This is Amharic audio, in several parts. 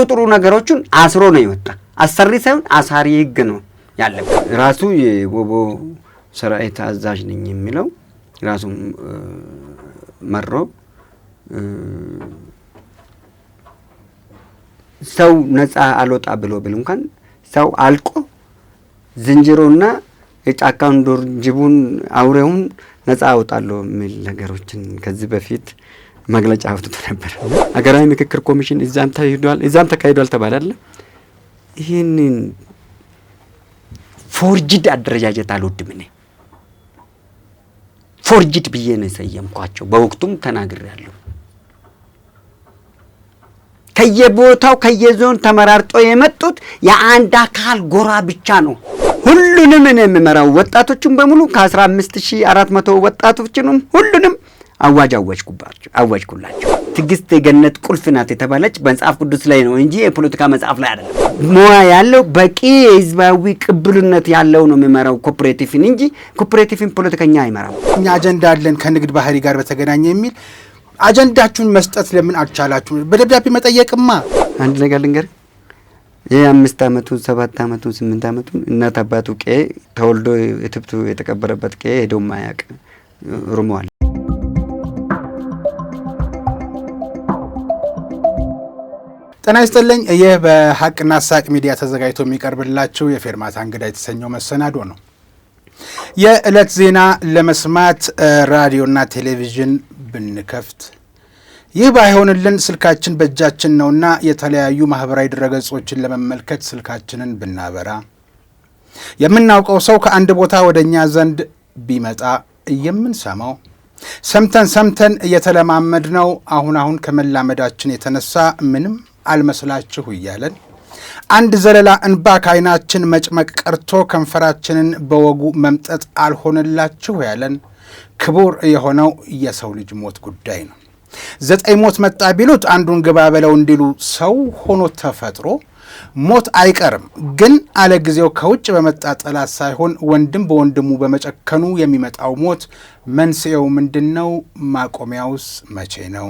ጥሩ ነገሮችን አስሮ ነው ይወጣ። አሰሪ ሳይሆን አሳሪ ህግ ነው ያለው። ራሱ የወቦ ሰራዊት አዛዥ ነኝ የሚለው ራሱ መሮ ሰው ነፃ አልወጣ ብሎ ብል እንኳን ሰው አልቆ ዝንጀሮና የጫካውን ዱር ጅቡን አውሬውን ነፃ አወጣለሁ የሚል ነገሮችን ከዚህ በፊት መግለጫ አውጥቶ ነበር። ሀገራዊ ምክክር ኮሚሽን እዛም ተካሂዷል ተባለ አይደል? ይሄንን ፎርጅድ አደረጃጀት አልወድም እኔ። ፎርጅድ ብዬ ነው የሰየምኳቸው። በወቅቱም ተናግሬያለሁ። ከየቦታው ከየዞን ተመራርጦ የመጡት የአንድ አካል ጎራ ብቻ ነው። ሁሉንም እኔ የምመራው ወጣቶችን በሙሉ ከ15400 ወጣቶችንም ሁሉንም አዋጅኩላቸው። ትዕግስት የገነት ቁልፍ ናት የተባለች በመጽሐፍ ቅዱስ ላይ ነው እንጂ የፖለቲካ መጽሐፍ ላይ አይደለም። ሞያ ያለው በቂ የህዝባዊ ቅብልነት ያለው ነው የሚመራው ኮኦፕሬቲቭን እንጂ ኮኦፕሬቲቭን ፖለቲከኛ አይመራም። እኛ አጀንዳ አለን ከንግድ ባህሪ ጋር በተገናኘ የሚል አጀንዳችሁን መስጠት ለምን አልቻላችሁ? በደብዳቤ መጠየቅማ። አንድ ነገር ልንገር፣ የ5 ዓመቱ 7 ዓመቱ 8 ዓመቱ እናት አባቱ ቀዬ ተወልዶ የትብቱ የተቀበረበት ቀዬ ሄዶ ማያቅ ሩመዋል። ጤና ይስጥልኝ። ይህ በሀቅና ሳቅ ሚዲያ ተዘጋጅቶ የሚቀርብላችሁ የፌርማታ እንግዳ የተሰኘው መሰናዶ ነው። የዕለት ዜና ለመስማት ራዲዮና ቴሌቪዥን ብንከፍት፣ ይህ ባይሆንልን ስልካችን በእጃችን ነውና የተለያዩ ማህበራዊ ድረገጾችን ለመመልከት ስልካችንን ብናበራ፣ የምናውቀው ሰው ከአንድ ቦታ ወደኛ ዘንድ ቢመጣ የምንሰማው ሰምተን እየተለማመድ ነው። አሁን ከመላመዳችን የተነሳ ምንም አልመስላችሁ እያለን አንድ ዘለላ እንባ ከዓይናችን መጭመቅ ቀርቶ ከንፈራችንን በወጉ መምጠጥ አልሆነላችሁ ያለን ክቡር የሆነው የሰው ልጅ ሞት ጉዳይ ነው። 9 ሞት መጣ ቢሉት አንዱን ግባ በለው እንዲሉ ሰው ሆኖ ተፈጥሮ ሞት አይቀርም። ግን አለ ጊዜው ከውጭ በመጣ ጠላት ሳይሆን ወንድም በወንድሙ በመጨከኑ የሚመጣው ሞት መንስኤው ምንድነው? ማቆሚያውስ መቼ ነው?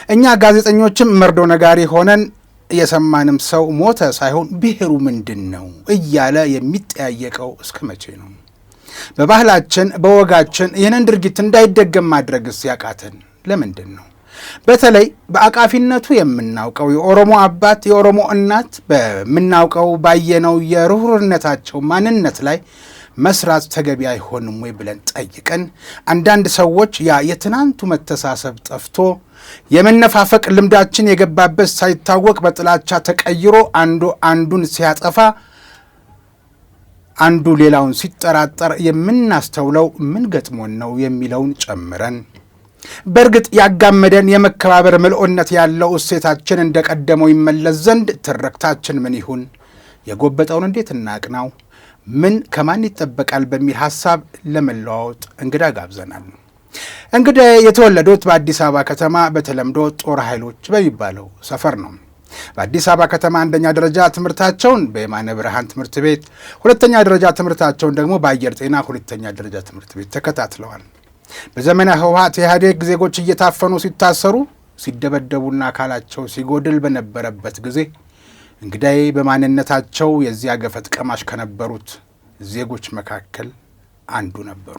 እኛ ጋዜጠኞችም መርዶ ነጋሪ ሆነን የሰማንም ሰው ሞተ ሳይሆን ብሔሩ ምንድነው እያለ የሚጠያየቀው እስከ መቼ ነው? በባህላችን በወጋችን ይህንን ድርጊት እንዳይደገም ማድረግስ ያቃተን ለምንድን ነው? በተለይ በአቃፊነቱ የምናውቀው የኦሮሞ አባት የኦሮሞ እናት በምናውቀው ባየነው የርኅሩህነታቸው ማንነት ላይ መስራት ተገቢ አይሆንም ወይ ብለን ጠይቀን፣ አንዳንድ ሰዎች ያ የትናንቱ መተሳሰብ ጠፍቶ የመነፋፈቅ ልምዳችን የገባበት ሳይታወቅ በጥላቻ ተቀይሮ አንዱን ሲያጠፋ አንዱ ሌላውን ሲጠራጠር የምናስተውለው ምን ገጥሞን ነው የሚለውን ጨምረን፣ በእርግጥ ያጋመደን የመከባበር ምልኦነት ያለው እሴታችን እንደቀደመው ይመለስ ዘንድ ትርክታችን ምን ይሁን? የጎበጠውን እንዴት እናቅናው? ምን ከማን ይጠበቃል? በሚል ሐሳብ ለመለዋወጥ እንግዳ ጋብዘናል። እንግዳ የተወለዱት በአዲስ አበባ ከተማ በተለምዶ ጦር ኃይሎች በሚባለው ሰፈር ነው። በአዲስ አበባ ከተማ አንደኛ ደረጃ ትምህርታቸውን በየማነ ብርሃን ትምህርት ቤት፣ ሁለተኛ ደረጃ ትምህርታቸውን ደግሞ በአየር ጤና ሁለተኛ ደረጃ ትምህርት ቤት ተከታትለዋል። በዘመነ ህወሓት የኢህአዴግ ዜጎች እየታፈኑ ሲታሰሩ፣ ሲደበደቡና አካላቸው ሲጎድል በነበረበት ጊዜ እንግዳዬ በማንነታቸው የዚያ ገፈት ቀማሽ ከነበሩት ዜጎች መካከል አንዱ ነበሩ።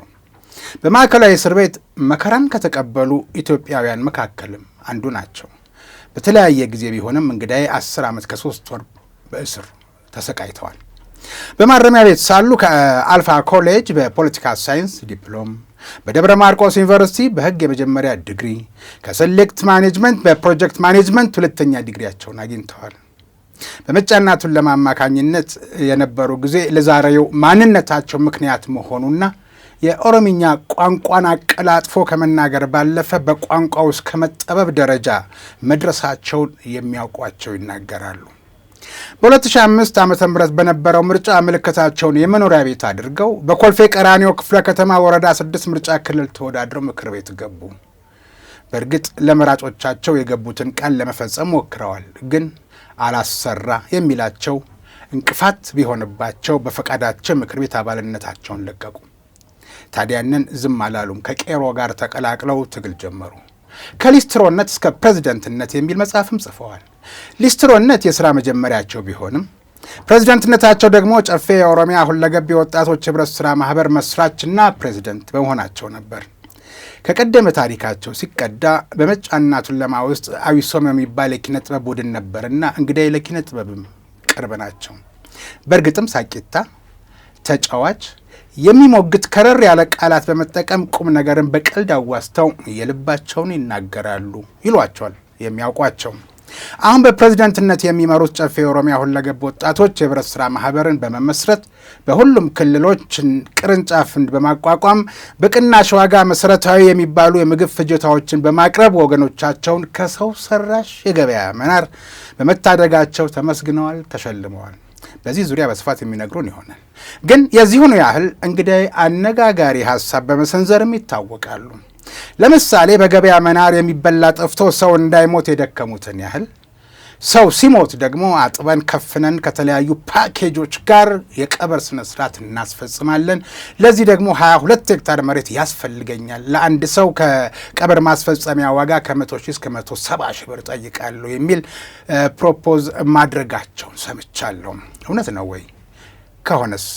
በማዕከላዊ እስር ቤት መከራን ከተቀበሉ ኢትዮጵያውያን መካከልም አንዱ ናቸው። በተለያየ ጊዜ ቢሆንም እንግዳዬ 10 ዓመት ከ3 ወር በእስር ተሰቃይተዋል። በማረሚያ ቤት ሳሉ ከአልፋ ኮሌጅ በፖለቲካ ሳይንስ ዲፕሎም፣ በደብረ ማርቆስ ዩኒቨርሲቲ በህግ የመጀመሪያ ዲግሪ፣ ከሴሌክት ማኔጅመንት በፕሮጀክት ማኔጅመንት ሁለተኛ ዲግሪያቸውን አግኝተዋል። በመጫና ቱለማ አማካኝነት የነበሩ ጊዜ ለዛሬው ማንነታቸው ምክንያት መሆኑና የኦሮምኛ ቋንቋን አቀላጥፎ ከመናገር ባለፈ በቋንቋው እስከ መጠበብ ደረጃ መድረሳቸውን የሚያውቋቸው ይናገራሉ። በ2005 ዓ.ም በነበረው ምርጫ ምልክታቸውን የመኖሪያ ቤት አድርገው በኮልፌ ቀራኒዮ ክፍለ ከተማ ወረዳ 6 ምርጫ ክልል ተወዳድረው ምክር ቤት ገቡ። በእርግጥ ለመራጮቻቸው የገቡትን ቃል ለመፈጸም ሞክረዋል። ግን አላሰራ የሚላቸው እንቅፋት ቢሆንባቸው በፈቃዳቸው ምክር ቤት አባልነታቸውን ለቀቁ። ታዲያንን ዝም አላሉም። ከቄሮ ጋር ተቀላቅለው ትግል ጀመሩ። ከሊስትሮነት እስከ ፕሬዝደንትነት የሚል መጽሐፍም ጽፈዋል። ሊስትሮነት የሥራ መጀመሪያቸው ቢሆንም ፕሬዝደንትነታቸው ደግሞ ጨፌ የኦሮሚያ ሁለገብ የወጣቶች ኅብረት ሥራ ማኅበር መስራችና ፕሬዝደንት በመሆናቸው ነበር። ከቀደመ ታሪካቸው ሲቀዳ በመጫና ቱለማ ውስጥ አዊሶም የሚባል የኪነ ጥበብ ቡድን ነበርና እንግዲህ ለኪነ ጥበብም ቅርብ ናቸው። በእርግጥም ሳቂታ፣ ተጫዋች፣ የሚሞግት ከረር ያለ ቃላት በመጠቀም ቁም ነገርን በቀልድ አዋስተው የልባቸውን ይናገራሉ ይሏቸዋል የሚያውቋቸው። አሁን በፕሬዝደንትነት የሚመሩት ጨፌ የኦሮሚያ ሁለገብ ወጣቶች የኅብረት ሥራ ማኅበርን በመመስረት በሁሉም ክልሎች ቅርንጫፍን በማቋቋም በቅናሽ ዋጋ መሠረታዊ የሚባሉ የምግብ ፍጆታዎችን በማቅረብ ወገኖቻቸውን ከሰው ሰራሽ የገበያ መናር በመታደጋቸው ተመስግነዋል፣ ተሸልመዋል። በዚህ ዙሪያ በስፋት የሚነግሩን ይሆናል። ግን የዚሁኑ ያህል እንግዲህ አነጋጋሪ ሀሳብ በመሰንዘርም ይታወቃሉ። ለምሳሌ በገበያ መናር የሚበላ ጠፍቶ ሰው እንዳይሞት የደከሙትን ያህል ሰው ሲሞት ደግሞ አጥበን ከፍነን ከተለያዩ ፓኬጆች ጋር የቀብር ስነ ስርዓት እናስፈጽማለን። ለዚህ ደግሞ 22 ሄክታር መሬት ያስፈልገኛል፣ ለአንድ ሰው ከቀብር ማስፈጸሚያ ዋጋ ከ100 ሺህ እስከ 170 ሺህ ብር ጠይቃለሁ የሚል ፕሮፖዝ ማድረጋቸውን ሰምቻለሁ። እውነት ነው ወይ? ከሆነስ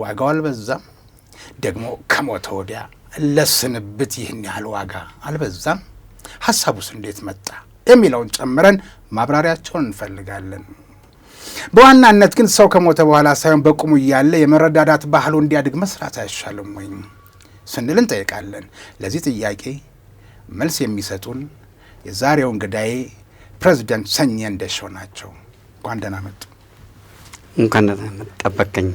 ዋጋው አልበዛም? ደግሞ ከሞተ ወዲያ ለስንብት ይህን ያህል ዋጋ አልበዛም? ሀሳቡስ እንዴት መጣ የሚለውን ጨምረን ማብራሪያቸውን እንፈልጋለን። በዋናነት ግን ሰው ከሞተ በኋላ ሳይሆን በቁሙ እያለ የመረዳዳት ባህሉ እንዲያድግ መስራት አይሻልም ወይ ስንል እንጠይቃለን። ለዚህ ጥያቄ መልስ የሚሰጡን የዛሬው እንግዳዬ ፕሬዝደንት ሰኜ እንደሻው ናቸው። እንኳን ደህና መጡ። እንኳን ደህና ጠበቀኝ።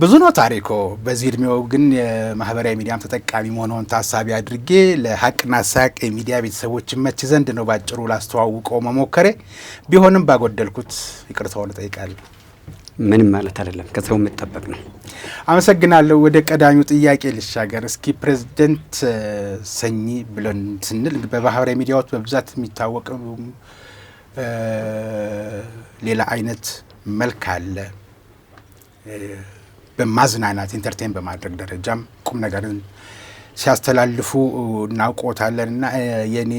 ብዙ ነው ታሪኮ። በዚህ እድሜው ግን የማህበራዊ ሚዲያም ተጠቃሚ መሆኑን ታሳቢ አድርጌ ለሀቅና ሳቅ የሚዲያ ቤተሰቦች መች ዘንድ ነው ባጭሩ ላስተዋውቀው መሞከሬ። ቢሆንም ባጎደልኩት ይቅርታውን እጠይቃለሁ። ምንም ማለት አይደለም፣ ከሰው የሚጠበቅ ነው። አመሰግናለሁ። ወደ ቀዳሚው ጥያቄ ልሻገር። እስኪ ፕሬዝደንት ሰኚ ብለን ስንል በማህበራዊ ሚዲያዎች በብዛት የሚታወቅ ሌላ አይነት መልክ አለ። በማዝናናት ኢንተርቴን በማድረግ ደረጃም ቁም ነገርን ሲያስተላልፉ እናውቆታለን እና የኔ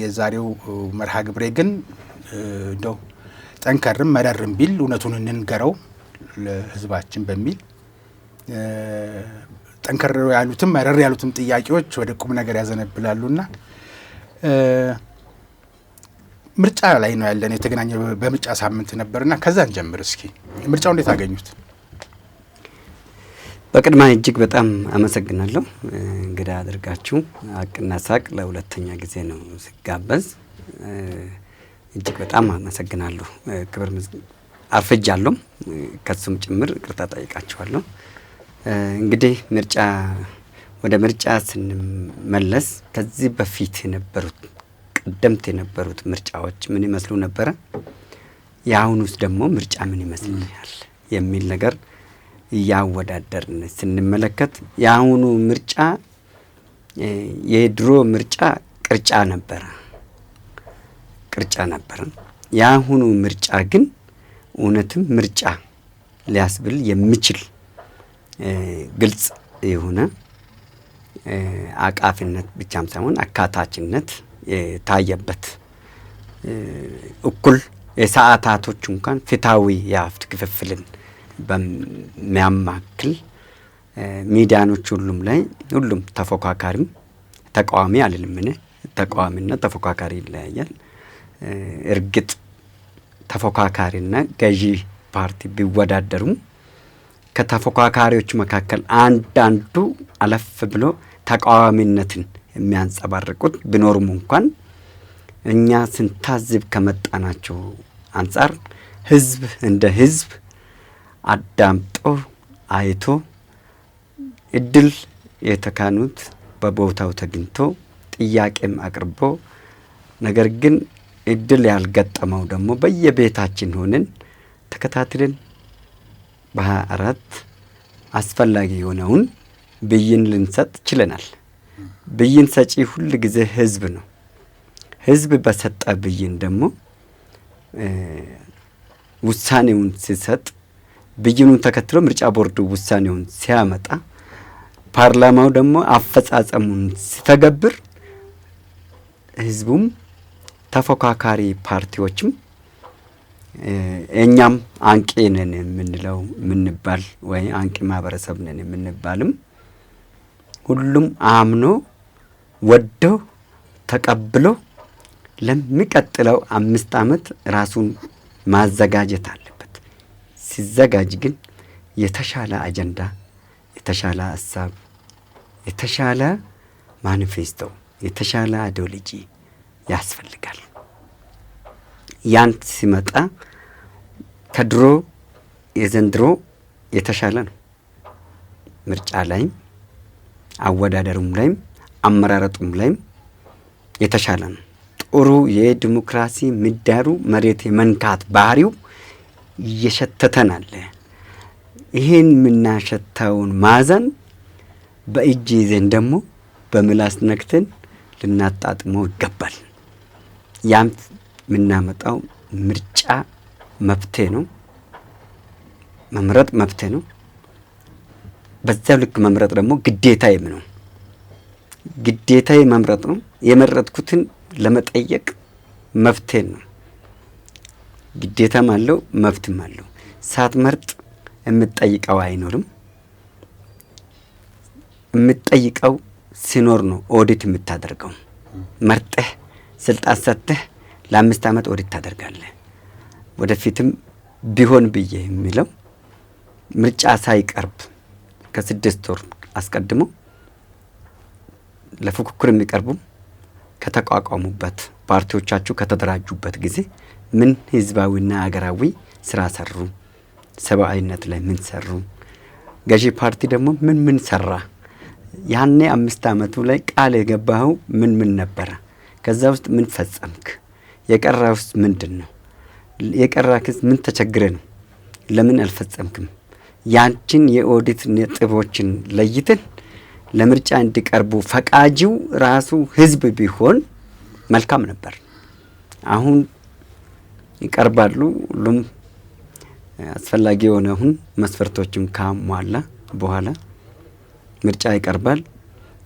የዛሬው መርሃ ግብሬ ግን እንደው ጠንከርም መረርም ቢል እውነቱን እንንገረው ለሕዝባችን በሚል ጠንከር ያሉትም መረር ያሉትም ጥያቄዎች ወደ ቁም ነገር ያዘነብላሉና ምርጫ ላይ ነው ያለን። የተገናኘ በምርጫ ሳምንት ነበርና ከዛን ጀምር እስኪ ምርጫው እንዴት አገኙት? በቅድሚያ እጅግ በጣም አመሰግናለሁ። እንግዳ አድርጋችሁ ሀቅና ሳቅ ለሁለተኛ ጊዜ ነው ሲጋበዝ። እጅግ በጣም አመሰግናለሁ። ክብር አርፍጃለሁ፣ ከሱም ጭምር ይቅርታ ጠይቃችኋለሁ። እንግዲህ ወደ ምርጫ ስንመለስ ከዚህ በፊት የነበሩት ቀደምት የነበሩት ምርጫዎች ምን ይመስሉ ነበረ፣ የአሁኑስ ደግሞ ምርጫ ምን ይመስላል የሚል ነገር እያወዳደርን ስንመለከት የአሁኑ ምርጫ የድሮ ምርጫ ቅርጫ ነበረ። የአሁኑ ምርጫ ግን እውነትም ምርጫ ሊያስብል የሚችል ግልጽ የሆነ አቃፊነት ብቻም ሳይሆን አካታችነት የታየበት እኩል የሰዓታቶች እንኳን ፍትሃዊ የሀብት ክፍፍልን በሚያማክል ሚዲያኖች ሁሉም ተፎካካሪም ተቃዋሚ አልልም። ተቃዋሚና ተፎካካሪ ይለያያል። እርግጥ ተፎካካሪና ገዢ ፓርቲ ቢወዳደሩም ከተፎካካሪዎች መካከል አንዳንዱ አለፍ ብሎ ተቃዋሚነትን የሚያንጸባርቁት ቢኖሩም እንኳን እኛ ስንታዝብ ከመጣናቸው አንጻር ህዝብ እንደ ህዝብ አዳምጦ አይቶ እድል የተካኑት በቦታው ተገኝቶ ጥያቄም አቅርቦ ነገር ግን እድል ያልገጠመው ደግሞ በየቤታችን ሆነን ተከታትለን በ24 አስፈላጊ የሆነውን ብይን ልንሰጥ ችለናል። ብይን ሰጪ ሁል ጊዜ ህዝብ ነው። ህዝብ በሰጠ ብይን ደግሞ ውሳኔውን ሲሰጥ ብይኑን ተከትሎ ምርጫ ቦርዱ ውሳኔውን ሲያመጣ ፓርላማው ደግሞ አፈጻጸሙን ሲተገብር ህዝቡም ተፎካካሪ ፓርቲዎችም እኛም አንቂ ነን የምንለው የምንባል ወይ አንቂ ማህበረሰብ ነን የምንባልም ሁሉም አምኖ ወዶ ተቀብሎ ለሚቀጥለው 5 ዓመት ራሱን ማዘጋጀት አለበት። ሲዘጋጅ ግን የተሻለ አጀንዳ፣ የተሻለ ሀሳብ፣ የተሻለ ማኒፌስቶ፣ የተሻለ አይዲዮሎጂ ያስፈልጋል። ያን ሲመጣ ከድሮ የዘንድሮ የተሻለ ነው። ምርጫ ላይም አወዳደሩም ላይም አመራረጡም ላይም የተሻለ ነው። ጥሩ የዲሞክራሲ ምህዳሩ መሬት የመንካት ባህሪው እየሸተተን አለ። ይህን የምናሸታውን ማዕዘን በእጅ ይዘን ደግሞ በምላስ ነክተን ልናጣጥመው ይገባል። ያም የምናመጣው ምርጫ መብቴ ነው፣ መምረጥ መብቴ ነው። በዛው ልክ መምረጥ ደግሞ ግዴታዬም ነው። ግዴታዬ መምረጥ ነው። የመረጥኩትን ለመጠየቅ መብቴን ነው። ግዴታም አለው መብትም አለው። ሳትመርጥ የምትጠይቀው አይኖርም። የምትጠይቀው ሲኖር ነው ኦዲት የምታደርገው። መርጠህ ስልጣን ሰጥተህ ለ5 ዓመት ኦዲት ታደርጋለህ። ወደፊትም ቢሆን ብዬ የሚለው ምርጫ ሳይቀርብ ከ6 ወር አስቀድሞ ለፉክክር የሚቀርቡ ከተቋቋሙበት ፓርቲዎቻችሁ ከተደራጁበት ጊዜ ምን ህዝባዊና አገራዊ ስራ ሰሩ፣ ሰብአዊነት ላይ ምን ሰሩ፣ ገዢ ፓርቲ ደግሞ ምን ሰራ፣ ያኔ 5 ዓመቱ ላይ ቃል የገባኸው ምን ነበረ፣ ከዛ ውስጥ ምን ፈጸምክ፣ የቀራውስ ምንድን ነው፣ የቀራክስ ምን ተቸግረ ነው፣ ለምን አልፈጸምክም? ያንቺን የኦዲት ነጥቦችን ለይተን ለምርጫ እንዲቀርቡ ፈቃጂው ራሱ ህዝብ ቢሆን መልካም ነበር። አሁን ይቀርባሉ። ሁሉም አስፈላጊ የሆነውን መስፈርቶችን ካሟላ በኋላ ምርጫ ይቀርባል፣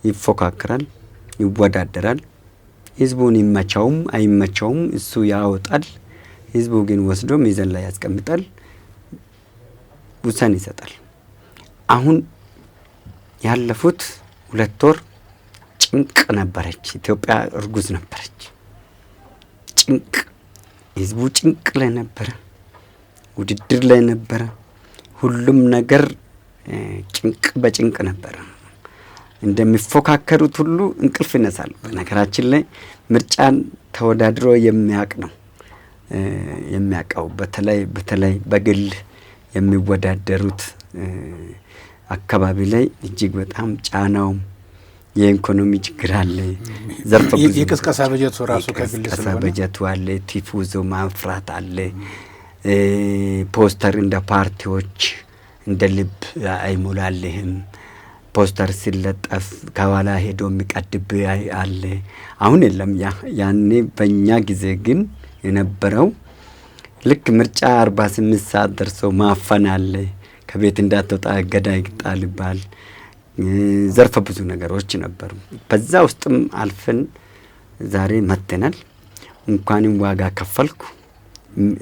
ይፎካከራል፣ ይወዳደራል። ህዝቡን ይመቻውም አይመቻውም እሱ ያወጣል። ህዝቡ ግን ወስዶ ሚዛን ላይ ያስቀምጣል፣ ውሳኔ ይሰጣል። አሁን ያለፉት 2 ወር ጭንቅ ነበረች። ኢትዮጵያ እርጉዝ ነበረች። ጭንቅ፣ ህዝቡ ጭንቅ ላይ ነበረ፣ ውድድር ላይ ነበረ። ሁሉም ነገር ጭንቅ በጭንቅ ነበረ። እንደሚፎካከሩት ሁሉ እንቅልፍ ይነሳሉ። በነገራችን ላይ ምርጫን ተወዳድሮ የሚያውቅ ነው የሚያውቀው። በተለይ በግል የሚወዳደሩት አካባቢ ላይ እጅግ በጣም ጫናውም የኢኮኖሚ ችግር አለ። ዘርፈ ብዙ የቅስቀሳ በጀቱ ራሱ ከግል ስለሆነ በጀቱ አለ። ቲፉዞ ማፍራት አለ። ፖስተር እንደ ፓርቲዎች እንደ ልብ አይሞላልህም። ፖስተር ሲለጠፍ ከኋላ ሄዶ የሚቀድብ አለ። አሁን የለም። ያኔ በእኛ ጊዜ ግን የነበረው ልክ ምርጫ 48 ሰዓት ደርሶ ማፈን አለ። ከቤት እንዳትወጣ እገዳ ይጣልባል። ዘርፈ ብዙ ነገሮች ነበሩ። በዛ ውስጥም አልፈን ዛሬ መጥተናል። እንኳንም ዋጋ ከፈልኩ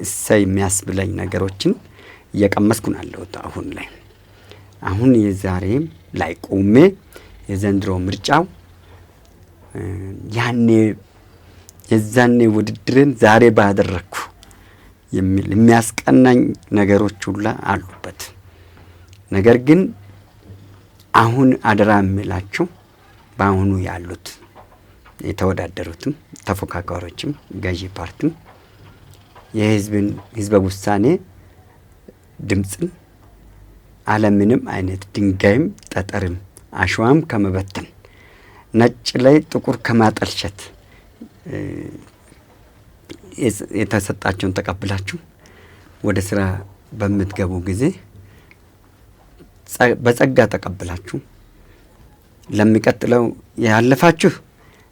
እሰይ የሚያስብለኝ ነገሮችን እየቀመስኩ ነው ያለሁት። አሁን የዛሬ ላይ ቆሜ የዘንድሮ ምርጫው ያኔ የዛኔ ውድድርን ዛሬ ባደረኩ የሚል የሚያስቀናኝ ነገሮች ሁላ አሉበት። ነገር ግን አሁን አደራ የሚላቸው በአሁኑ ያሉት የተወዳደሩትም ተፎካካሪዎችም ገዢ ፓርቲም ህዝበ ውሳኔ ድምፅን አለምንም አይነት ድንጋይም ጠጠርም አሸዋም ከመበተን ነጭ ላይ ጥቁር ከማጠልሸት የተሰጣቸውን ተቀብላችሁ ወደ ስራ በምትገቡ ጊዜ በጸጋ ተቀብላችሁ ለሚቀጥለው ያለፋችሁ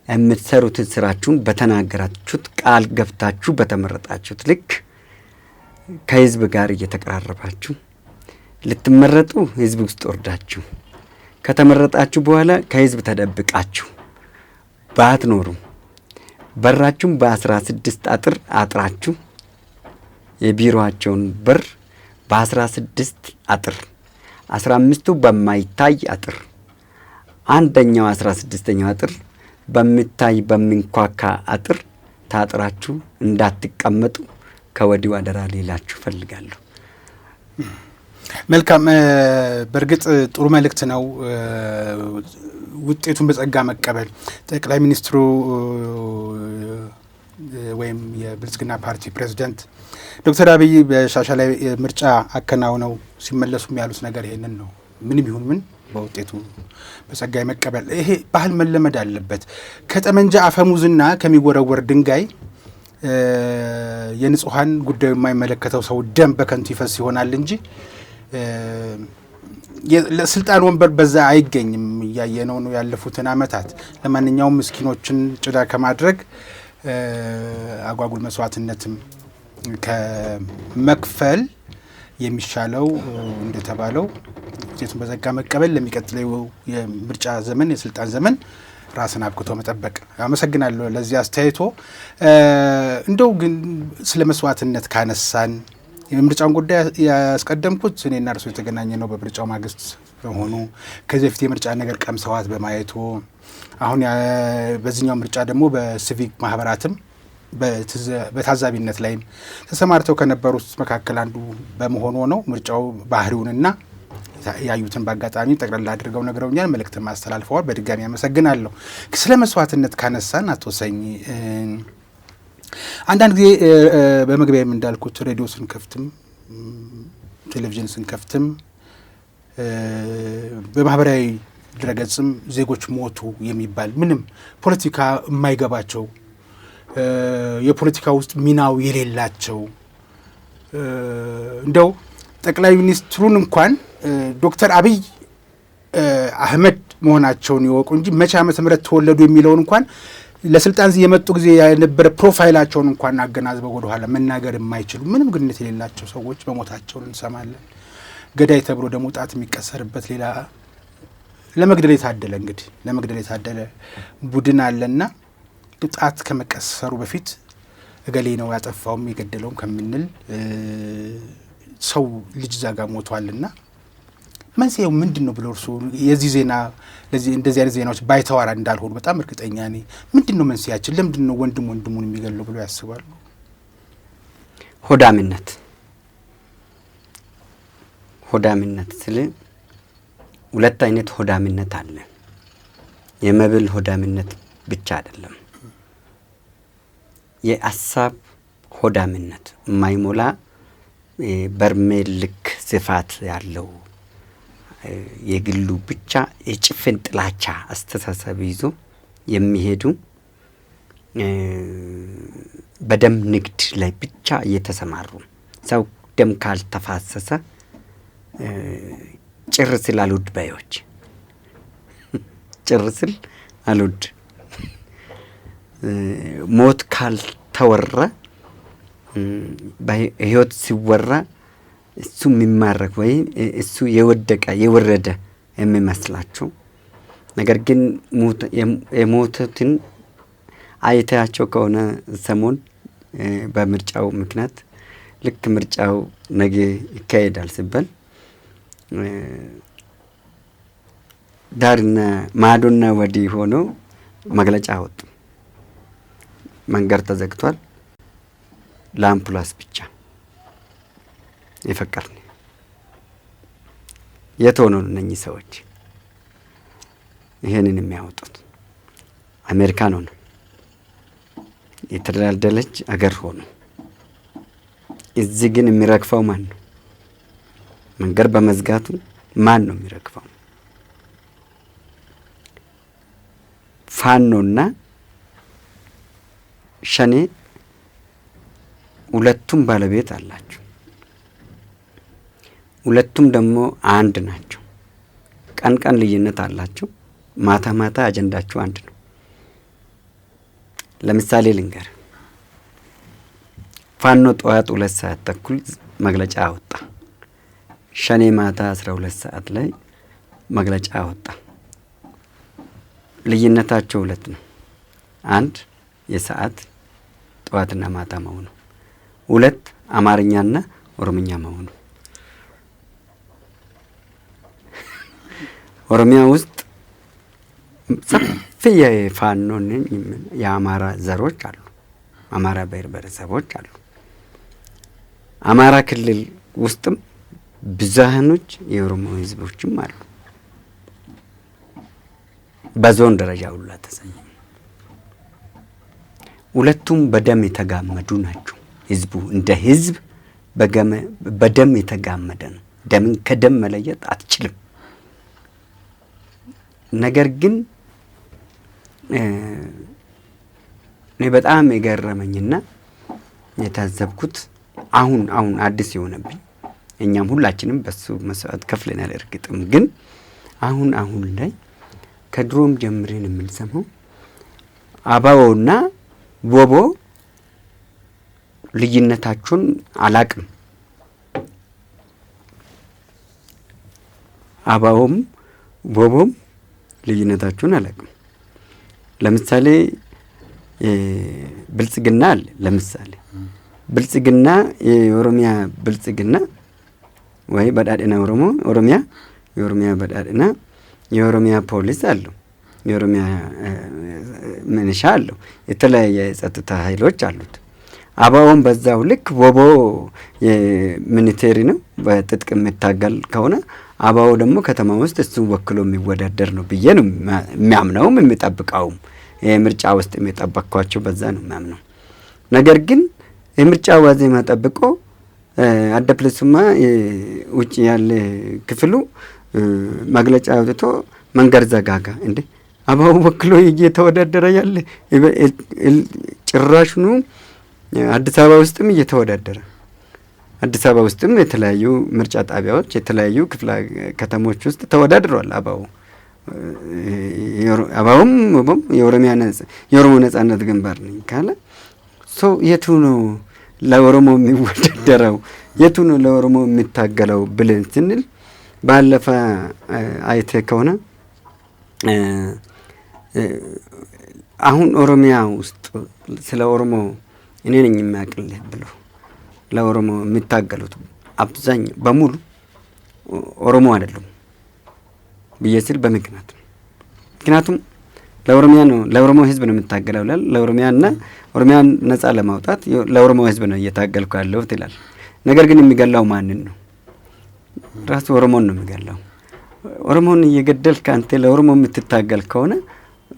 የምትሰሩትን ስራችሁን በተናገራችሁት ቃል ገብታችሁ በተመረጣችሁት ልክ ከህዝብ ጋር እየተቀራረባችሁ ልትመረጡ ህዝብ ውስጥ ወርዳችሁ ከተመረጣችሁ በኋላ ከህዝብ ተደብቃችሁ ባትኖሩ በራችሁም በ16 አጥር አጥራችሁ የቢሮአቸውን በር በ16 አጥር 15ቱ በማይታይ አጥር አንደኛው 16ኛው አጥር በሚታይ በሚንኳካ አጥር ታጥራችሁ እንዳትቀመጡ ከወዲሁ አደራ ሌላችሁ ፈልጋለሁ። መልካም። በእርግጥ ጥሩ መልእክት ነው። ውጤቱን በጸጋ መቀበል ጠቅላይ ሚኒስትሩ ወይም የብልጽግና ፓርቲ ፕሬዚደንት ዶክተር አብይ በሻሻ ላይ ምርጫ አከናውነው ሲመለሱም ያሉት ነገር ይሄንን ነው። ምንም ይሁን ምን በውጤቱ በጸጋ መቀበል ይሄ ባህል መለመድ አለበት። ከጠመንጃ አፈሙዝና ከሚወረወር ድንጋይ የንጹሐን ጉዳዩ የማይመለከተው ሰው ደም በከንቱ ይፈስ ይሆናል እንጂ ለስልጣን ወንበር በዛ አይገኝም። እያየነው ነው ያለፉትን ዓመታት። ለማንኛውም ምስኪኖችን ጭዳ ከማድረግ አጓጉል መስዋዕትነትም ከመክፈል የሚሻለው እንደተባለው ውጤቱን በጸጋ መቀበል፣ ለሚቀጥለው የምርጫ ዘመን የስልጣን ዘመን ራስን አብቅቶ መጠበቅ። አመሰግናለሁ ለዚህ አስተያየቶ። እንደው ግን ስለ መስዋዕትነት ካነሳን የምርጫውን ጉዳይ ያስቀደምኩት እኔና እርሶ የተገናኘ ነው በምርጫው ማግስት በመሆኑ ከዚህ በፊት የምርጫ ነገር ቀምሰዋት በማየቱ አሁን በዚህኛው ምርጫ ደግሞ በሲቪክ ማህበራትም በታዛቢነት ላይም ተሰማርተው ከነበሩት መካከል አንዱ በመሆኑ ነው። ምርጫው ባህሪውንና ያዩትን በአጋጣሚ ጠቅላላ አድርገው ነግረውኛል፣ መልእክትም አስተላልፈዋል። በድጋሚ አመሰግናለሁ። ስለ መስዋዕትነት ካነሳን አቶ ሰኝ አንዳንድ ጊዜ በመግቢያም እንዳልኩት ሬዲዮ ስንከፍትም ቴሌቪዥን ስንከፍትም በማህበራዊ ድረገጽም ዜጎች ሞቱ የሚባል ምንም ፖለቲካ የማይገባቸው የፖለቲካ ውስጥ ሚናው የሌላቸው እንደው ጠቅላይ ሚኒስትሩን እንኳን ዶክተር አብይ አህመድ መሆናቸውን ይወቁ እንጂ መቼ ዓመተ ምህረት ተወለዱ የሚለውን እንኳን ለስልጣን የመጡ ጊዜ የነበረ ፕሮፋይላቸውን እንኳን አገናዝበው ወደ ኋላ መናገር የማይችሉ ምንም ግንኙነት የሌላቸው ሰዎች በሞታቸውን እንሰማለን። ገዳይ ተብሎ ደግሞ ጣት የሚቀሰርበት ሌላ ለመግደል የታደለ ቡድን አለና ጣት ከመቀሰሩ በፊት እገሌ ነው ያጠፋውም የገደለውም ከምንል ሰው ልጅ ዛጋ ሞቷልና መንስኤው ምንድን ነው ብለው እርሱ የዚህ ዜና እንደዚህ አይነት ዜናዎች ባይተዋራ እንዳልሆኑ በጣም እርግጠኛ ነኝ። ምንድን ነው መንስኤያችን? ለምንድን ነው ወንድሙን የሚገለው ብለው ያስባሉ? ሆዳምነት ስለ ሁለት አይነት ሆዳምነት አለ። የመብል ሆዳምነት ብቻ አይደለም። የአሳብ ሆዳምነት የማይሞላ በርሜል ልክ ስፋት ያለው የግሉ ብቻ የጭፍን ጥላቻ አስተሳሰብ ይዞ የሚሄዱ በደም ንግድ ላይ ብቻ እየተሰማሩ ሰው ደም ካልተፋሰሰ ጭር ስል አልወድ ባዮች ጭር ስል አልወድ ሞት ካልተወራ በህይወት ሲወራ እሱ የሚማረክ ወይ እሱ የወረደ የሚመስላቸው ነገር ግን የሞቱትን አይታቸው ከሆነ ሰሞን በምርጫው ምክንያት ልክ ምርጫው ነገ ይካሄዳል ሲባል ዳርና ማዶና ወዲህ ሆኖ መግለጫ አወጡ። መንገድ ተዘግቷል፣ ለአምቡላንስ ብቻ የፈቀርን። የት ሆነው እነኚህ ሰዎች ይሄንን የሚያወጡት? አሜሪካን ሆነ የተደላደለች አገር ሆኖ እዚህ ግን የሚረግፈው ማን ነው? መንገድ በመዝጋቱ ማን ነው የሚረግፈው? ፋኖና ሸኔ ሁለቱም ባለቤት አላቸው። ሁለቱም ደግሞ አንድ ናቸው። ቀን ቀን ልዩነት አላቸው። ማታ ማታ አጀንዳቸው አንድ ነው። ለምሳሌ ልንገር፣ ፋኖ ጠዋት 2 ሰዓት ተኩል መግለጫ አወጣ። ሸኔ ማታ 12 ሰዓት ላይ መግለጫ አወጣ። ልዩነታቸው ሁለት ነው። አንድ የሰዓት ጠዋትና ማታ መሆኑ፣ ሁለት አማርኛና ኦሮምኛ መሆኑ። ኦሮሚያ ውስጥ ሰፊ የፋኖን የአማራ ዘሮች አሉ። አማራ ብሔር ብሔረሰቦች አሉ። አማራ ክልል ውስጥም ብዙሃኖች የኦሮሞ ህዝቦችም አሉ። በዞን ደረጃ ሁሉ ተሰየሙ። ሁለቱም በደም የተጋመዱ ናቸው። ህዝቡ እንደ ህዝብ በደም የተጋመደ ነው። ደምን ከደም መለየት አትችልም። ነገር ግን እኔ በጣም የገረመኝና የታዘብኩት አሁን አዲስ የሆነብኝ እኛም ሁላችንም በሱ መስዋዕት ከፍለናል። እርግጥም ግን አሁን ላይ ከድሮም ጀምረን የምንሰማው አባውና ቦቦ ልዩነታቸውን አላቅም። አባውም ቦቦም ልዩነታቸውን አላቅም። ለምሳሌ ብልጽግና አለ። ለምሳሌ ብልጽግና የኦሮሚያ ብልጽግና ወይ በዳድና ኦሮሚያ የኦሮሚያ በዳድና የኦሮሚያ ፖሊስ አለው። የኦሮሚያ ምንሻ አለው። የተለያየ የጸጥታ ኃይሎች አሉት። አባውም በዛው ልክ ቦቦ የሚኒቴሪ ነው፣ በትጥቅ የሚታገል ከሆነ አባው ደግሞ ከተማ ውስጥ እሱ ወክሎ የሚወዳደር ነው ብዬ ነው የሚያምነውም የሚጠብቀውም። የምርጫ ውስጥ የሚጠበቅኳቸው በዛ ነው የሚያምነው። ነገር ግን የምርጫ ዋዜማ ጠብቆ አደፕልስማ ውጭ ያለ ክፍሉ መግለጫ አውጥቶ መንገድ ዘጋጋ። እንዴ አባው ወክሎ እየተወዳደረ ያለ ጭራሽኑ አዲስ አበባ ውስጥም እየተወዳደረ አዲስ አበባ ውስጥም የተለያዩ ምርጫ ጣቢያዎች የተለያዩ ክፍለ ከተሞች ውስጥ ተወዳድሯል። አባውም የኦሮሞ ነጻነት ግንባር ነኝ ካለ ሰው የቱ ነው ለኦሮሞ የሚወዳደረው? የቱ ነው ለኦሮሞ የሚታገለው ብለን ስንል ባለፈ አይተ ከሆነ አሁን ኦሮሚያ ውስጥ ስለ ኦሮሞ እኔ ነኝ የሚያቅልህ ብሎ ለኦሮሞ የሚታገሉት አብዛኛው በሙሉ ኦሮሞ አይደሉም ብዬ ስል በምክንያት ነው። ምክንያቱም ለኦሮሚያ ነው ለኦሮሞ ህዝብ ነው የምታገለው ይላል። ለኦሮሚያና ኦሮሚያን ነጻ ለማውጣት ለኦሮሞ ህዝብ ነው እየታገልኩ ያለሁት ይላል። ነገር ግን የሚገላው ማንን ነው? ራሱ ኦሮሞን ነው የሚገላው። ኦሮሞን እየገደልክ አንተ ለኦሮሞ የምትታገል ከሆነ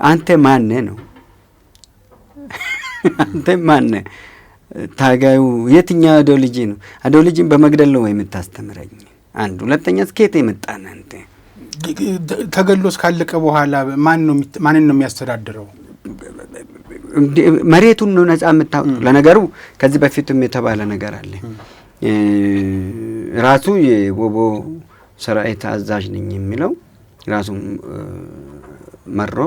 አንተ ማን ነው? አንተ ማን ታጋዩ? የትኛው አይዲዮሎጂ ነው? አይዲዮሎጂን በመግደል ነው የምታስተምረኝ? አንድ ሁለተኛ ስኬት የመጣና አንተ ተገሎ እስካለቀ በኋላ ማንን ነው የሚያስተዳድረው? መሬቱን ነው ነጻ የምታወጣው። ለነገሩ ከዚህ በፊትም የተባለ ነገር አለ። ራሱ የቦቦ ሰራዊት አዛዥ ነኝ የሚለው ራሱ መሮ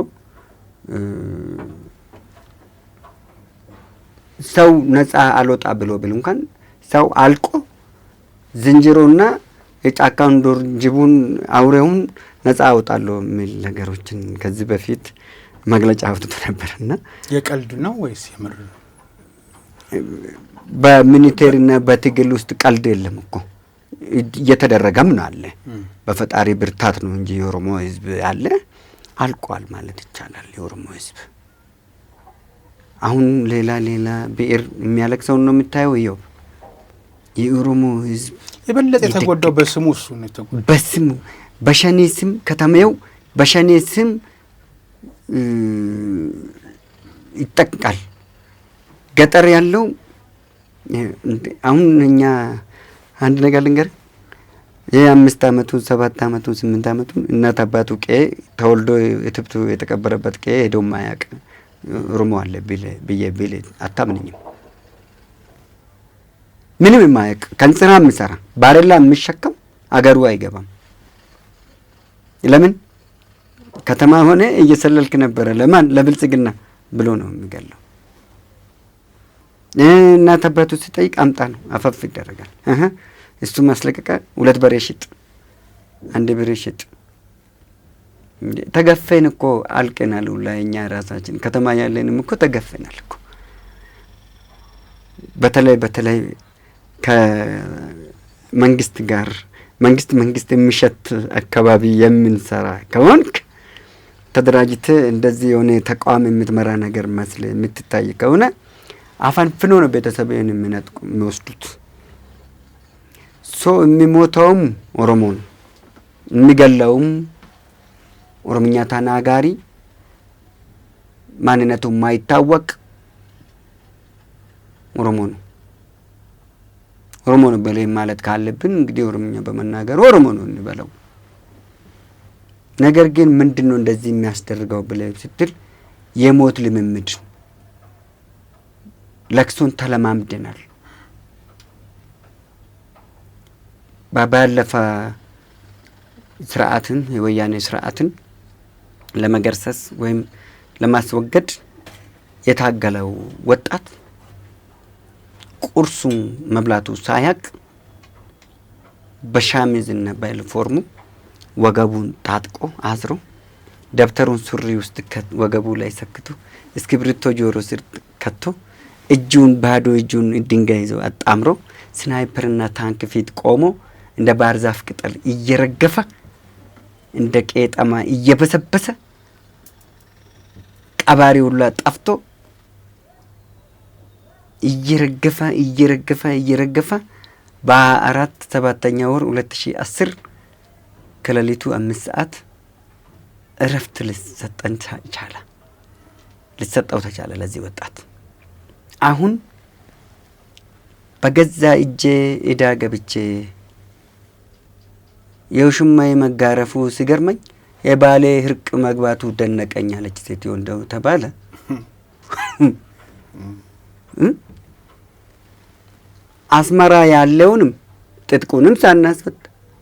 ሰው ነጻ አልወጣ ብሎ ብል እንኳን ሰው አልቆ ዝንጀሮና የጫካውን ዱር ጅቡን አውሬውን ነጻ አውጣለሁ የሚል ነገሮችን ከዚህ በፊት መግለጫ አውጥቶ ነበርና የቀልድ ነው ወይስ የምር ነው? በሚኒቴሪና በትግል ውስጥ ቀልድ የለም እኮ እየተደረገም ነው አለ። በፈጣሪ ብርታት ነው እንጂ የኦሮሞ ህዝብ አለ አልቋል ማለት ይቻላል። የኦሮሞ ህዝብ አሁን ሌላ ብሔር የሚያለቅሰው ነው የምታየው። ይኸው የኦሮሞ ህዝብ የበለጠ የተጎዳው በስሙ እሱ ነው የተጎዳው። በስሙ በሸኔ ስም ከተማው በሸኔ ስም ይጠቃል። ገጠር ያለው አሁን እኛ አንድ ነገር ልንገር፣ የ5 አመቱ 7 አመቱ 8 አመቱ እናት አባቱ ቀዬ ተወልዶ የትብቱ የተቀበረበት ቀዬ ሄዶ ማያቅ ኦሮሞ አለ ብዬ አታምንኝም። ምንም የማያቅ ከንጽራ የሚሰራ ባረላ የሚሸከም አገሩ አይገባም። ለምን ከተማ ሆነ እየሰለልክ ነበረ ለማን ለብልጽግና ብሎ ነው የሚገለው። እናት አባቱ ሲጠይቅ አምጣ ነው አፈፍ ይደረጋል። እሱ ማስለቀቃ 2 በሬ ሽጥ 1 በሬ ሽጥ። ተገፈን እኮ አልቀናል። ለኛ ራሳችን ከተማ ያለንም እኮ ተገፈናል እኮ። በተለይ ከመንግስት ጋር መንግስት የሚሸት አካባቢ የምንሰራ ከሆንክ ተደራጅተህ እንደዚህ የሆነ ተቋም የምትመራ ነገር መስል የምትታይ ከሆነ አፈንፍኖ ነው ቤተሰብን የሚወስዱት። የሚሞተውም ኦሮሞ ነው፣ የሚገለውም ኦሮምኛ ተናጋሪ ማንነቱ የማይታወቅ ኦሮሞ ነው። ኦሮሞ ነው በላይ ማለት ካለብን እንግዲህ ኦሮምኛ በመናገር ኦሮሞ ነው እንበለው። ነገር ግን ምንድነው እንደዚህ የሚያስደርገው ብለህ ስትል የሞት ልምምድ ለቅሶን ተለማምደናል። ባለፈ ስርዓትን የወያኔ ስርዓትን ለመገርሰስ ወይም ለማስወገድ የታገለው ወጣት ቁርሱን መብላቱ ሳያቅ በሻሚዝና በዩኒፎርሙ ወገቡን ታጥቆ አስሮ ደብተሩን ሱሪ ውስጥ ወገቡ ላይ ሰክቶ እስክሪብቶ ጆሮ ስር ከቶ እጁን ባዶ እጁን ድንጋይ ይዞ አጣምሮ ስናይፐርና ታንክ ፊት ቆሞ እንደ ባህር ዛፍ ቅጠል እየረገፈ እንደ ቄጠማ እየበሰበሰ ቀባሪው ሁሉ ጠፍቶ እየረገፈ በ4/7 ወር 2010 ከሌሊቱ 5 ሰዓት እረፍት ሊሰጠው ተቻለ ለዚህ ወጣት። አሁን በገዛ እጄ እዳ ገብቼ የውሽማዬ መጋረፉ ሲገርመኝ የባሌ ህርቅ መግባቱ ደነቀኝ አለች ሴትዮ። እንደው ተባለ አስመራ ያለውንም ጥጥቁንም ሳናስፈት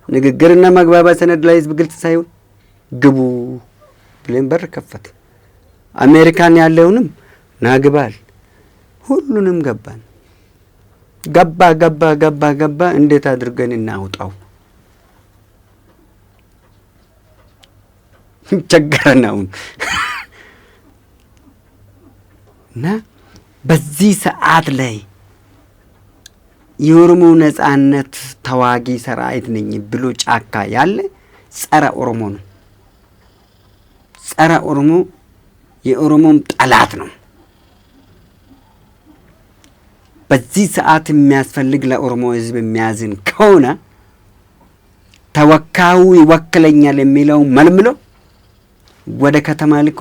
ንግግርና መግባባት ሰነድ ላይ ህዝብ ግልጽ ሳይሆን ግቡ ብለን በር ከፈት። አሜሪካን ያለውንም ናግባል ሁሉንም ገባን። ገባ እንዴት አድርገን እናውጣው? ቸገረናውን እና በዚህ ሰዓት ላይ የኦሮሞ ነጻነት ተዋጊ ሰራዊት ነኝ ብሎ ጫካ ያለ ጸረ ኦሮሞ ነው። ጸረ ኦሮሞ የኦሮሞም ጠላት ነው። በዚህ ሰዓት የሚያስፈልግ ለኦሮሞ ህዝብ የሚያዝን ከሆነ ተወካዩ ይወክለኛል የሚለው መልምሎ ወደ ከተማ ልኮ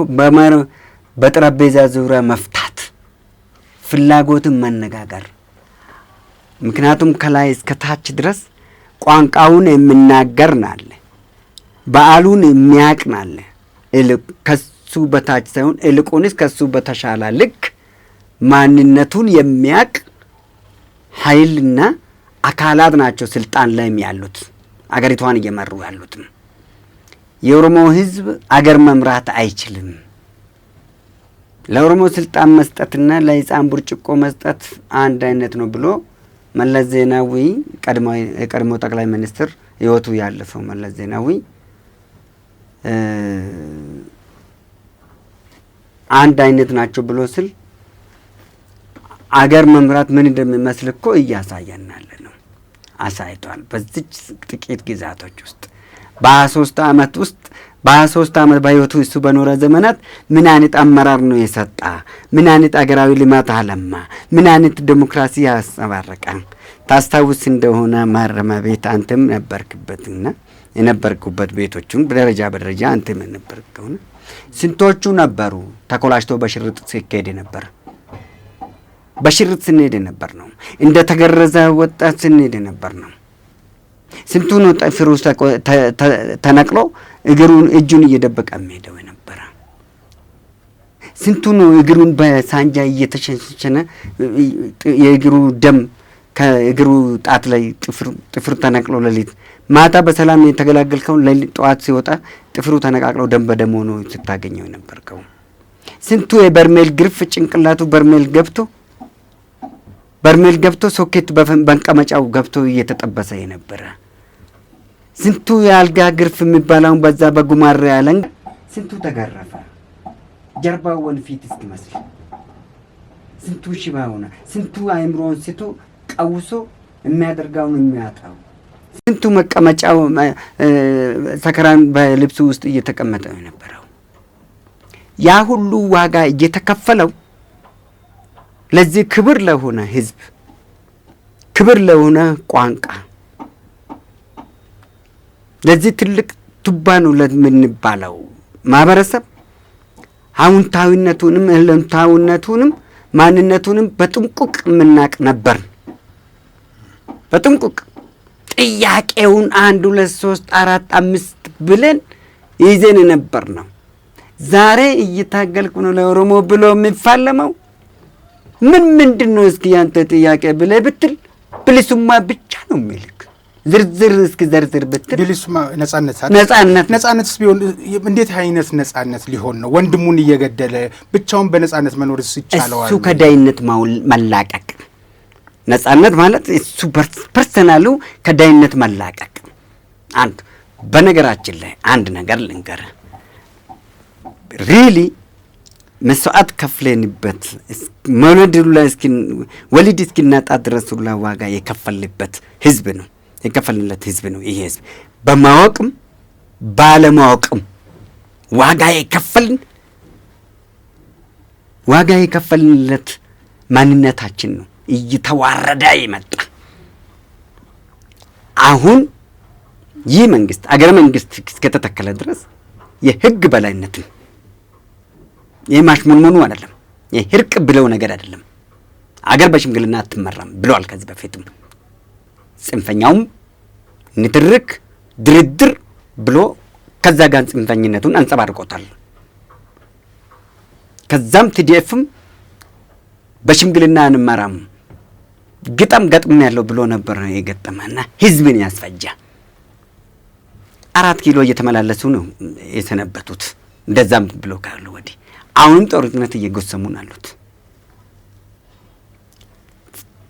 በጠረጴዛ ዙሪያ መፍታት፣ ፍላጎትን መነጋገር። ምክንያቱም ከላይ እስከ ታች ድረስ ቋንቋውን የሚናገር ናለ፣ በዓሉን የሚያውቅ ናለ። ከሱ በታች ሳይሆን እልቁንስ ከሱ በተሻለ ልክ ማንነቱን የሚያውቅ ኃይልና አካላት ናቸው ስልጣን ላይ ያሉት፣ አገሪቷን እየመሩ ያሉት። የኦሮሞ ህዝብ አገር መምራት አይችልም። ለኦሮሞ ስልጣን መስጠትና ለህፃን ብርጭቆ መስጠት አንድ አይነት ነው ብሎ መለስ ዜናዊ ቀድሞ ጠቅላይ ሚኒስትር ህይወቱ ያለፈው መለስ ዜናዊ አንድ አይነት ናቸው ብሎ ስል አገር መምራት ምን እንደሚመስል እኮ እያሳየናል ነው። አሳይቷል። በዚች ጥቂት ግዛቶች ውስጥ በ23 ዓመት ውስጥ በ23 ዓመት በህይወቱ እሱ በኖረ ዘመናት ምን አይነት አመራር ነው የሰጣ? ምን አይነት አገራዊ ልማት አለማ? ምን አይነት ዲሞክራሲ ያንጸባረቀ? ታስታውስ እንደሆነ ማረሚያ ቤት አንተም ነበርክበትና የነበርኩበት ቤቶቹን በደረጃ አንተም ነበርክውና ስንቶቹ ነበሩ ተኮላሽቶ በሽርጥ ሲካሄድ ነበር። በሽርጥ ስንሄድ ነበር ነው። እንደ ተገረዘ ወጣት ስንሄድ ነበር ነው። ስንቱ ነው ጥፍሩ ተነቅሎ እጁን እየደበቀ የሚሄደው የነበረ? ስንቱ ነው እግሩን በሳንጃ እየተሸነሸነ የእግሩ ደም ከእግሩ ጣት ላይ ጥፍሩ ተነቅሎ ሌሊት ማታ በሰላም የተገላገልከው ሌሊት ጠዋት ሲወጣ ጥፍሩ ተነቃቅሎ ደም በደም ሆኖ ስታገኘው የነበርከው? ስንቱ የበርሜል ግርፍ ጭንቅላቱ በርሜል ገብቶ ሶኬት በመቀመጫው ገብቶ እየተጠበሰ የነበረ? ስንቱ የአልጋ ግርፍ የሚባለውን በዛ በጉማሬ አለንጋ ስንቱ ተገረፈ ጀርባው ወንፊት እስኪመስል። ስንቱ ሽባ ሆነ። ስንቱ አእምሮውን ስቶ ቀውሶ የሚያደርገውን የሚያጣው ስንቱ መቀመጫው ሰከራን በልብሱ ውስጥ እየተቀመጠ የነበረው ያ ሁሉ ዋጋ እየተከፈለው ለዚህ ክብር ለሆነ ህዝብ ክብር ለሆነ ቋንቋ ለዚህ ትልቅ ቱባ ነው ለምንባለው ማህበረሰብ አዎንታዊነቱንም እለንታዊነቱንም ማንነቱንም በጥንቁቅ የምናቅ ነበር። በጥንቁቅ ጥያቄውን 1 2 3 4 5 ብለን ይዘን ነበር ነው። ዛሬ እየታገልኩ ነው ለኦሮሞ ብሎ የሚፋለመው ምንድን ነው? እስኪ ያንተ ጥያቄ ብለህ ብትል ብልሱማ ብቻ ነው የሚልክ። ዝርዝር እስኪ ዘርዝር ብትል ብልሱማ ነጻነት ነጻነትስ ቢሆን እንዴት አይነት ነጻነት ሊሆን ነው? ወንድሙን እየገደለ ብቻውን በነጻነት መኖርስ ይቻለዋል? እሱ ከዳይነት መላቀቅ ነጻነት ማለት እሱ ፐርሰናሉ ከዳይነት መላቀቅ። አንድ በነገራችን ላይ አንድ ነገር ልንገር፣ ሪሊ መስዋዕት ከፍለንበት ወሊድ እስኪናጣ ድረስ ሁላ ዋጋ የከፈልበት ህዝብ ነው የከፈልለት ህዝብ ነው። ይሄ ህዝብ በማወቅም ባለማወቅም ዋጋ የከፈልለት ማንነታችን ነው እየተዋረደ ይመጣ። አሁን ይህ መንግስት አገረ መንግስት እስከተተከለ ድረስ የህግ በላይነትን የማሽሞንሞኑ አይደለም፣ የህርቅ ብለው ነገር አይደለም። አገር በሽምግልና አትመራም ብለዋል ከዚህ በፊትም። ጽንፈኛውም ንትርክ ድርድር ብሎ ከዛ ጋር ጽንፈኝነቱን አንጸባርቆታል። ከዛም ቲዲኤፍም በሽምግልና አንመራም ገጥም ያለው ብሎ ነበር የገጠመና ህዝብን ያስፈጃ። 4 ኪሎ እየተመላለሱ ነው የሰነበቱት። እንደዛም ብሎ ካሉ ወዲህ አሁንም ጦርነት እየጎሰሙን አሉት።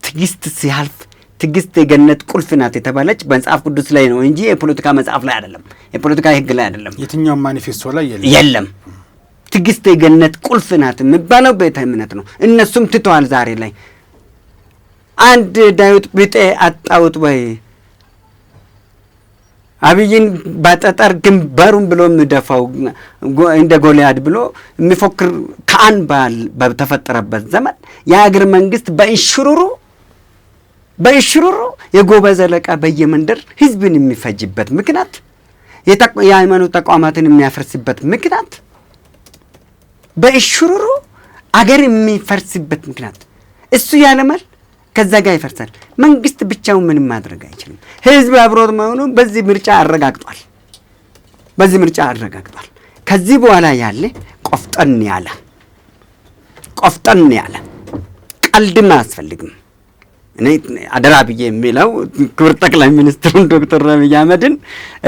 ትግስት ሲያልፍ ትግስት የገነት ቁልፍ ናት የተባለች በመጽሐፍ ቅዱስ ላይ ነው እንጂ የፖለቲካ መጽሐፍ ላይ አይደለም፣ የፖለቲካ ህግ ላይ አይደለም፣ የትኛውም ማኒፌስቶ ላይ የለም። ትግስት የገነት ቁልፍ ናት የሚባለው ቤተ እምነት ነው። እነሱም ትተዋል። ዛሬ ላይ አንድ ዳዊት ብጤ አጣውጥ ወይ አብይን በጠጠር ግንባሩን ብሎ የሚደፋው እንደ ጎልያድ ብሎ የሚፎክር ከአን በተፈጠረበት ዘመን የአገር መንግስት በእሽሩሩ የጎበዝ አለቃ በየመንደር ህዝብን የሚፈጅበት ምክንያት፣ የሃይማኖት ተቋማትን የሚያፈርስበት ምክንያት፣ በእሽሩሩ አገር የሚፈርስበት ምክንያት እሱ ያለማል። ከዛ ጋር ይፈርሳል። መንግስት ብቻውን ምንም ማድረግ አይችልም። ህዝብ አብሮት መሆኑን በዚህ ምርጫ አረጋግጧል። ከዚህ በኋላ ያለ ቆፍጠን ያለ ቀልድም አያስፈልግም። እኔ አደራ ብዬ የሚለው ክብር ጠቅላይ ሚኒስትሩን ዶክተር አብይ አህመድን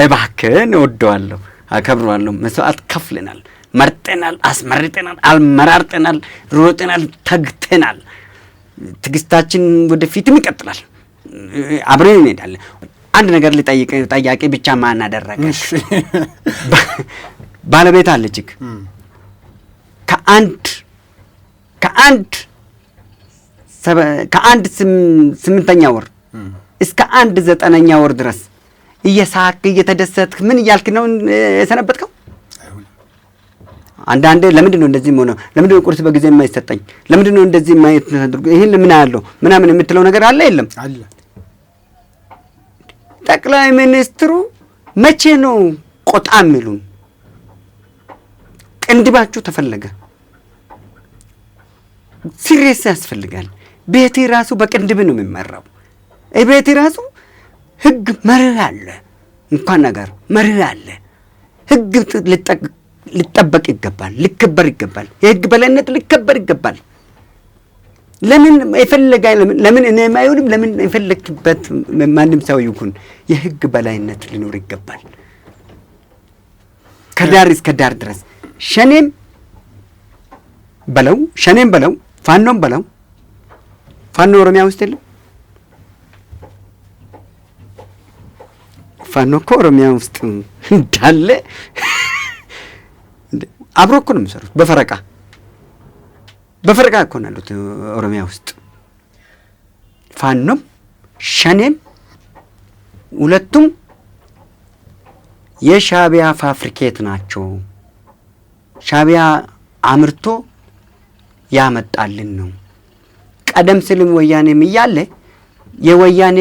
እባክህን እወደዋለሁ፣ አከብረዋለሁ። መስዋዕት ከፍለናል፣ መርጠናል፣ አስመርጠናል፣ አልመራርጠናል፣ ሮጠናል፣ ተግተናል። ትግስታችን ወደፊትም ይቀጥላል። አብረን እንሄዳለን። አንድ ነገር ጠያቄ ብቻ ማን አደረገ? ባለቤት አለችክ። ከአንድ 8ኛ ወር እስከ 9ኛ ወር ድረስ እየሳቅ እየተደሰትክ ምን እያልክ ነው የሰነበትከው? አንዳንዴ ለምንድን ነው እንደዚህ ሆነ? ለምንድን ነው ቁርስ በጊዜ የማይሰጠኝ? ለምንድን ነው እንደዚህ ማየት ተደርጎ ይሄን ምን አለው ምናምን የምትለው ነገር አለ? የለም አለ። ጠቅላይ ሚኒስትሩ መቼ ነው ቆጣ የሚሉን? ቅንድባችሁ ተፈለገ። ሲሪየስ ያስፈልጋል። ቤቴ ራሱ በቅንድብ ነው የሚመራው። ቤቴ ራሱ ህግ መርህ አለ። እንኳን ነገር መርህ አለ። ህግ ሊጠበቅ ይገባል፣ ሊከበር ይገባል። የህግ በላይነት ሊከበር ይገባል። ለምን የፈለገ ለምን እኔ ማይሆንም ለምን የፈለክበት ማንም ሰው ይሁን የህግ በላይነት ሊኖር ይገባል። ከዳር እስከ ዳር ድረስ ሸኔም በለው ፋኖም በለው ፋኖ ኦሮሚያ ውስጥ የለም። ፋኖ እኮ ኦሮሚያ ውስጥ እንዳለ አብሮ እኮ ነው የሚሰሩት። በፈረቃ እኮ ነው ያሉት ኦሮሚያ ውስጥ ፋኖም ሸኔም ሁለቱም የሻቢያ ፋብሪኬት ናቸው። ሻቢያ አምርቶ ያመጣልን ነው። ቀደም ሲልም ወያኔም እያለ የወያኔ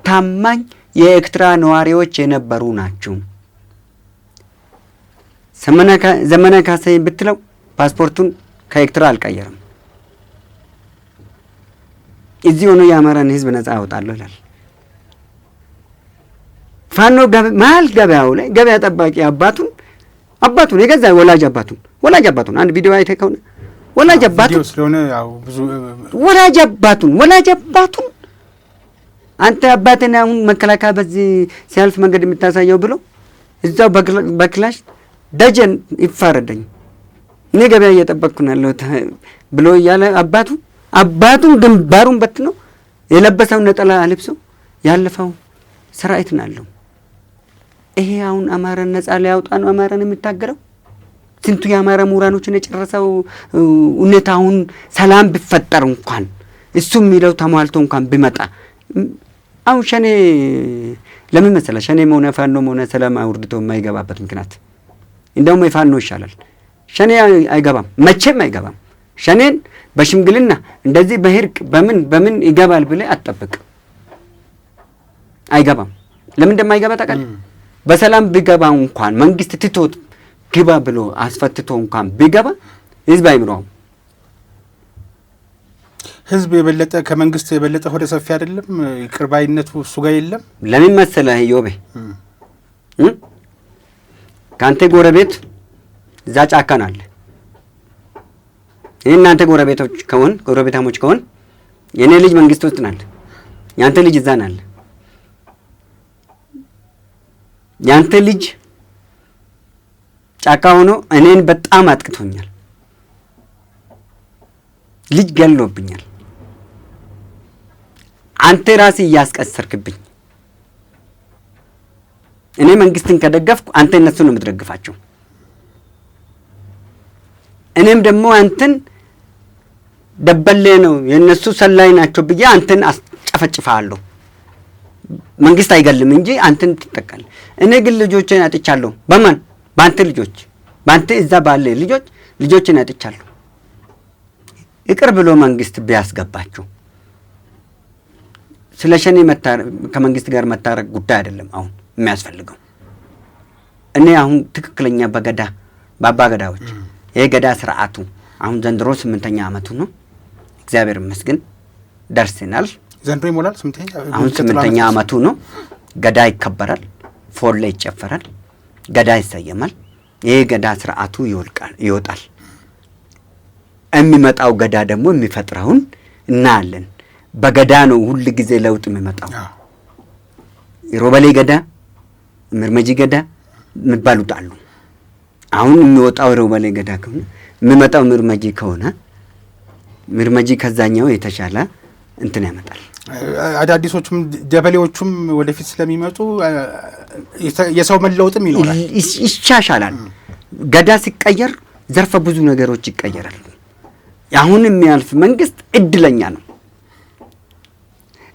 ታማኝ የኤርትራ ነዋሪዎች የነበሩ ናቸው። ዘመነ ካሴ ብትለው ፓስፖርቱን ከኤርትራ አልቀየረም። እዚህ ሆኖ የአማራን ሕዝብ ነጻ አወጣለሁ ይላል። ፋኖ መሀል ገበያው ላይ ገበያ ጠባቂ አባቱን የገዛ ወላጅ አባቱን አንድ ቪዲዮ አይተህ ከሆነ ወላጅ አባቱን አንተ አባቴን አሁን መከላከያ በዚህ ሲያልፍ መንገድ የምታሳየው ብሎ እዛው በክላሽ ደጀን ይፋረደኝ እኔ ገበያ እየጠበቅኩ ነው ያለሁት ብሎ እያለ አባቱን ግንባሩን በትኖ የለበሰውን ነጠላ ልብሶ ያለፈው ሰራዊት ናለው። ይሄ አሁን አማራን ነጻ ሊያወጣ ነው አማራን የሚታገለው። ስንቱ የአማራ ምሁራኖችን የጨረሰው ሁኔታውን ሰላም ቢፈጠር እንኳን እሱ የሚለው ተሟልቶ እንኳን ቢመጣ አሁን ሸኔ ለምን መሰለህ? ሸኔም ሆነ ፋኖም ሆነ ሰላም አውርድቶ የማይገባበት ምክንያት እንደውም የፋኖ ይሻላል። ሸኔ አይገባም፣ መቼም አይገባም። ሸኔን በሽምግልና እንደዚህ በህርቅ በምን ይገባል ብለህ አትጠብቅ። አይገባም። ለምን እንደማይገባ ታውቃለህ? በሰላም ቢገባ እንኳን መንግስት ትቶት ግባ ብሎ አስፈትቶ እንኳን ቢገባ ህዝብ አይምረውም። ህዝብ የበለጠ ከመንግስት የበለጠ ወደ ሰፊ አይደለም? ይቅር ባይነቱ እሱ ጋር የለም። ለምን መሰለህ ዮቤ? ካንተ ጎረቤት እዛ ጫካ ናለ። እናንተ ጎረቤታሞች ከሆን የኔ ልጅ መንግስት ውስጥ ናለ፣ ያንተ ልጅ እዛ ናለ። ያንተ ልጅ ጫካ ሆኖ እኔን በጣም አጥቅቶኛል፣ ልጅ ገሎብኛል። አንተ ራስህ እያስቀሰርክብኝ። እኔ መንግስትን ከደገፍኩ አንተ እነሱን ነው የምትደግፋቸው። እኔም ደግሞ አንተን ደበሌ ነው የእነሱ ሰላይ ናቸው ብዬ አንተን አስጨፈጭፋለሁ። መንግስት አይገልም እንጂ አንተን ትጠቃለህ። እኔ ግን ልጆችን አጥቻለሁ። በማን? በአንተ ልጆች፣ በአንተ እዛ ባለ ልጆችን አጥቻለሁ። ይቅር ብሎ መንግስት ቢያስገባቸው። ስለ ሸኔ ከመንግስት ጋር መታረቅ ጉዳይ አይደለም አሁን የሚያስፈልገው። እኔ አሁን ትክክለኛ በአባ ገዳዎች ይሄ ገዳ ስርዓቱ አሁን ዘንድሮ 8ኛ ዓመቱ ነው። እግዚአብሔር ይመስገን ደርሰናል። ዘንድሮ ይሞላል 8ኛ ዓመቱ ነው። ገዳ ይከበራል፣ ፎሌ ይጨፈራል፣ ገዳ ይሰየማል። ይሄ ገዳ ስርዓቱ ይወጣል። የሚመጣው ገዳ ደግሞ የሚፈጥረውን እናያለን። በገዳ ነው ሁሉ ጊዜ ለውጥ የሚመጣው። ሮበሌ ገዳ፣ ምርመጂ ገዳ የሚባሉት አሉ። አሁን የሚወጣው ሮበሌ ገዳ ከሆነ የሚመጣው ምርመጂ ከሆነ ምርመጂ ከዛኛው የተሻለ እንትን ያመጣል። አዳዲሶቹም ደበሌዎቹም ወደፊት ስለሚመጡ የሰው መለውጥም ይኖራል፣ ይሻሻላል። ገዳ ሲቀየር ዘርፈ ብዙ ነገሮች ይቀየራል። አሁን የሚያልፍ መንግስት እድለኛ ነው።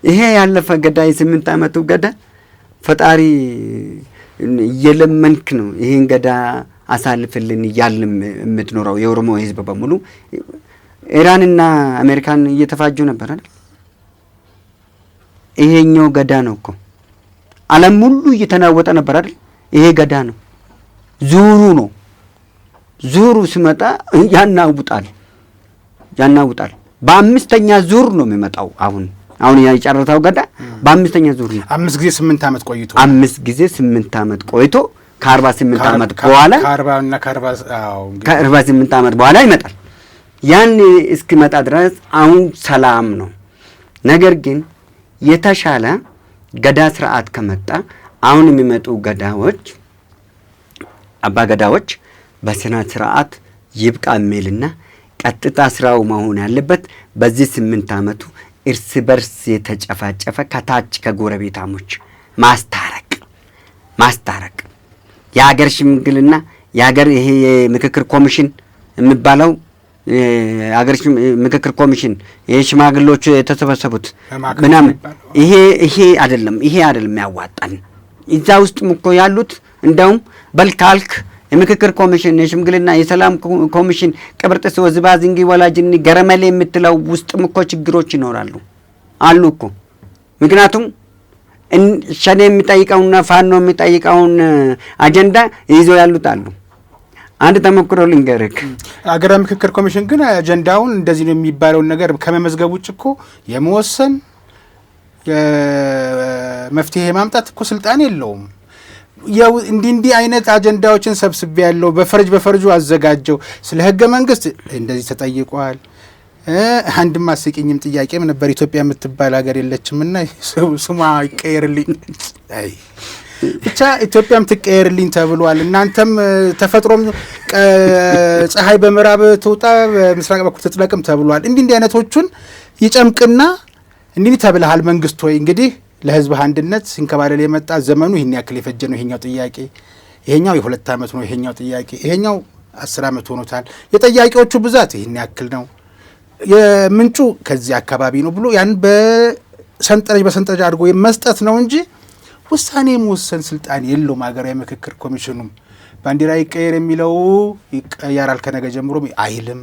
ይሄ ያለፈ ገዳ የ8 ዓመቱ ገዳ ፈጣሪ እየለመንክ ነው ይሄን ገዳ አሳልፍልን እያልን የምትኖረው የኦሮሞ ህዝብ በሙሉ። ኢራንና አሜሪካን እየተፋጁ ነበር አይደል? ይሄኛው ገዳ ነው እኮ ዓለም ሁሉ እየተናወጠ ነበር አይደል? ይሄ ገዳ ነው። ዙሩ ሲመጣ ያናውጣል። በ5ኛ ዙር ነው የሚመጣው። አሁን የጨረታው ገዳ በ5ኛ ዙር ነው። 5 ጊዜ 8 ዓመት ቆይቶ 5 ጊዜ 8 ዓመት ቆይቶ ከ48 ዓመት በኋላ ከ48 ዓመት በኋላ ይመጣል። ያን እስኪመጣ ድረስ አሁን ሰላም ነው። ነገር ግን የተሻለ ገዳ ስርዓት ከመጣ አሁን የሚመጡ ገዳዎች አባ ገዳዎች በስነ ስርዓት ይብቃ የሚልና ቀጥታ ስራው መሆን ያለበት በዚህ 8 ዓመቱ እርስ በርስ የተጨፋጨፈ ከታች ከጎረቤታሞች ማስታረቅ የሀገር ሽምግልና የሀገር ይሄ የምክክር ኮሚሽን የሚባለው አገር ምክክር ኮሚሽን የሽማግሌዎቹ የተሰበሰቡት ምናምን ይሄ አይደለም ያዋጣን። እዛ ውስጥም እኮ ያሉት እንደውም በልካልክ የምክክር ኮሚሽን የሽምግልና የሰላም ኮሚሽን ቅብርጥስ ወዝባዝንጊ ወላጅኒ ገረመሌ የምትለው ውስጥም እኮ ችግሮች ይኖራሉ አሉ እኮ። ምክንያቱም ሸኔ የሚጠይቀውና ፋኖ የሚጠይቀውን አጀንዳ ይዞ ያሉት አሉ። አንድ ተሞክሮ ልንገርህ። አገራዊ ምክክር ኮሚሽን ግን አጀንዳውን እንደዚህ ነው የሚባለውን ነገር ከመመዝገብ ውጭ እኮ የመወሰን መፍትሄ ማምጣት እኮ ስልጣን የለውም። እንዲህ አይነት አጀንዳዎችን ሰብስቤ ያለው በፈርጁ አዘጋጀው። ስለ ህገ መንግስት እንደዚህ ተጠይቋል። አንድም አስቂኝም ጥያቄም ነበር። ኢትዮጵያ የምትባል ሀገር የለችምና ስሟ ይቀየርልኝ፣ ብቻ ኢትዮጵያም ትቀየርልኝ ተብሏል። እናንተም ተፈጥሮም ፀሐይ በምዕራብ ትውጣ በምስራቅ በኩል ትጥለቅም ተብሏል። እንዲህ አይነቶቹን ይጨምቅና እንዲህ ተብለሃል መንግስት ሆይ እንግዲህ ለህዝብ አንድነት ሲንከባለል የመጣ ዘመኑ ይህን ያክል የፈጀ ነው። ይሄኛው ጥያቄ ይሄኛው የ2 ዓመት ነው። ይሄኛው ጥያቄ ይሄኛው 10 ዓመት ሆኖታል። የጠያቂዎቹ ብዛት ይህን ያክል ነው። የምንጩ ከዚህ አካባቢ ነው ብሎ ያን በሰንጠረዥ አድርጎ መስጠት ነው እንጂ ውሳኔ የመወሰን ስልጣን የለውም። ሀገራዊ ምክክር ኮሚሽኑም ባንዲራ ይቀየር የሚለው ይቀየራል ከነገ ጀምሮ አይልም።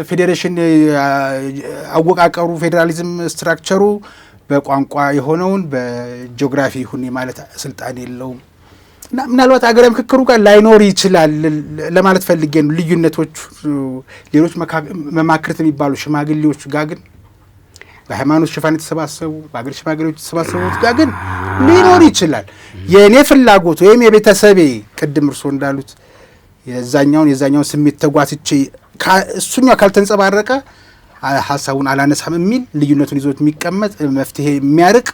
ፌዴሬሽን አወቃቀሩ ፌዴራሊዝም ስትራክቸሩ በቋንቋ የሆነውን በጂኦግራፊ ይሁን ማለት ስልጣን የለውም። እና ምናልባት ሀገራዊ ምክክሩ ጋር ላይኖር ይችላል ለማለት ፈልጌ ነው። ልዩነቶች ሌሎች መማክርት የሚባሉ ሽማግሌዎች ጋር ግን በሃይማኖት ሽፋን የተሰባሰቡ በአገር ሽማግሌዎች የተሰባሰቡት ጋር ግን ሊኖር ይችላል። የእኔ ፍላጎት ወይም የቤተሰቤ ቅድም እርሶ እንዳሉት የዛኛውን ስሜት ተጓትቼ እሱኛው ካልተንጸባረቀ ሀሳቡን አላነሳም የሚል ልዩነቱን ይዞት የሚቀመጥ መፍትሄ የሚያርቅ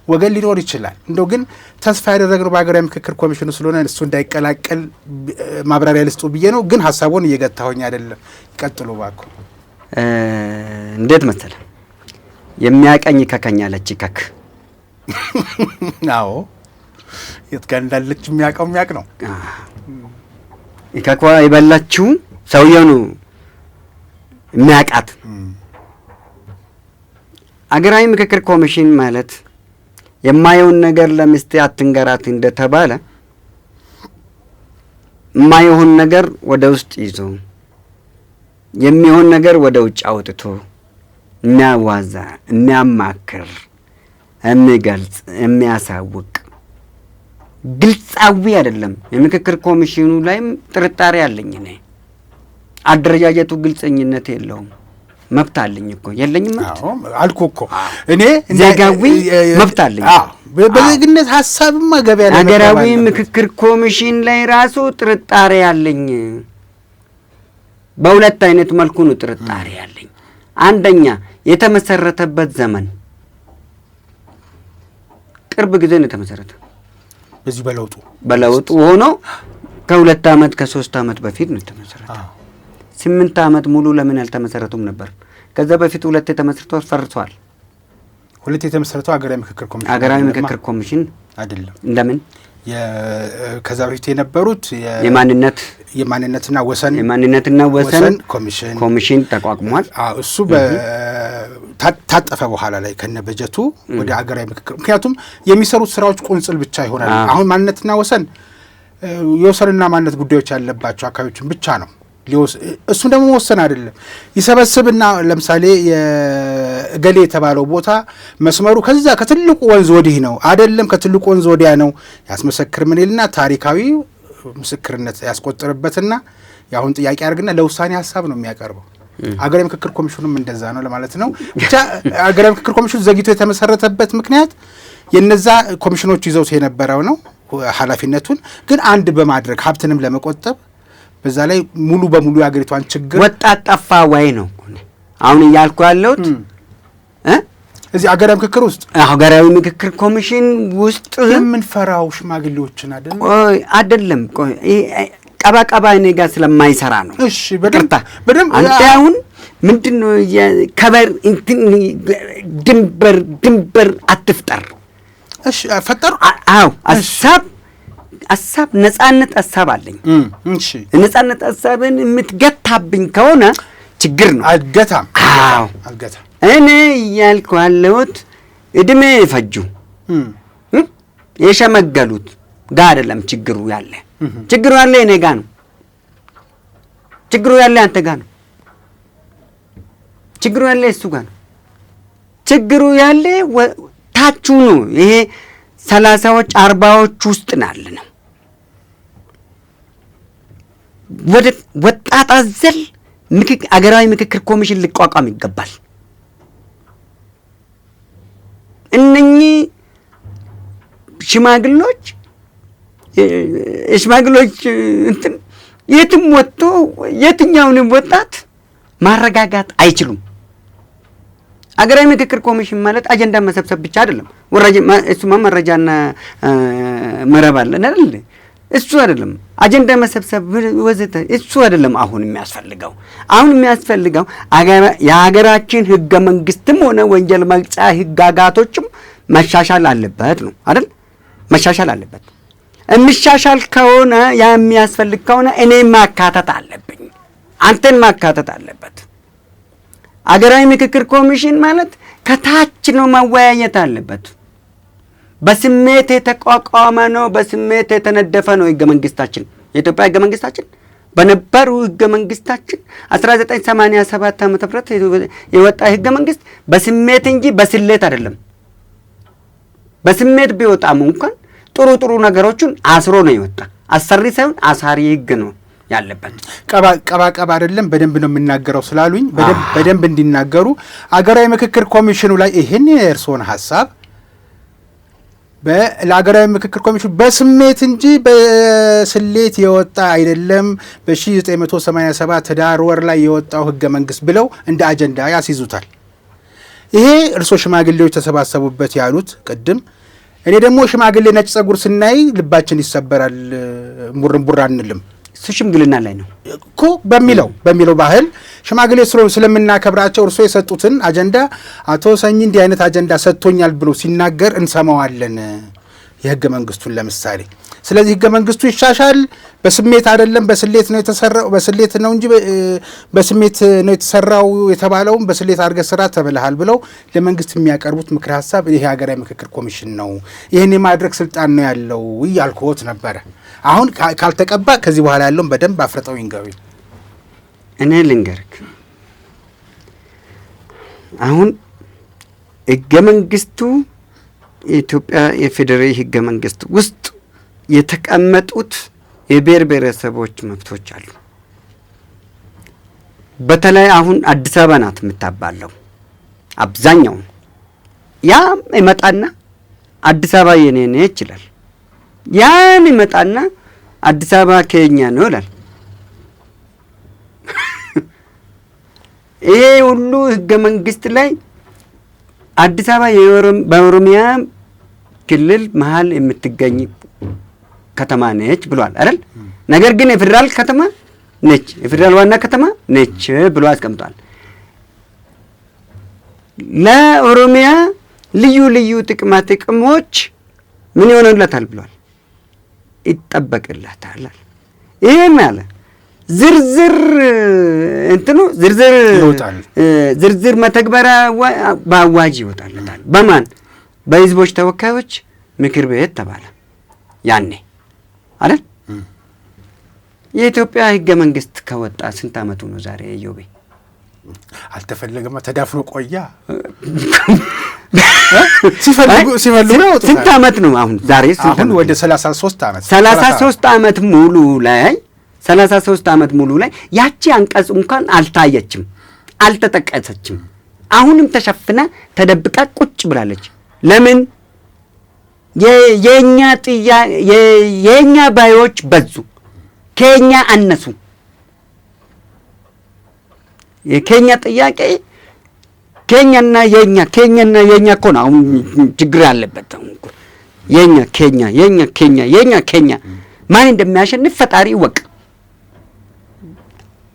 ወገን ሊኖር ይችላል። እንደው ግን ተስፋ ያደረግነው በሀገራዊ ምክክር ኮሚሽኑ ስለሆነ እሱ እንዳይቀላቀል ማብራሪያ ልስጡ ብዬ ነው። ግን ሀሳቡን እየገታሁኝ አይደለም። ቀጥሎ እባክዎ። እንዴት መሰለ የሚያቀኝ ከከኛለች ከክ አዎ የት ጋር እንዳለች የሚያውቅ ነው። ይከኳ ይበላችሁ ሰውየው ነው የሚያውቃት። አገራዊ ምክክር ኮሚሽን ማለት የማየውን ነገር ለሚስት አትንገራት እንደተባለ የማይሆን ነገር ወደ ውስጥ ይዞ የሚሆን ነገር ወደ ውጭ አውጥቶ የሚያዋዛ፣ የሚያማክር፣ የሚገልጽ፣ የሚያሳውቅ ግልጻዊ አይደለም። የምክክር ኮሚሽኑ ላይም ጥርጣሬ አለኝ እኔ። አደረጃጀቱ ግልጽኝነት የለውም። መብት አለኝ እኮ የለኝም? መብት አልኩ እኮ እኔ ዜጋዊ መብት አለኝ። በዜግነት ሀሳብማ ገበያ ላይ ሀገራዊ ምክክር ኮሚሽን ላይ ራሱ ጥርጣሬ አለኝ። በሁለት አይነት መልኩ ነው ጥርጣሬ አለኝ። አንደኛ የተመሰረተበት ዘመን ቅርብ ጊዜ ነው የተመሰረተ። በዚህ በለውጡ ሆኖ ከ2 ዓመት ከ3 ዓመት በፊት ነው የተመሰረተ። 8 ዓመት ሙሉ ለምን ያልተመሰረቱም ነበር? ከዛ በፊት 2 ተመስርቷል፣ ፈርሷል። 2 የተመሰረተው ሀገራዊ ምክክር ኮሚሽን አይደለም። እንደምን ከዛ በፊት የነበሩት የማንነትና ወሰን ኮሚሽን ተቋቁሟል። እሱ ታጠፈ በኋላ ላይ ከነ በጀቱ ወደ ሀገራዊ ምክክር። ምክንያቱም የሚሰሩት ስራዎች ቁንጽል ብቻ ይሆናል። አሁን ማንነትና ወሰን የወሰንና ማንነት ጉዳዮች ያለባቸው አካባቢዎችን ብቻ ነው። እሱም ደግሞ መወሰን አይደለም። ይሰበስብና ለምሳሌ የገሌ የተባለው ቦታ መስመሩ ከዛ ከትልቁ ወንዝ ወዲህ ነው አይደለም፣ ከትልቁ ወንዝ ወዲያ ነው ያስመሰክር ምን ይልና ታሪካዊ ምስክርነት ያስቆጥርበትና የአሁን ጥያቄ አድርግና ለውሳኔ ሀሳብ ነው የሚያቀርበው። ሀገራዊ ምክክር ኮሚሽኑም እንደዛ ነው ለማለት ነው። ብቻ ሀገራዊ ምክክር ኮሚሽኑ ዘግይቶ የተመሰረተበት ምክንያት የነዛ ኮሚሽኖች ይዘውት የነበረው ነው። ኃላፊነቱን ግን አንድ በማድረግ ሀብትንም ለመቆጠብ በዛ ላይ ሙሉ በሙሉ የሀገሪቷን ችግር ወጣት ጠፋ ወይ ነው አሁን እያልኩ ያለሁት። እዚህ ሀገራዊ ምክክር ውስጥ ሀገራዊ ምክክር ኮሚሽን ውስጥ የምንፈራው ሽማግሌዎችን አይደለም። ቀባቀባ እኔ ጋር ስለማይሰራ ነው። እሺ በደምብ አንተ አሁን ምንድነው ከበር እንትን ድንበር አትፍጠር። እሺ ፈጠሩ። ሀሳብ ሀሳብ ነጻነት ሀሳብ አለኝ። እሺ ነጻነት ሀሳብን የምትገታብኝ ከሆነ ችግር ነው። አልገታም። አዎ አልገታም። እኔ እያልኩ ያለሁት እድሜ የፈጁ የሸመገሉት ጋር አይደለም ችግሩ ያለ። ችግሩ ያለ እኔ ጋር ነው። ችግሩ ያለ አንተ ጋር ነው። ችግሩ ያለ እሱ ጋር ነው። ችግሩ ያለ ታቹ ነው። ይሄ 30ዎች 40ዎች ውስጥ ናለ ነው። ወደ ወጣት አዘል አገራዊ ምክክር ኮሚሽን ሊቋቋም ይገባል። እነኚህ ሽማግሎች እንትን የትም ወጥቶ የትኛውንም ወጣት ማረጋጋት አይችሉም። አገራዊ ምክክር ኮሚሽን ማለት አጀንዳ መሰብሰብ ብቻ አይደለም። እሱማ መረጃና መረብ አለን አይደል? እሱ አይደለም አጀንዳ መሰብሰብ ወዘተ፣ እሱ አይደለም አሁን የሚያስፈልገው። አሁን የሚያስፈልገው የሀገራችን ህገ መንግስትም ሆነ ወንጀል መቅጫ ህጋጋቶችም መሻሻል አለበት ነው አይደል? መሻሻል አለበት። የሚሻሻል ከሆነ ያ የሚያስፈልግ ከሆነ እኔ ማካተት አለብኝ፣ አንተን ማካተት አለበት። አገራዊ ምክክር ኮሚሽን ማለት ከታች ነው መወያየት አለበት። በስሜት የተቋቋመ ነው፣ በስሜት የተነደፈ ነው ህገ መንግስታችን። የኢትዮጵያ ህገ መንግስታችን በነበሩ ህገ መንግስታችን 1987 ዓ.ም የወጣ ህገ መንግስት በስሜት እንጂ በስሌት አይደለም። በስሜት ቢወጣም እንኳን ጥሩ ነገሮችን አስሮ ነው የወጣ። አሰሪ ሳይሆን አሳሪ ህግ ነው ያለበት። ቀባ አይደለም። በደንብ ነው የምናገረው ስላሉኝ በደንብ እንዲናገሩ አገራዊ ምክክር ኮሚሽኑ ላይ ይህን የእርስዎን ሀሳብ ለአገራዊ ምክክር ኮሚሽኑ በስሜት እንጂ በስሌት የወጣ አይደለም፣ በ1987 ህዳር ወር ላይ የወጣው ህገ መንግስት ብለው እንደ አጀንዳ ያስይዙታል። ይሄ እርስዎ ሽማግሌዎች ተሰባሰቡበት ያሉት ቅድም፣ እኔ ደግሞ ሽማግሌ ነጭ ጸጉር ስናይ ልባችን ይሰበራል፣ ሙርንቡር አንልም። እሱ ሽምግልና ላይ ነው እኮ በሚለው ባህል ሽማግሌ ስለምናከብራቸው እርሶ የሰጡትን አጀንዳ አቶ ሰኚ እንዲህ አይነት አጀንዳ ሰጥቶኛል ብሎ ሲናገር እንሰማዋለን፣ የህገ መንግስቱን ለምሳሌ። ስለዚህ ህገ መንግስቱ ይሻሻል፣ በስሜት አይደለም በስሌት ነው የተሰራው፣ በስሌት ነው እንጂ በስሜት ነው የተሰራው የተባለውም በስሌት አድርገህ ስራ ተብለሃል ብለው ለመንግስት የሚያቀርቡት ምክር ሀሳብ ይሄ ሀገራዊ ምክክር ኮሚሽን ነው፣ ይህን የማድረግ ስልጣን ነው ያለው እያልኩት ነበረ። አሁን ካልተቀባ ከዚህ በኋላ ያለውን በደንብ አፍርጠው ይንገሩኝ። እኔ ልንገርክ፣ አሁን ህገ መንግስቱ የኢትዮጵያ የፌዴራል ህገ መንግስት ውስጥ የተቀመጡት የብሔር ብሔረሰቦች መብቶች አሉ። በተለይ አሁን አዲስ አበባ ናት የምታባለው አብዛኛው። ያም ይመጣና አዲስ አበባ የኔ ነች ይላል። ያን ይመጣና አዲስ አበባ ከኛ ነው ይላል። ይሄ ሁሉ ህገ መንግስት ላይ አዲስ አበባ በኦሮሚያ ክልል መሀል የምትገኝ ከተማ ነች ብሏል አይደል? ነገር ግን የፌዴራል ከተማ ነች፣ የፌዴራል ዋና ከተማ ነች ብሎ አስቀምጧል። ለኦሮሚያ ልዩ ጥቅማ ጥቅሞች ምን ይሆንላታል ብሏል? ይጠበቅላታል። ይሄ ማለት ዝርዝር ዝርዝር መተግበሪያ በአዋጅ ይወጣለታል። በማን? በህዝቦች ተወካዮች ምክር ቤት ተባለ ያኔ አይደል? የኢትዮጵያ ህገ መንግስት ከወጣ ስንት አመቱ ነው ዛሬ? ኢዮቤ አልተፈለገማ፣ ተዳፍኖ ቆያ። ሲፈልጉ ያወጡታል። ስንት አመት ነው አሁን? ዛሬ አሁን ወደ 33 አመት 33 አመት ሙሉ ላይ 33 አመት ሙሉ ላይ ያቺ አንቀጽ እንኳን አልታየችም፣ አልተጠቀሰችም። አሁንም ተሸፍና ተደብቃ ቁጭ ብላለች። ለምን? የኛ ባዮች በዙ፣ ከኛ አነሱ። የኬኛ ጥያቄ ኬኛና የኛ እኮ ነው አሁን ችግር ያለበት። የኛ ማን እንደሚያሸንፍ ፈጣሪ ይወቅ።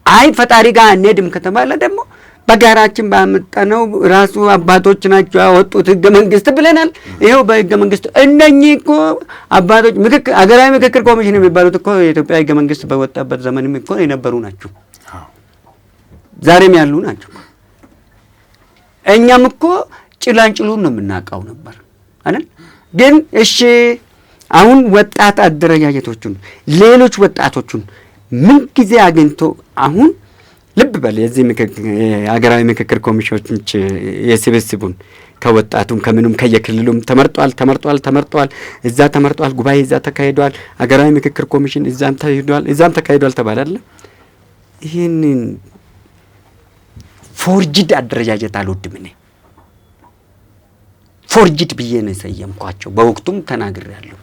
አይ ፈጣሪ ጋር አንሄድም ከተባለ ደግሞ በጋራችን ባመጣነው ራሱ አባቶች ናቸው ያወጡት ህገ መንግስት ብለናል። ይኸው በህገ መንግስቱ እነኚህ እኮ አባቶች ሀገራዊ ምክክር ኮሚሽን የሚባሉት እኮ የኢትዮጵያ ህገ መንግስት በወጣበት ዘመንም እኮ የነበሩ ናቸው፣ ዛሬም ያሉ ናቸው። እኛም እኮ ጭላንጭሉን ነው የምናውቀው ነበር አይደል? ግን እሺ አሁን ወጣት አደረጃጀቶቹን ሌሎች ወጣቶቹን ምን ጊዜ አግኝቶ አሁን ልብ በል የዚህ ሀገራዊ ምክክር ኮሚሽኖች የስብስቡን ከወጣቱም ከምኑም ከየክልሉም ተመርጧል፣ እዛ ተመርጧል፣ ጉባኤ እዛ ተካሂዷል፣ ሀገራዊ ምክክር ኮሚሽን እዛም ተካሂዷል ተባለ አይደል? ይህንን ፎርጅድ አደረጃጀት አልወድም እኔ። ፎርጅድ ብዬ ነው የሰየምኳቸው። በወቅቱም ተናግሬያለሁ።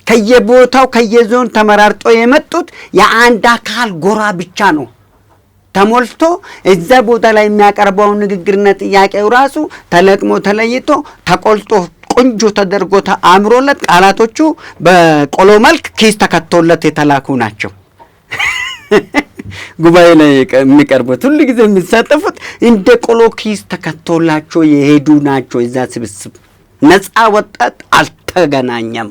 ከየቦታው ከየዞን ተመራርጦ የመጡት የአንድ አካል ጎራ ብቻ ነው ተሞልቶ እዛ ቦታ ላይ የሚያቀርበውን ንግግርና ጥያቄው ራሱ ተለቅሞ ተለይቶ ተቆልጦ ቆንጆ ተደርጎ ተአምሮለት ቃላቶቹ በቆሎ መልክ ኪስ ተከቶለት የተላኩ ናቸው። ጉባኤ ላይ የሚቀርቡት ሁሉ ጊዜ የሚሳተፉት እንደ ቆሎ ኪስ ተከቶላቸው የሄዱ ናቸው። እዛ ስብስብ ነፃ ወጣት አልተገናኘም።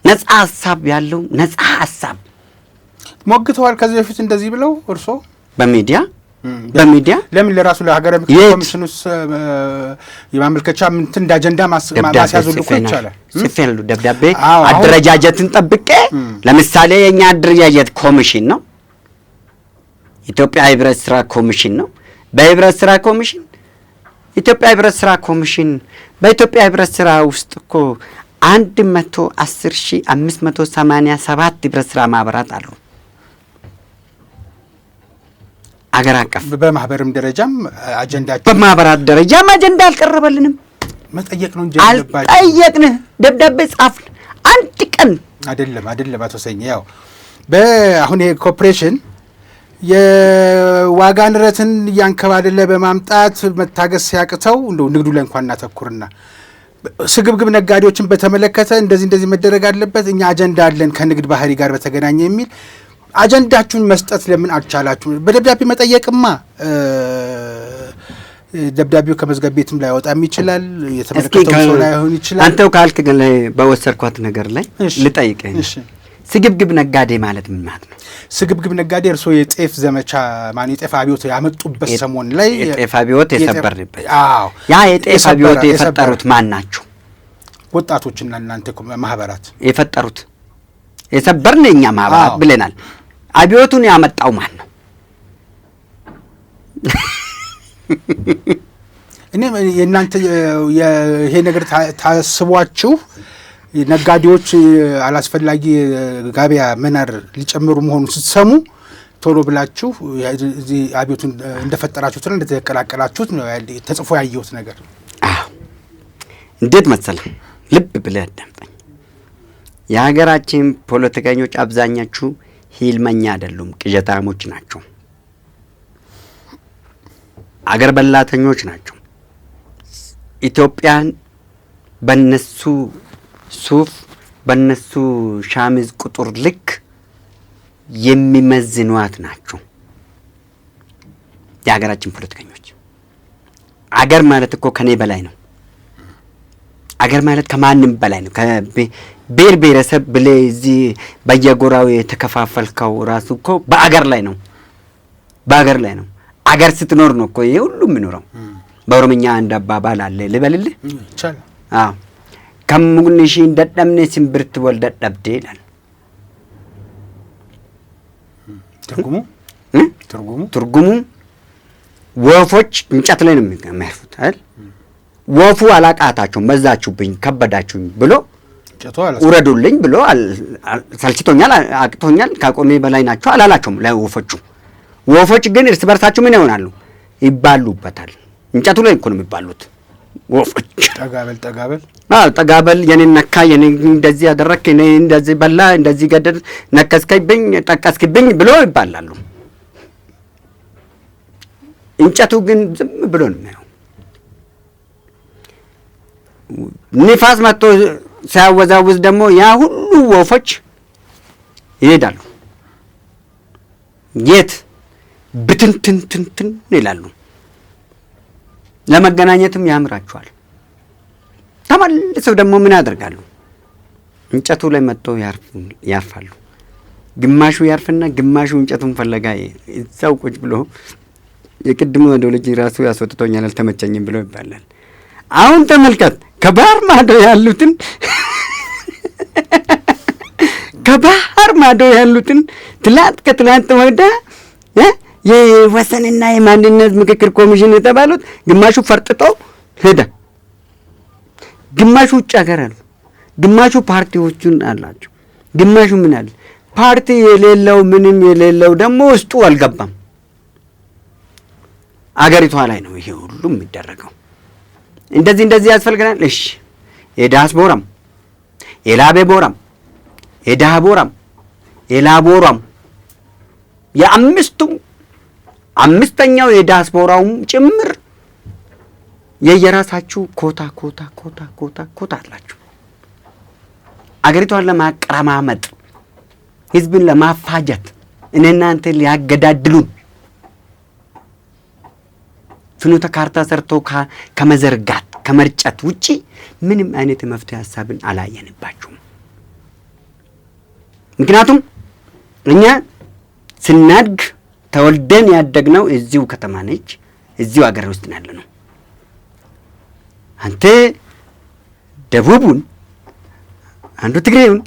ነፃ ሀሳብ ያለው ነፃ ሀሳብ ሞግተዋል። ከዚህ በፊት እንደዚህ ብለው እርሶ በሚዲያ ለምን ለራሱ ለሀገራዊ ምክክር ኮሚሽኑስ የማመልከቻ እንትን እንደ አጀንዳ ማስያዙ እኮ ይቻላል። ጽፌያለሁ ደብዳቤ አደረጃጀትን ጠብቄ ለምሳሌ የኛ አደረጃጀት ኮሚሽን ነው፣ ኢትዮጵያ ህብረት ስራ ኮሚሽን ነው። በህብረት ስራ ኮሚሽን ኢትዮጵያ ህብረት ስራ ኮሚሽን በኢትዮጵያ ህብረት ስራ ውስጥ እኮ 110,587 ህብረት ስራ ማህበራት አሉ። አገር አቀፍ በማህበርም ደረጃም አጀንዳችን በማህበራት ደረጃም አጀንዳ አልቀረበልንም። መጠየቅ ነው እንጂ አልጠየቅን። ደብዳቤ ጻፍን። አንድ ቀን አይደለም አቶ ሰኝ ያው በአሁን ይሄ ኮርፖሬሽን የዋጋ ንረትን እያንከባለለ በማምጣት መታገስ ሲያቅተው እንደው ንግዱ ላይ እንኳን እናተኩርና ስግብግብ ነጋዴዎችን በተመለከተ እንደዚህ መደረግ አለበት፣ እኛ አጀንዳ አለን ከንግድ ባህሪ ጋር በተገናኘ የሚል አጀንዳችሁን መስጠት ለምን አልቻላችሁ? በደብዳቤ መጠየቅማ ደብዳቤው ከመዝገብ ቤትም ላይ ወጣም ይችላል፣ የተመለከተው ሰው ላይ ሆን ይችላል። አንተው ካልክ ግን ላይ በወሰርኳት ነገር ላይ ልጠይቅህ። ስግብግብ ነጋዴ ማለት ምን ማለት ነው? ስግብግብ ነጋዴ እርሶ የጤፍ ዘመቻ የጤፍ አብዮት ያመጡበት ሰሞን ላይ የጤፍ አብዮት የሰበርንበት ያ የጤፍ አብዮት የፈጠሩት ማን ናቸው? ወጣቶችና እናንተ ማህበራት የፈጠሩት የሰበርን እኛ ማህበራት ብለናል። አብዮቱን ያመጣው ማን ነው? እኔ የእናንተ ይሄ ነገር ታስቧችሁ ነጋዴዎች አላስፈላጊ ገበያ መናር ሊጨምሩ መሆኑን ስትሰሙ ቶሎ ብላችሁ እዚህ አብዮቱን እንደፈጠራችሁትና እንደተቀላቀላችሁት ነው ተጽፎ ያየሁት ነገር። እንዴት መሰለህ፣ ልብ ብለህ አዳምጠኝ። የሀገራችን ፖለቲከኞች አብዛኛቹ ሂልመኛ አይደሉም፣ ቅዠታሞች ናቸው፣ አገር በላተኞች ናቸው። ኢትዮጵያን በነሱ ሱፍ በነሱ ሻሚዝ ቁጥር ልክ የሚመዝኗት ናቸው የሀገራችን ፖለቲከኞች። አገር ማለት እኮ ከኔ በላይ ነው። አገር ማለት ከማንም በላይ ነው። ከብሔር ብሔረሰብ ብለህ እዚህ በየጎራው የተከፋፈልከው ራሱ እኮ በአገር ላይ ነው፣ በአገር ላይ ነው። አገር ስትኖር ነው እኮ ይሄ ሁሉ የሚኖረው። በኦሮምኛ አንድ አባባል አለ ልበልልህ? ይቻላል። አዎ ከሙግንሺ እንደደምነ ሲምብርት ወልደደብደ ይላል። ትርጉሙ ወፎች እንጨት ላይ ነው የሚያርፉት አይደል? ወፉ አላቃታቸውም፣ በዛችሁብኝ፣ ከበዳችሁኝ ብሎ ውረዱልኝ ብሎ ሰልችቶኛል፣ አቅቶኛል፣ ካቆሜ በላይ ናቸው አላላቸውም ለወፎቹ። ወፎች ግን እርስ በርሳቸው ምን ይሆናሉ? ይባሉበታል። እንጨቱ ላይ እኮ ነው የሚባሉት ወፎች። ጠጋበል የኔን ነካ፣ የኔ እንደዚህ ያደረክ፣ የኔ እንደዚህ በላ፣ እንደዚህ ገደል፣ ነከስከብኝ፣ ጠቀስክብኝ ብሎ ይባላሉ። እንጨቱ ግን ዝም ብሎ ነው የሚያየው። ንፋስ መጥቶ ሲያወዛውዝ ደግሞ ያ ሁሉ ወፎች ይሄዳሉ። የት ብትንትንትንትን ይላሉ። ለመገናኘትም ያምራቸዋል። ተመልሰው ደግሞ ምን ያደርጋሉ? እንጨቱ ላይ መጥተው ያርፋሉ። ግማሹ ያርፍና ግማሹ እንጨቱን ፈለጋ እዛው ቁጭ ብሎ የቅድሙ ወደልጅ ራሱ ያስወጥቶኛል አልተመቸኝም ብሎ ይባላል። አሁን ተመልከት ከባህር ማዶ ያሉትን ከትላንት ወዲያ የወሰንና የማንነት ምክክር ኮሚሽን የተባሉት ግማሹ ፈርጥጦ ሄደ። ግማሹ ውጭ ሀገር አሉ። ግማሹ ፓርቲዎቹን አላቸው። ግማሹ ምን አለ ፓርቲ የሌለው ምንም የሌለው ደግሞ ውስጡ አልገባም። አገሪቷ ላይ ነው ይሄ ሁሉ የሚደረገው። እንደዚህ ያስፈልገናል። እሺ የዲያስፖራም የላቤ ቦራም የዳህ ቦራም የላቦራም አምስተኛው የዲያስፖራውም ጭምር የየራሳችሁ ኮታ አላችሁ። አገሪቷን ለማቀረማመጥ ህዝብን ለማፋጀት እናንተ ሊያገዳድሉን ፍኖተ ካርታ ሰርቶ ከመዘርጋት ከመርጨት ውጪ ምንም አይነት መፍትሄ ሐሳብን አላየንባችሁም። ምክንያቱም እኛ ስናድግ ተወልደን ያደግነው እዚሁ ከተማ ነች፣ እዚሁ አገር ውስጥ ያለነው። አንተ ደቡቡን አንዱ ትግሬውን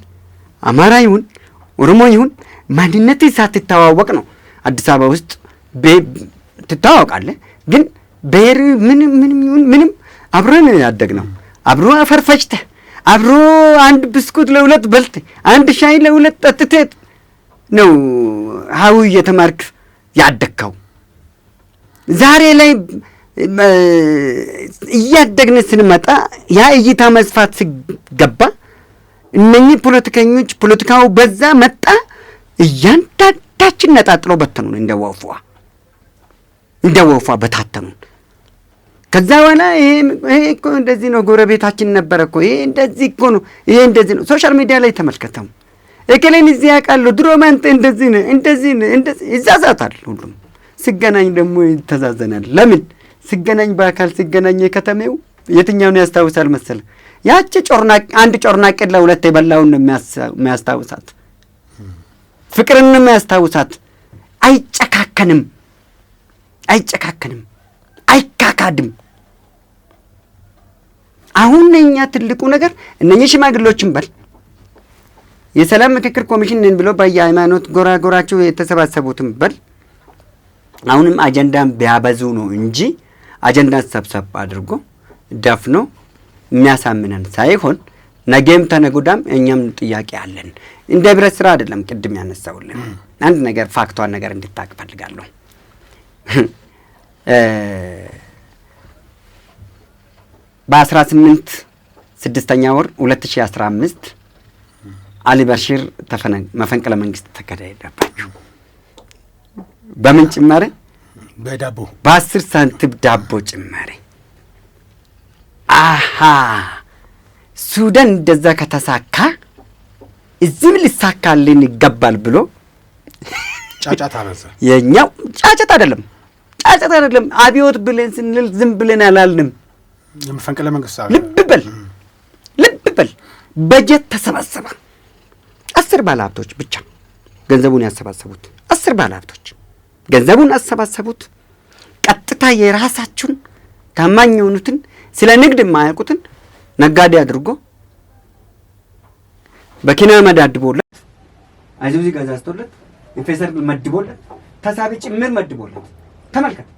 አማራዩን ኦሮሞዩን ማንነት ሳትተዋወቅ ነው አዲስ አበባ ውስጥ ትተዋወቃለህ። ግን ብሔር ምንም አብረን ያደግነው አብሮ አፈርፈጭተህ አብሮ አንድ ብስኩት ለሁለት በልተህ አንድ ሻይ ለሁለት ጠጥተህ ነው ሀው እየተማርክ ያደግከው። ዛሬ ላይ እያደግን ስንመጣ ያ እይታ መስፋት ሲገባ እነኚህ ፖለቲከኞች ፖለቲካው በዛ መጣ እያንዳንዳችን ነጣጥለው በተኑን፣ እንደ ወፏ በታተኑን። ከዛ በኋላ ይሄ እኮ እንደዚህ ነው፣ ጎረቤታችን ነበረ እኮ ይሄ እንደዚህ እኮ ነው፣ ይሄ እንደዚህ ነው። ሶሻል ሚዲያ ላይ ተመልከተው እከሌን እዚህ ያውቃለሁ፣ ድሮ ማንተ እንደዚህ ይዛዛታል። ሁሉም ሲገናኝ ደግሞ ይተዛዘናል። ለምን ሲገናኝ በአካል ሲገናኝ የከተሜው የትኛውን ያስታውሳል መሰለ? ያቺ አንድ ጮርናቄ ለሁለት የበላውን ነው የሚያስታውሳት፣ ፍቅርን ነው የሚያስታውሳት። አይጨካከንም፣ አይካካድም። አሁን እኛ ትልቁ ነገር እነኚህ ሽማግሌዎችን በል የሰላም ምክክር ኮሚሽን ነን ብሎ በየሃይማኖት ጎራቸው የተሰባሰቡትን በል አሁንም አጀንዳን ቢያበዙ ነው እንጂ አጀንዳን ሰብሰብ አድርጎ ደፍኖ የሚያሳምነን ሳይሆን ነገም ተነጉዳም እኛም ጥያቄ አለን። እንደ ህብረት ስራ አይደለም። ቅድም ያነሳውልን አንድ ነገር ፋክቷን ነገር እንድታቅ ፈልጋለሁ። በ18 6ኛ ወር 2015 አሊ በሽር መፈንቅለ መንግስት ተካሄደባቸው። በምን ጭማሪ? በዳቦ በ10 ሳንቲም ዳቦ ጭማሪ። አሃ ሱዳን እንደዛ ከተሳካ እዚህም ሊሳካልን ይገባል ብሎ ጫጫታ አበዛ። የኛው ጫጫታ አይደለም። አብዮት ብለን ስንል ዝም ብለን አላልንም። የመፈንቅለ መንግስት ልብ በል በጀት ተሰባሰበ። 10 ባለሀብቶች ብቻ ገንዘቡን ያሰባሰቡት 10 ባለሀብቶች ገንዘቡን አሰባሰቡት። ቀጥታ የራሳቸውን ታማኝ የሆኑትን ስለ ንግድ የማያውቁትን ነጋዴ አድርጎ በኪና መዳድቦለት አይዞዚ ገዛዝቶለት ኢንቨስተር መድቦለት ተሳቢ ጭምር መድቦለት። ተመልከት፣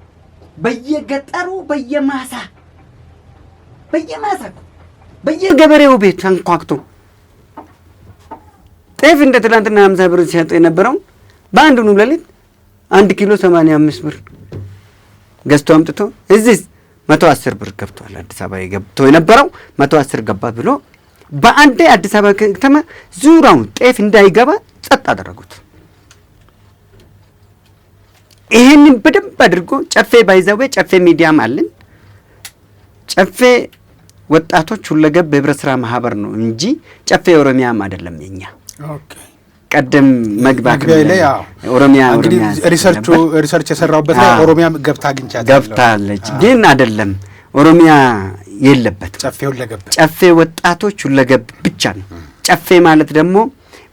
በየገጠሩ በየገበሬው ቤት አንኳክቶ ጤፍ እንደ ትላንትና 50 ብር ሲያጥ የነበረው በአንድ ነው ለሊት 1 ኪሎ 85 ብር ገዝቶ አምጥቶ እዚህ 110 ብር ገብቷል። አዲስ አበባ ገብቶ የነበረው 110 ገባ ብሎ በአንድ አዲስ አበባ ከተማ ዙሪያውን ጤፍ እንዳይገባ ጸጥ አደረጉት። ይሄንን በደንብ አድርጎ ጨፌ ባይዘው ጨፌ ሚዲያም አለን። ጨፌ ወጣቶች ሁለገብ ህብረት ስራ ማህበር ነው እንጂ ጨፌ ኦሮሚያም አይደለም። የኛ ቀደም መግባት ላይ ኦሮሚያ እንግዲህ ሪሰርች የሰራውበት ላይ ኦሮሚያ ገብታለች ግን አይደለም ኦሮሚያ የለበትም። ጨፌ ወጣቶች ሁለገብ ብቻ ነው። ጨፌ ማለት ደግሞ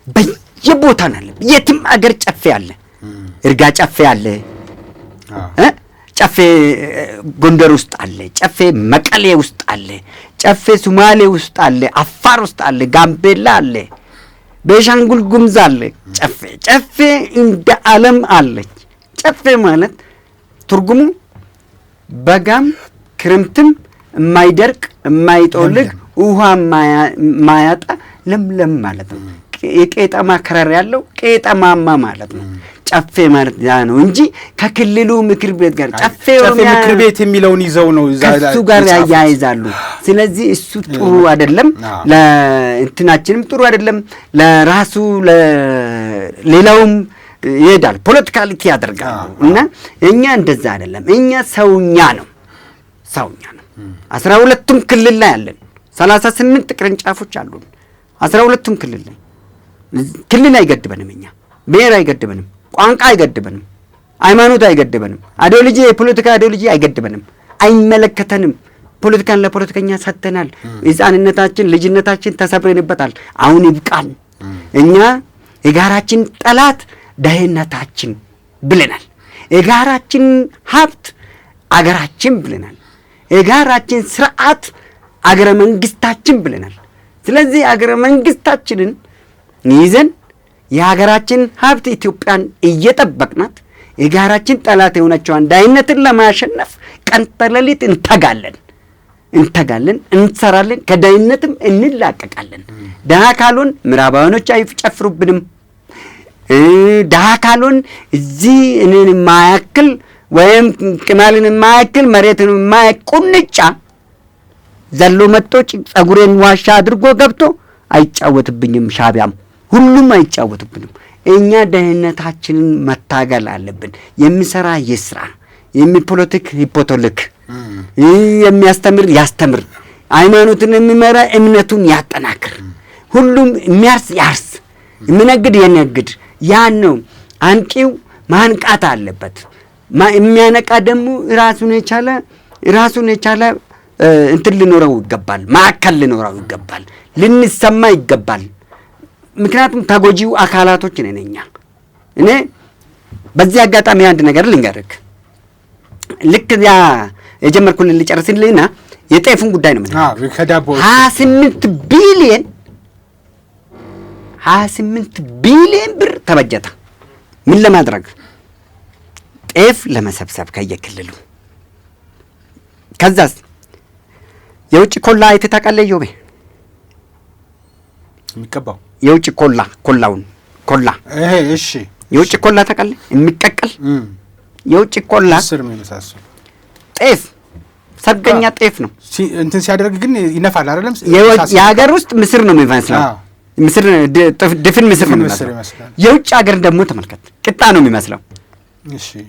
በየቦታ ነው። የትም አገር ጨፌ አለ። እርጋ ጨፌ አለ። ጨፌ ጎንደር ውስጥ አለ። ጨፌ መቀሌ ውስጥ አለ። ጨፌ ሱማሌ ውስጥ አለ። አፋር ውስጥ አለ። ጋምቤላ አለ። ቤሻንጉል ጉሙዝ አለ። ጨፌ እንደ ዓለም አለች። ጨፌ ማለት ትርጉሙ በጋም ክርምትም የማይደርቅ የማይጦልግ ውሃ ማያጣ ለምለም ማለት ነው። የቄጠማ ከረር ያለው ቄጠማማ ማለት ነው። ጨፌ ማለት ያ ነው እንጂ ከክልሉ ምክር ቤት ጋር ጨፌ ምክር ቤት የሚለውን ይዘው ነው እሱ ጋር ያያይዛሉ። ስለዚህ እሱ ጥሩ አይደለም፣ ለእንትናችንም ጥሩ አይደለም። ለራሱ ለሌላውም ይሄዳል፣ ፖለቲካሊቲ ያደርጋሉ። እና እኛ እንደዛ አይደለም። እኛ ሰውኛ ነው 12ቱም ክልል ላይ አለን። 38 ቅርንጫፎች አሉን 12ቱም ክልል ላይ። ክልል አይገድበንም፣ እኛ ብሔር አይገድበንም፣ ቋንቋ አይገድበንም፣ ሃይማኖት አይገድበንም፣ አይዲዮሎጂ የፖለቲካ አይዲዮሎጂ አይገድበንም፣ አይመለከተንም። ፖለቲካን ለፖለቲከኛ ሰጥተናል። ሕፃንነታችን ልጅነታችን ተሰብረንበታል። አሁን ይብቃን። እኛ የጋራችን ጠላት ደህንነታችን ብለናል። የጋራችን ሀብት አገራችን ብለናል። የጋራችን ስርዓት አገረ መንግስታችን ብለናል። ስለዚህ አገረ መንግስታችንን ይዘን የሀገራችን ሀብት ኢትዮጵያን እየጠበቅናት የጋራችን ጠላት የሆነችውን ዳይነትን ለማሸነፍ ቀን ተሌሊት እንተጋለን፣ እንሰራለን፣ ከዳይነትም እንላቀቃለን። ደሃ ካሉን ምዕራባውያኖች አይጨፍሩብንም። ደሃ ካሉን እዚህ እኔን የማያክል ወይም ቅማልን የማያክል መሬትን የማያክል ቁንጫ ዘሎ መጥቶ ጸጉሬን ዋሻ አድርጎ ገብቶ አይጫወትብኝም። ሻቢያም ሁሉም አይጫወትብንም። እኛ ደህንነታችንን መታገል አለብን። የሚሰራ ይስራ፣ የሚፖለቲክ ይፖቶልክ፣ የሚያስተምር ያስተምር፣ ሃይማኖትን የሚመራ እምነቱን ያጠናክር፣ ሁሉም የሚያርስ ያርስ፣ የሚነግድ የነግድ። ያን ነው አንቂው ማንቃት አለበት። የሚያነቃ ደግሞ ራሱን የቻለ እንትን ሊኖረው ይገባል፣ ማዕከል ሊኖረው ይገባል፣ ልንሰማ ይገባል። ምክንያቱም ተጎጂው አካላቶች ነን እኛ። እኔ በዚህ አጋጣሚ አንድ ነገር ልንገርክ። ልክ ያ የጀመርኩልን ልጨርስልኝና የጤፉን ጉዳይ ነው ማለት 28 ቢሊዮን ብር ተበጀተ። ምን ለማድረግ? ጤፍ ለመሰብሰብ ከየክልሉ። ከዛስ የውጭ ኮላ አይተህ ታውቃለህ? ዮቤ የሚቀባው የውጭ ኮላውን እሺ፣ የውጭ ኮላ ታውቃለህ? የሚቀቀል የውጭ ኮላ ጤፍ ሰርገኛ ጤፍ ነው። እንትን ሲያደርግ ግን ይነፋል አይደለም? የሀገር ውስጥ ምስር ነው የሚመስለው። ምስር ድፍን ምስር ነው የሚመስለው። የውጭ ሀገር ደግሞ ተመልከት፣ ቅጣ ነው የሚመስለው።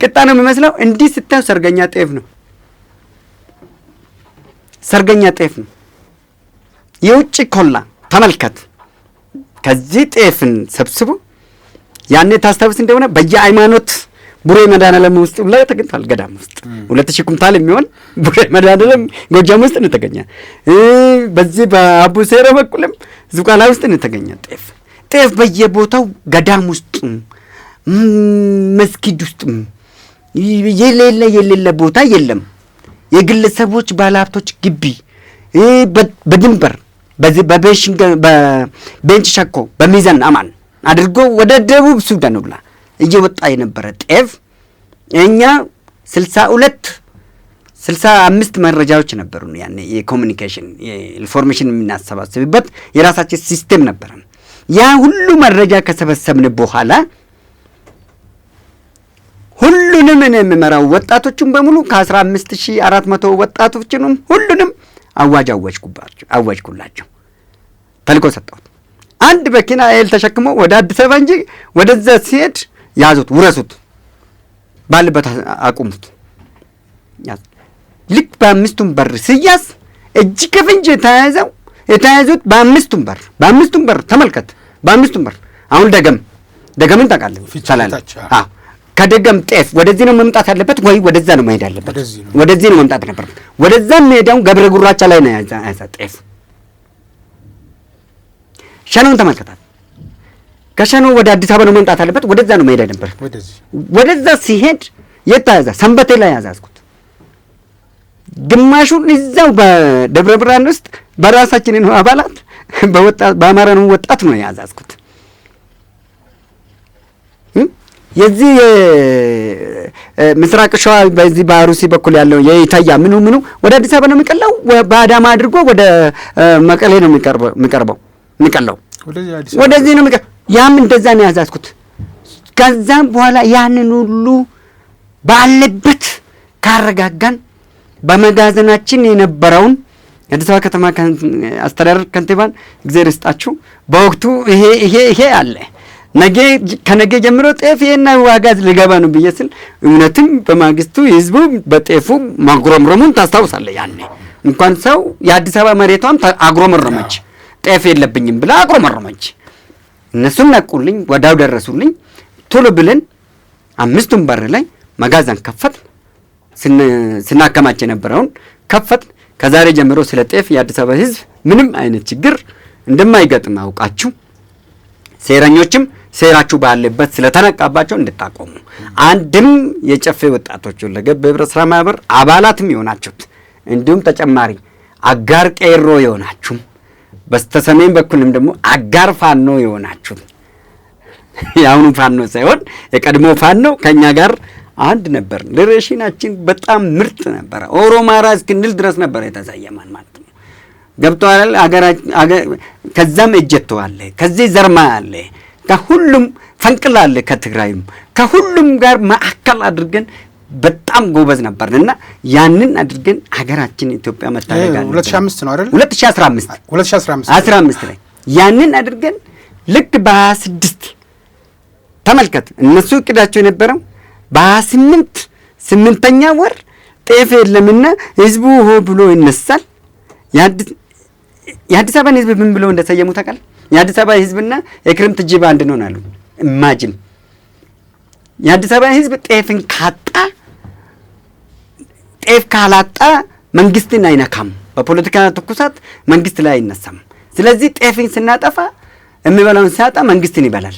ቅጣ ነው የሚመስለው። እንዲህ ስታዩ ሰርገኛ ጤፍ ነው። ሰርገኛ ጤፍ ነው። የውጭ ኮላ ተመልከት። ከዚህ ጤፍን ሰብስቦ ያኔ ታስታውስ እንደሆነ በየሃይማኖት ቡሬ መድኃኔዓለም ውስጥ ላይ ተገኝቷል። ገዳም ውስጥ 2000 ኩንታል የሚሆን ቡሬ መድኃኔዓለም ጎጃም ውስጥ እንተገኘ። በዚህ በአቡሴረ በኩልም ዝቋላ ውስጥ እንተገኘ። ጤፍ በየቦታው ገዳም ውስጥ መስጊድ ውስጥ የሌለ ቦታ የለም። የግለሰቦች ባለሀብቶች ግቢ በድንበር በቤንች ሸኮ በሚዛን አማን አድርጎ ወደ ደቡብ ሱዳን ብላ እየወጣ የነበረ ጤፍ እኛ 65 መረጃዎች ነበሩ። ያኔ የኮሙኒኬሽን የኢንፎርሜሽን የምናሰባስብበት የራሳችን ሲስተም ነበረ። ያ ሁሉ መረጃ ከሰበሰብን በኋላ ሁሉንም እኔ የምመራው ወጣቶችን በሙሉ ከ15400 ወጣቶችንም ሁሉንም አዋጅኩላቸው። ተልኮ ሰጠሁት። አንድ መኪና እህል ተሸክሞ ወደ አዲስ አበባ እንጂ ወደዛ ሲሄድ ያዙት፣ ውረሱት፣ ባልበት አቁሙት። ልክ በ5ቱም በር ሲያዝ እጅ ከፍንጅ የተያዙት በ5ቱም በር ተመልከት፣ በ5ቱም በር። አሁን ደገም ደገምን ታውቃለህ? ሰላሌ ከደገም ጤፍ ወደዚህ ነው መምጣት ያለበት ወይ ወደዛ ነው መሄድ ያለበት? ወደዚህ ነው መምጣት ነበር። ወደዛ ሄዳው ገብረ ጉራቻ ላይ ነው ያዛ ጤፍ። ሸኖን ተመልከታት። ከሸኖ ወደ አዲስ አበባ ነው መምጣት ያለበት፣ ወደዛ ነው መሄድ ነበር። ወደዛ ሲሄድ የት ያዛ? ሰንበቴ ላይ ያዛዝኩት። ግማሹን እዛው በደብረ ብርሃን ውስጥ በራሳችን ነው አባላት በአማራ ነው ወጣት ነው ያዛዝኩት። የዚህ ምስራቅ ሸዋ በዚህ በአሩሲ በኩል ያለው የኢታያ ምኑ ወደ አዲስ አበባ ነው የሚቀላው፣ በአዳማ አድርጎ ወደ መቀሌ ነው የሚቀርበው ወደዚህ ነው የሚቀርበው። ያም እንደዛ ነው ያዛዝኩት። ከዛም በኋላ ያንን ሁሉ ባለበት ካረጋጋን በመጋዘናችን የነበረውን የአዲስ አበባ ከተማ አስተዳደር ከንቲባን እግዚአብሔር ይስጣችሁ በወቅቱ ይሄ አለ ከነገ ጀምሮ ጤፍ ይሄና ዋጋ ሊገባ ነው ብዬ ስል እውነትም በማግስቱ ህዝቡ በጤፉ ማጉረምረሙን ታስታውሳለህ። ያኔ እንኳን ሰው የአዲስ አበባ መሬቷም አጉረመረመች። ጤፍ የለብኝም ብላ አጉረመረመች። እነሱም ነቁልኝ፣ ወዳው ደረሱልኝ። ቶሎ ብለን 5ቱም በር ላይ መጋዘን ከፈት ስናከማች የነበረውን ከፈት። ከዛሬ ጀምሮ ስለ ጤፍ የአዲስ አበባ ህዝብ ምንም አይነት ችግር እንደማይገጥም አውቃችሁ ሴረኞችም ሴራችሁ ባለበት ስለተነቃባቸው እንድታቆሙ አንድም የጨፌ ወጣቶች ለገብ ህብረት ስራ ማህበር አባላትም የሆናችሁት እንዲሁም ተጨማሪ አጋር ቄሮ የሆናችሁም በስተሰሜን በኩልም ደግሞ አጋር ፋኖ የሆናችሁት ያውኑ ፋኖ ሳይሆን የቀድሞ ፋኖ ከኛ ጋር አንድ ነበር። ሪሌሽናችን በጣም ምርጥ ነበር። ኦሮማራ እስክንል ድረስ ነበር የተሰየማን ማለት ነው። ገብቶሃል? ከዛም እጀቶ አለ፣ ከዚህ ዘርማ አለ፣ ከሁሉም ፈንቅል አለ፣ ከትግራይም ከሁሉም ጋር ማዕከል አድርገን በጣም ጎበዝ ነበርና ያንን አድርገን ሀገራችን ኢትዮጵያ መታደግ አለ። 2005 ነው አይደል? 2015 ላይ ያንን አድርገን ልክ በ26 ተመልከት። እነሱ እቅዳቸው የነበረው በ28 8ኛ ወር ጤፍ የለምና ህዝቡ ሆ ብሎ ይነሳል። የአዲስ አበባን ህዝብ ምን ብለው እንደሰየሙ ታውቃለህ? የአዲስ አበባ ህዝብና የክረምት ጅብ አንድ ነው አሉ። ኢማጂን የአዲስ አበባ ህዝብ ጤፍን ካጣ ጤፍ ካላጣ መንግስትን አይነካም። በፖለቲካ ትኩሳት መንግስት ላይ አይነሳም። ስለዚህ ጤፍን ስናጠፋ የሚበላውን ሲያጣ መንግስትን ይበላል።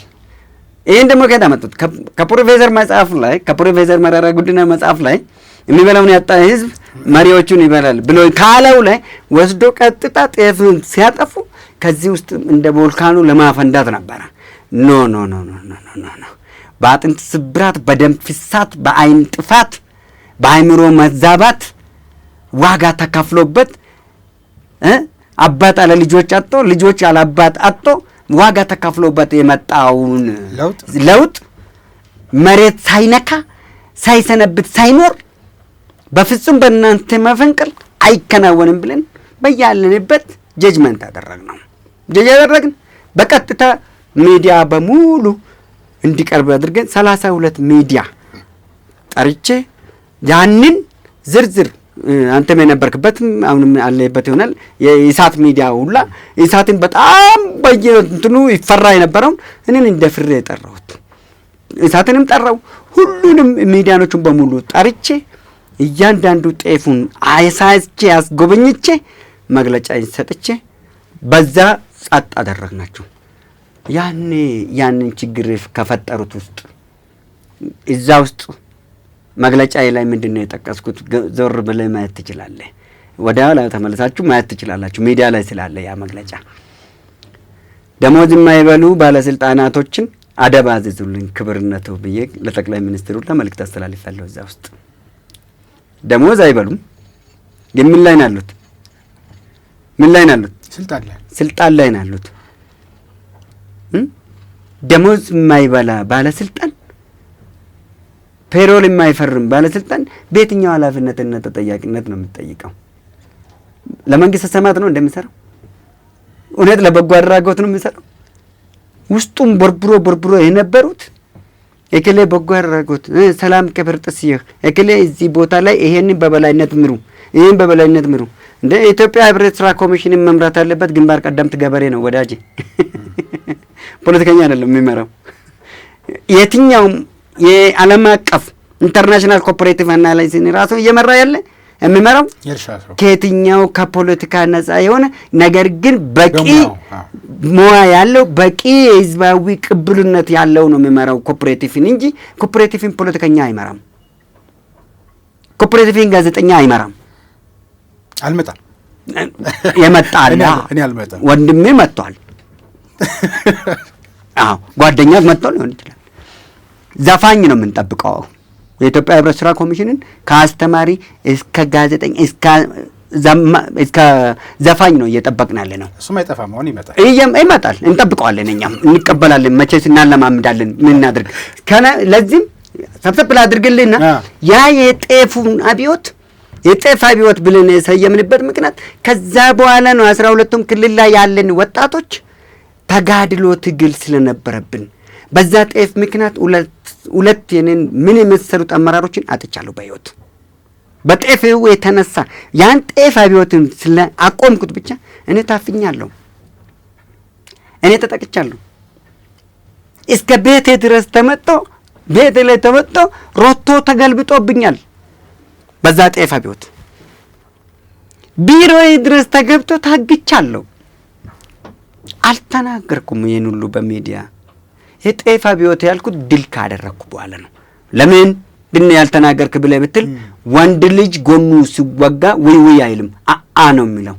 ይሄን ደግሞ ከየት አመጡት? ከፕሮፌሰር መጽሐፍ ላይ ከፕሮፌሰር መረራ ጉዲና መጽሐፍ ላይ የሚበላውን ያጣ ህዝብ መሪዎቹን ይበላል ብሎ ካለው ላይ ወስዶ ቀጥታ ጤፍን ሲያጠፉ ከዚህ ውስጥ እንደ ቮልካኑ ለማፈንዳት ነበረ። ኖ በአጥንት ስብራት፣ በደም ፍሳት፣ በአይን ጥፋት፣ በአይምሮ መዛባት ዋጋ ተከፍሎበት አባት አለ ልጆች አጥቶ ልጆች አለ አባት አጥቶ ዋጋ ተከፍሎበት የመጣውን ለውጥ መሬት ሳይነካ ሳይሰነብት ሳይኖር በፍጹም በእናንተ መፈንቅል አይከናወንም ብለን በያለንበት ጀጅመንት አደረግነው። ያደረግን በቀጥታ ሚዲያ በሙሉ እንዲቀርብ አድርገን 32 ሚዲያ ጠርቼ ያንን ዝርዝር አንተም የነበርክበትም አሁንም አለበት ይሆናል የኢሳት ሚዲያ ሁላ ኢሳትን በጣም በየእንትኑ ይፈራ የነበረው እኔን እንደፍሬ የጠራሁት ኢሳትንም ጠራው። ሁሉንም ሚዲያኖቹን በሙሉ ጠርቼ እያንዳንዱ ጤፉን አይሳይቼ ያስጎበኝቼ መግለጫ ሰጥቼ በዛ ጸጥ አደረግናቸው። ያንን ችግር ከፈጠሩት ውስጥ እዛ ውስጥ መግለጫ ላይ ምንድነው የጠቀስኩት? ዞር ብለህ ማየት ትችላለህ። ወደ ኋላ ተመለሳችሁ ማየት ትችላላችሁ። ሚዲያ ላይ ስላለ ያ መግለጫ ደሞዝ የማይበሉ ባለስልጣናቶችን አደብ አዝዙልኝ ክብርነቱ ብዬ ለጠቅላይ ሚኒስትሩ ለመልእክት አስተላልፋለሁ። እዛ ውስጥ ደሞዝ አይበሉም ግን ምን ላይ ናሉት? ስልጣን ላይ ናሉት። ደሞዝ የማይበላ ባለስልጣን ፔሮል የማይፈርም ባለስልጣን በየትኛው ኃላፊነትና ተጠያቂነት ነው የሚጠይቀው? ለመንግስት ሰማት ነው እንደሚሰራው? እውነት ለበጎ አድራጎት ነው የሚሰራው? ውስጡም ቦርብሮ የነበሩት እከሌ በጎ አድራጎት ሰላም ክብር ጥስየህ እከሌ እዚህ ቦታ ላይ ይሄንን በበላይነት ምሩ፣ ይሄን በበላይነት ምሩ። እንደ ኢትዮጵያ ህብረት ስራ ኮሚሽንን መምራት ያለበት ግንባር ቀደምት ገበሬ ነው ወዳጄ። ፖለቲከኛ አይደለም የሚመራው። የትኛውም የዓለም አቀፍ ኢንተርናሽናል ኮኦፐሬቲቭ አናላይሲስ ራሱ እየመራ ያለ የሚመራው ከየትኛው ከፖለቲካ ነፃ የሆነ ነገር ግን በቂ ሙያ ያለው በቂ የህዝባዊ ቅብልነት ያለው ነው የሚመራው ኮኦፐሬቲቭን እንጂ ኮኦፐሬቲቭን ፖለቲከኛ አይመራም። ኮኦፐሬቲቭን ጋዜጠኛ አይመራም። አልመጣም የመጣላ እኔ አልመጣም። ወንድሜ መጥቷል። አዎ ጓደኛ መጥቷል ሊሆን ይችላል። ዘፋኝ ነው የምንጠብቀው። የኢትዮጵያ ህብረት ስራ ኮሚሽንን ከአስተማሪ እስከ ጋዜጠኛ እስከ ዘፋኝ ነው እየጠበቅን ያለ ነው። እሱም አይጠፋም። አሁን ይመጣል፣ እንጠብቀዋለን፣ እኛም እንቀበላለን። መቼስ እናለማምዳለን። ምን እናድርግ? ለዚህም ሰብሰብ ላድርግልህና ያ የጤፉን አብዮት የጤፍ አብዮት ብለን የሰየምንበት ምክንያት ከዛ በኋላ ነው 12ቱም ክልል ላይ ያለን ወጣቶች ተጋድሎ ትግል ስለነበረብን በዛ ጤፍ ምክንያት ሁለት የኔን ምን የመሰሉት አመራሮችን አጥቻለሁ በህይወት በጤፍ የተነሳ ያን ጤፍ አብዮትን ስለ አቆምኩት ብቻ እኔ ታፍኛለሁ፣ እኔ ተጠቅቻለሁ። እስከ ቤቴ ድረስ ተመጥቶ ቤቴ ላይ ተመጥቶ ሮቶ ተገልብጦብኛል። በዛ ጤፍ አብዮት ቢሮዬ ድረስ ተገብቶ ታግቻለሁ። አልተናገርኩም ይሄን ሁሉ በሚዲያ የጤፍ አብዮት ያልኩት ድል ካደረኩ በኋላ ነው። ለምን ድን ያልተናገርክ ብለህ ብትል ወንድ ልጅ ጎኑ ሲወጋ ውይ ውይ አይልም፣ አአ ነው የሚለው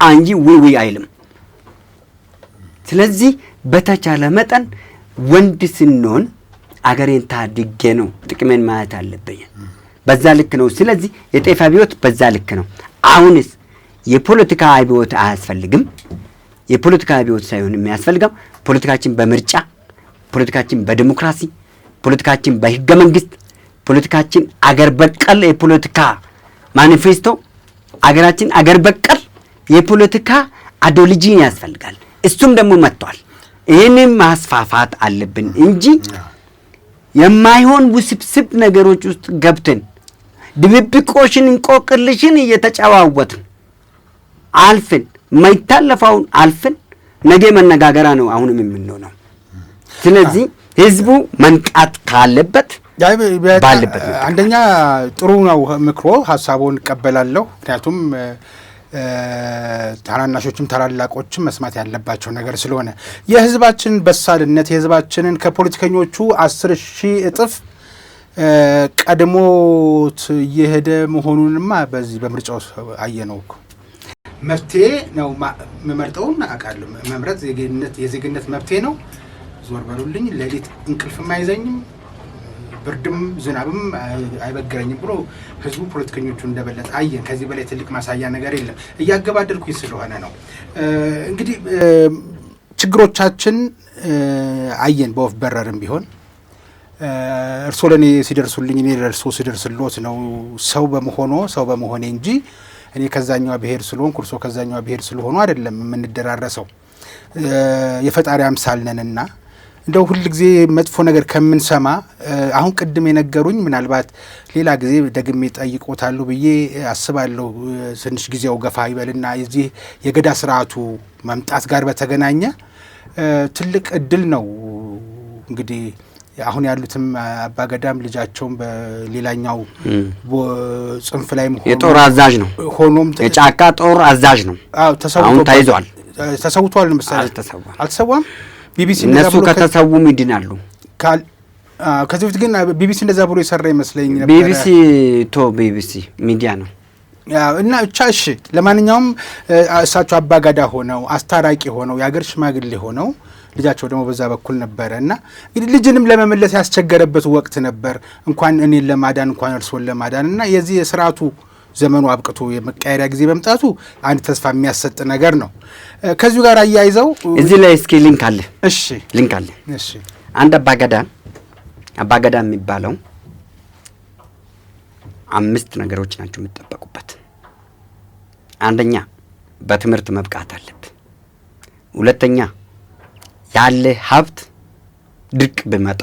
እንጂ ውይ ውይ አይልም። ስለዚህ በተቻለ መጠን ወንድ ስንሆን አገሬን ታድጌ ነው ጥቅሜን ማየት አለብኝ። በዛ ልክ ነው። ስለዚህ የጤፍ አብዮት በዛ ልክ ነው። አሁንስ የፖለቲካ አብዮት አያስፈልግም። የፖለቲካ አብዮት ሳይሆን የሚያስፈልገው ፖለቲካችን በምርጫ፣ ፖለቲካችን በዲሞክራሲ፣ ፖለቲካችን በህገ መንግስት፣ ፖለቲካችን አገር በቀል የፖለቲካ ማኒፌስቶ፣ አገራችን አገር በቀል የፖለቲካ አይዲዮሎጂ ያስፈልጋል። እሱም ደግሞ መጥቷል። ይህንን ማስፋፋት አለብን እንጂ የማይሆን ውስብስብ ነገሮች ውስጥ ገብተን ድብብቆሽን እንቆቅልሽን እየተጨዋወትን አልፈን ማይታለፈውን አልፈን ነገ መነጋገራ ነው አሁንም የምንሆነው። ስለዚህ ህዝቡ መንቃት ካለበት ባለበት አንደኛ ጥሩ ነው ምክሮ፣ ሀሳቡን እቀበላለሁ። ምክንያቱም ታናናሾችም ታላላቆችም መስማት ያለባቸው ነገር ስለሆነ የህዝባችን በሳልነት የህዝባችንን ከፖለቲከኞቹ 10,000 እጥፍ ቀድሞት የሄደ መሆኑንማ በዚህ በምርጫው አየነው እኮ። መፍትሄ ነው መመርጠውን አውቃለሁ። መምረጥ የዜግነት መፍትሄ ነው። ዞር በሉልኝ፣ ሌሊት እንቅልፍም አይዘኝም፣ ብርድም ዝናብም አይበግረኝም ብሎ ህዝቡ ፖለቲከኞቹ እንደበለጠ አየን። ከዚህ በላይ ትልቅ ማሳያ ነገር የለም። እያገባደልኩኝ ስለሆነ ነው እንግዲህ ችግሮቻችን አየን። በወፍ በረርም ቢሆን እርሶ ለእኔ ሲደርሱልኝ እኔ ለእርሶ ሲደርስሎት ነው ሰው በመሆኔ እንጂ እኔ ከዛኛው ብሔር ስለሆንኩ እርሶ ከዛኛው ብሔር ስለሆኑ አይደለም የምንደራረሰው። የፈጣሪ አምሳል ነንና እንደው ሁል ጊዜ መጥፎ ነገር ከምንሰማ አሁን ቅድም የነገሩኝ ምናልባት ሌላ ጊዜ ደግሜ ጠይቆታሉ ብዬ አስባለሁ። ትንሽ ጊዜው ገፋ ይበልና የዚህ የገዳ ስርዓቱ መምጣት ጋር በተገናኘ ትልቅ እድል ነው እንግዲህ አሁን ያሉትም አባገዳም ልጃቸውም በሌላኛው ጽንፍ ላይ የጦር አዛዥ ነው፣ ሆኖም የጫካ ጦር አዛዥ ነው። አዎ ተሰውቷል። ለምሳሌ አልተሰዋም። ቢቢሲ እነሱ ከተሰውም ይድናሉ። ከዚህ በፊት ግን ቢቢሲ እንደዛ ብሎ የሰራ ይመስለኝ ነበር። ቢቢሲ ሚዲያ ነው እና ብቻ እሺ። ለማንኛውም እሳቸው አባገዳ ሆነው አስታራቂ ሆነው የአገር ሽማግሌ ሆነው ልጃቸው ደግሞ በዛ በኩል ነበረ እና እንግዲህ ልጅንም ለመመለስ ያስቸገረበት ወቅት ነበር። እንኳን እኔን ለማዳን እንኳን እርሶን ለማዳን እና የዚህ የስርዓቱ ዘመኑ አብቅቶ የመቀየሪያ ጊዜ መምጣቱ አንድ ተስፋ የሚያሰጥ ነገር ነው። ከዚሁ ጋር አያይዘው እዚህ ላይ እስኪ ሊንክ አለ። እሺ ሊንክ አለ። እሺ አንድ አባገዳ የሚባለው 5 ነገሮች ናቸው የሚጠበቁበት። አንደኛ በትምህርት መብቃት አለብን። ሁለተኛ ያለ ሀብት ድርቅ ቢመጣ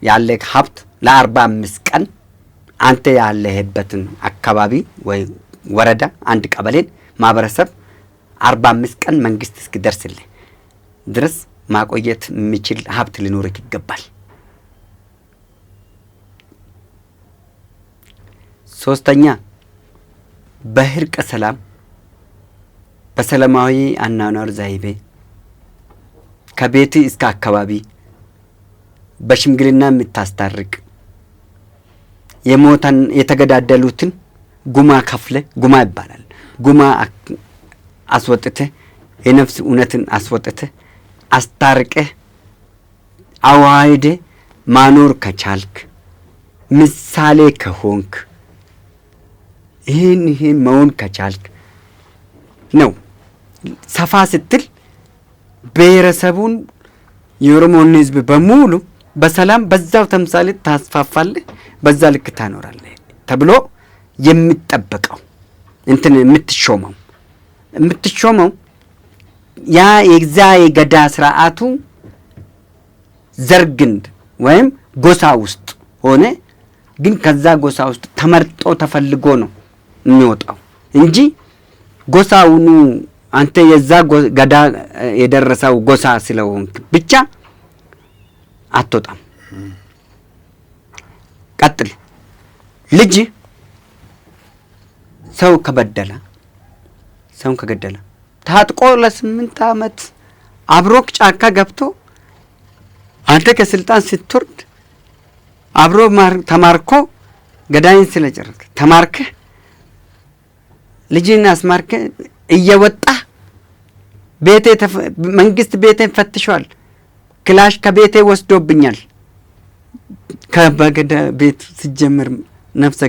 ያለ ሀብት ለ45 ቀን አንተ ያለህበትን አካባቢ ወይ ወረዳ አንድ ቀበሌን ማህበረሰብ 45 ቀን መንግስት እስኪደርስልህ ድረስ ማቆየት የሚችል ሀብት ሊኖርህ ይገባል። ሶስተኛ በእርቀ ሰላም በሰላማዊ አኗኗር ዘይቤ ከቤት እስከ አካባቢ በሽምግልና የምታስታርቅ የሞተን የተገዳደሉትን ጉማ ከፍለ ጉማ ይባላል። ጉማ አስወጥተ የነፍስ እውነትን አስወጥተ አስታርቀ አዋይደ ማኖር ከቻልክ ምሳሌ ከሆንክ ይህን መሆን ከቻልክ ነው። ሰፋ ስትል ብሔረሰቡን የኦሮሞን ሕዝብ በሙሉ በሰላም በዛው ተምሳሌ ታስፋፋለህ፣ በዛ ልክ ታኖራለህ ተብሎ የሚጠበቀው እንትን የምትሾመው ያ የዛ የገዳ ስርዓቱ ዘርግንድ ወይም ጎሳ ውስጥ ሆነ ግን ከዛ ጎሳ ውስጥ ተመርጦ ተፈልጎ ነው የሚወጣው እንጂ ጎሳውኑ አንተ የዛ ገዳ የደረሰው ጎሳ ስለሆንክ ብቻ አትወጣም። ቀጥል። ልጅ ሰው ከገደለ ታጥቆ ለ8 ዓመት አብሮክ ጫካ ገብቶ አንተ ከስልጣን ስትወርድ አብሮ ተማርኮ ገዳይን ስለጨረስክ ተማርከህ ልጅን አስማርከህ እየወጣ መንግስት ቤቴን ፈትሿል፣ ክላሽ ከቤቴ ወስዶብኛል። ከበገዳ ቤት ሲጀምር ነፍስ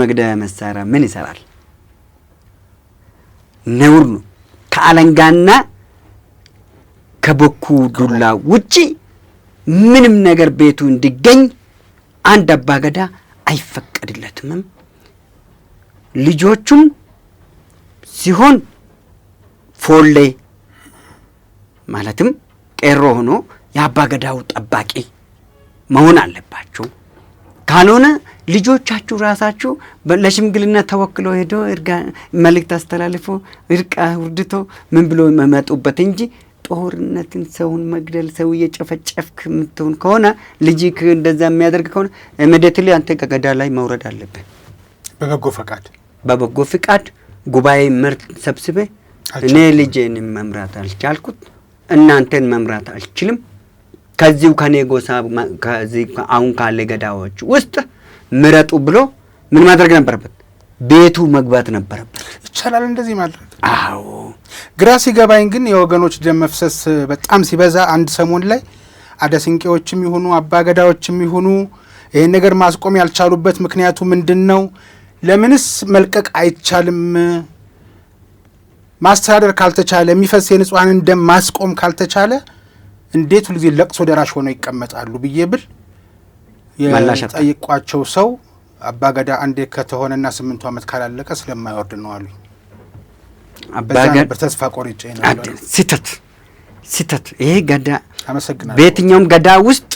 መግደያ መሳሪያ ምን ይሰራል? ነውር ነው። ከአለንጋና ከበኩ ዱላ ውጪ ምንም ነገር ቤቱ እንዲገኝ አንድ አባገዳ አይፈቀድለትም። ልጆቹም ሲሆን ፎሌ ማለትም ቄሮ ሆኖ የአባገዳው ጠባቂ መሆን አለባቸው። ካልሆነ ልጆቻችሁ ራሳችሁ ለሽምግልና ተወክሎ ሄዶ መልእክት አስተላልፎ እርቃ ውርድቶ ምን ብሎ መመጡበት እንጂ ጦርነትን ሰውን መግደል ሰው እየጨፈጨፍክ የምትሆን ከሆነ ልጅክ እንደዛ የሚያደርግ ከሆነ ኢሚዲየትሊ አንተ ከገዳ ላይ መውረድ አለብህ። በበጎ ፍቃድ ጉባኤ ምርጥ ሰብስቤ እኔ ልጄን መምራት አልቻልኩት እናንተን መምራት አልችልም፣ ከዚሁ ከኔ ጎሳ ከዚህ አሁን ካለ ገዳዎች ውስጥ ምረጡ ብሎ ምን ማድረግ ነበረበት? ቤቱ መግባት ነበረበት። ይቻላል እንደዚህ ማድረግ? አዎ። ግራ ሲገባኝ ግን የወገኖች ደም መፍሰስ በጣም ሲበዛ አንድ ሰሞን ላይ አደስንቄዎችም ይሁኑ አባገዳዎችም ይሁኑ ይሄን ነገር ማስቆም ያልቻሉበት ምክንያቱ ምንድነው? ለምንስ መልቀቅ አይቻልም? ማስተዳደር ካልተቻለ የሚፈስ የንጹሃንን ደም ማስቆም ካልተቻለ እንዴት ሁልጊዜ ለቅሶ ደራሽ ሆነው ይቀመጣሉ ብዬ ብል የጠይቋቸው ሰው አባገዳ አንዴ ከተሆነና 8 ዓመት ካላለቀ ስለማይወርድ ነው አሉ። አባገዳ በተስፋ ቆርጬ ነው። ሲተት ይሄ ገዳ አመሰግናለሁ። በየትኛውም ገዳ ውስጥ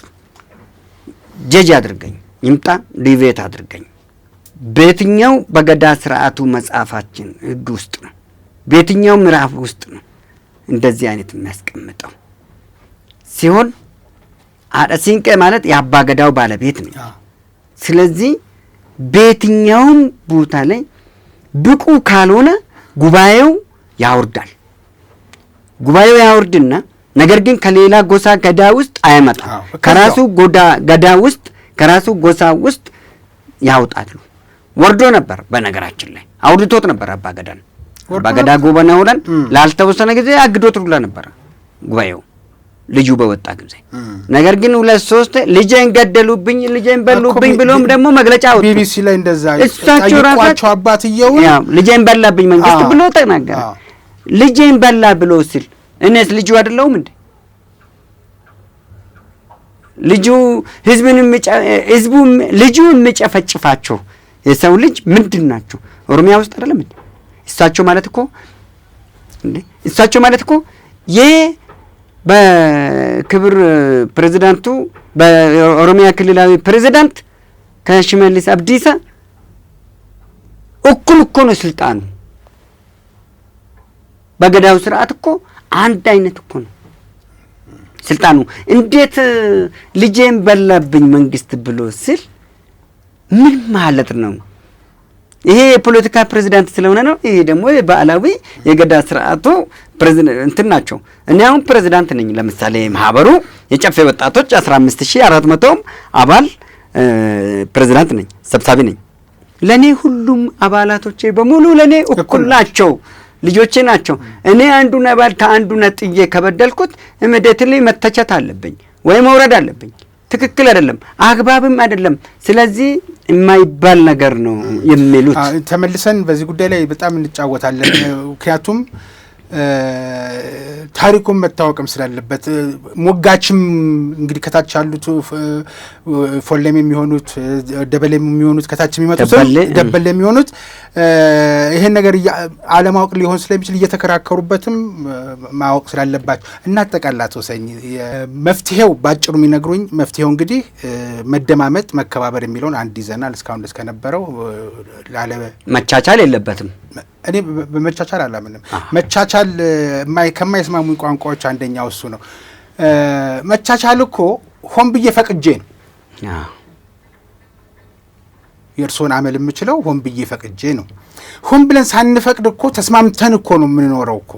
ጀጅ አድርገኝ ይምጣ ዲቬት አድርገኝ። በየትኛው በገዳ ስርዓቱ መጽሐፋችን ህግ ውስጥ ነው፣ በየትኛው ምዕራፍ ውስጥ ነው እንደዚህ አይነት የሚያስቀምጠው ሲሆን አደሲንቄ ማለት የአባገዳው ባለቤት ነው። ስለዚህ በየትኛውም ቦታ ላይ ብቁ ካልሆነ ጉባኤው ያወርዳል። ጉባኤው ያወርድና ነገር ግን ከሌላ ጎሳ ገዳ ውስጥ አይመጣም። ከራሱ ገዳ ውስጥ ከራሱ ጎሳ ውስጥ ያወጣሉ። ወርዶ ነበር፣ በነገራችን ላይ አውድቶት ነበር። አባገዳ ጎበና ሆነን ላልተወሰነ ጊዜ አግዶት ሁላ ነበር ጉባኤው ልጁ በወጣ ጊዜ። ነገር ግን 2-3 ልጄን ገደሉብኝ ልጄን በሉብኝ ብሎም ደግሞ መግለጫ አወጡ። ቢቢሲ ላይ እንደዛ ጠይቋቸው አባትየው ልጄን በላብኝ መንግስት ብሎ ተናገረ። ልጄን በላ ብሎ ሲል እኔስ ልጁ አይደለሁም እንዴ? ልጁ ልጁ የሚጨፈጭፋቸው የሰው ልጅ ምንድን ናቸው? ኦሮሚያ ውስጥ አይደለም እንዴ? እሳቸው ማለት እኮ በክብር ፕሬዝዳንቱ በኦሮሚያ ክልላዊ ፕሬዝዳንት ከሽመልስ አብዲሳ እኩል እኮ ነው ስልጣኑ። በገዳው ስርዓት እኮ አንድ አይነት እኮ ነው ስልጣኑ። እንዴት ልጄን በላብኝ መንግስት ብሎ ሲል ምን ማለት ነው? ይሄ የፖለቲካ ፕሬዚዳንት ስለሆነ ነው። ይሄ ደግሞ የባህላዊ የገዳ ስርዓቱ ፕሬዚዳንት እንትን ናቸው። እኔ አሁን ፕሬዚዳንት ነኝ። ለምሳሌ ማህበሩ የጨፌ ወጣቶች 15400 አባል ፕሬዚዳንት ነኝ፣ ሰብሳቢ ነኝ። ለኔ ሁሉም አባላቶቼ በሙሉ ለኔ እኩል ናቸው፣ ልጆቼ ናቸው። እኔ አንዱን አባል ከአንዱ ነጥዬ ከበደልኩት ኢሚዲየትሊ መተቸት አለብኝ ወይ መውረድ አለብኝ። ትክክል አይደለም፣ አግባብም አይደለም። ስለዚህ የማይባል ነገር ነው የሚሉት። ተመልሰን በዚህ ጉዳይ ላይ በጣም እንጫወታለን። ምክንያቱም ታሪኩን መታወቅም ስላለበት ሞጋችም እንግዲህ ከታች ያሉት ፎሌም የሚሆኑት ደበሌም የሚሆኑት ከታች የሚመጡት ደበሌ የሚሆኑት ይሄን ነገር አለማወቅ ሊሆን ስለሚችል እየተከራከሩበትም ማወቅ ስላለባቸው እናጠቃላት ወሰኝ መፍትሄው ባጭሩ የሚነግሩኝ መፍትሄው እንግዲህ መደማመጥ መከባበር የሚለውን አንድ ይዘናል። እስካሁን ድረስ ከነበረው ላለ መቻቻል የለበትም። እኔ በመቻቻል አላምንም። መቻቻል ከማይስማሙኝ ቋንቋዎች አንደኛው እሱ ነው። መቻቻል እኮ ሆን ብዬ ፈቅጄ ነው። የእርስዎን አመል የምችለው ሆን ብዬ ፈቅጄ ነው። ሆን ብለን ሳንፈቅድ እኮ ተስማምተን እኮ ነው የምንኖረው እኮ።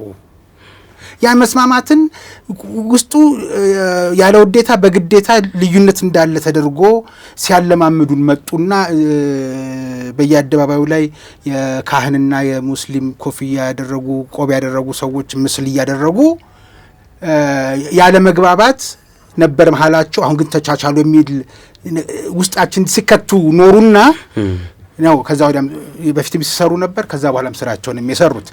ያ መስማማትን ውስጡ ያለ ውዴታ በግዴታ ልዩነት እንዳለ ተደርጎ ሲያለማምዱን መጡና በየአደባባዩ ላይ የካህንና የሙስሊም ኮፍያ ያደረጉ ቆብ ያደረጉ ሰዎች ምስል እያደረጉ ያለ መግባባት ነበር መሀላቸው። አሁን ግን ተቻቻሉ የሚል ውስጣችን ሲከቱ ኖሩና ነው። ከዛ ወዲያም በፊትም ሲሰሩ ነበር። ከዛ በኋላም ስራቸውን የሚሰሩት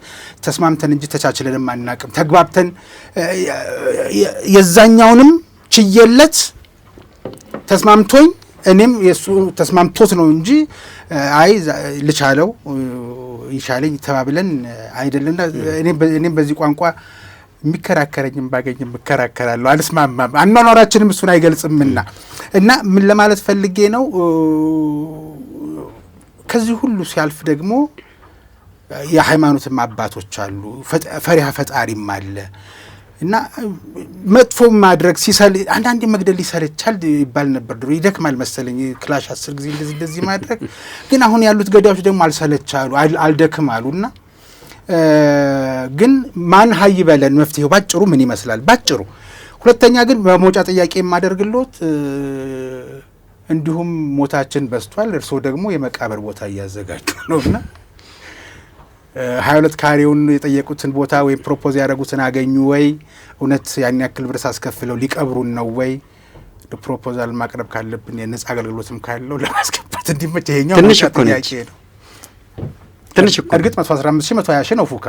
ተስማምተን እንጂ ተቻችለንም አናውቅም። ተግባብተን የዛኛውንም ችየለት ተስማምቶኝ እኔም የሱ ተስማምቶት ነው እንጂ አይ ልቻለው ይሻለኝ ተባብለን አይደለና እኔም በዚህ ቋንቋ የሚከራከረኝም ባገኝም እከራከራለሁ። አልስማማም። አኗኗራችንም እሱን አይገልጽምና እና ምን ለማለት ፈልጌ ነው። ከዚህ ሁሉ ሲያልፍ ደግሞ የሃይማኖትም አባቶች አሉ፣ ፈሪሃ ፈጣሪም አለ እና መጥፎ ማድረግ አንዳንዴ መግደል ሊሰለቻል ይባል ነበር ድሮ። ይደክማል መሰለኝ ክላሽ 10 ጊዜ እንደዚህ ማድረግ። ግን አሁን ያሉት ገዳዮች ደግሞ አልሰለቻሉ አልደክም አሉና ግን ማን ሀይ በለን መፍትሄው ባጭሩ ምን ይመስላል? ባጭሩ። ሁለተኛ ግን በመውጫ ጥያቄ የማደርግልዎት እንዲሁም ሞታችን በስቷል፣ እርስዎ ደግሞ የመቃብር ቦታ እያዘጋጁ ነውና 22 ካሬውን የጠየቁትን ቦታ ወይም ፕሮፖዝ ያደረጉትን አገኙ ወይ? እውነት ያን ያክል ብር አስከፍለው ሊቀብሩን ነው ወይ? ፕሮፖዛል ማቅረብ ካለብን የነጻ አገልግሎትም ካለው ለማስገባት እንዲመች ይሄኛው ትንሽ እኮ ነው። ትንሽ እኮ እርግጥ 115 120 ሺህ ነው ፉካ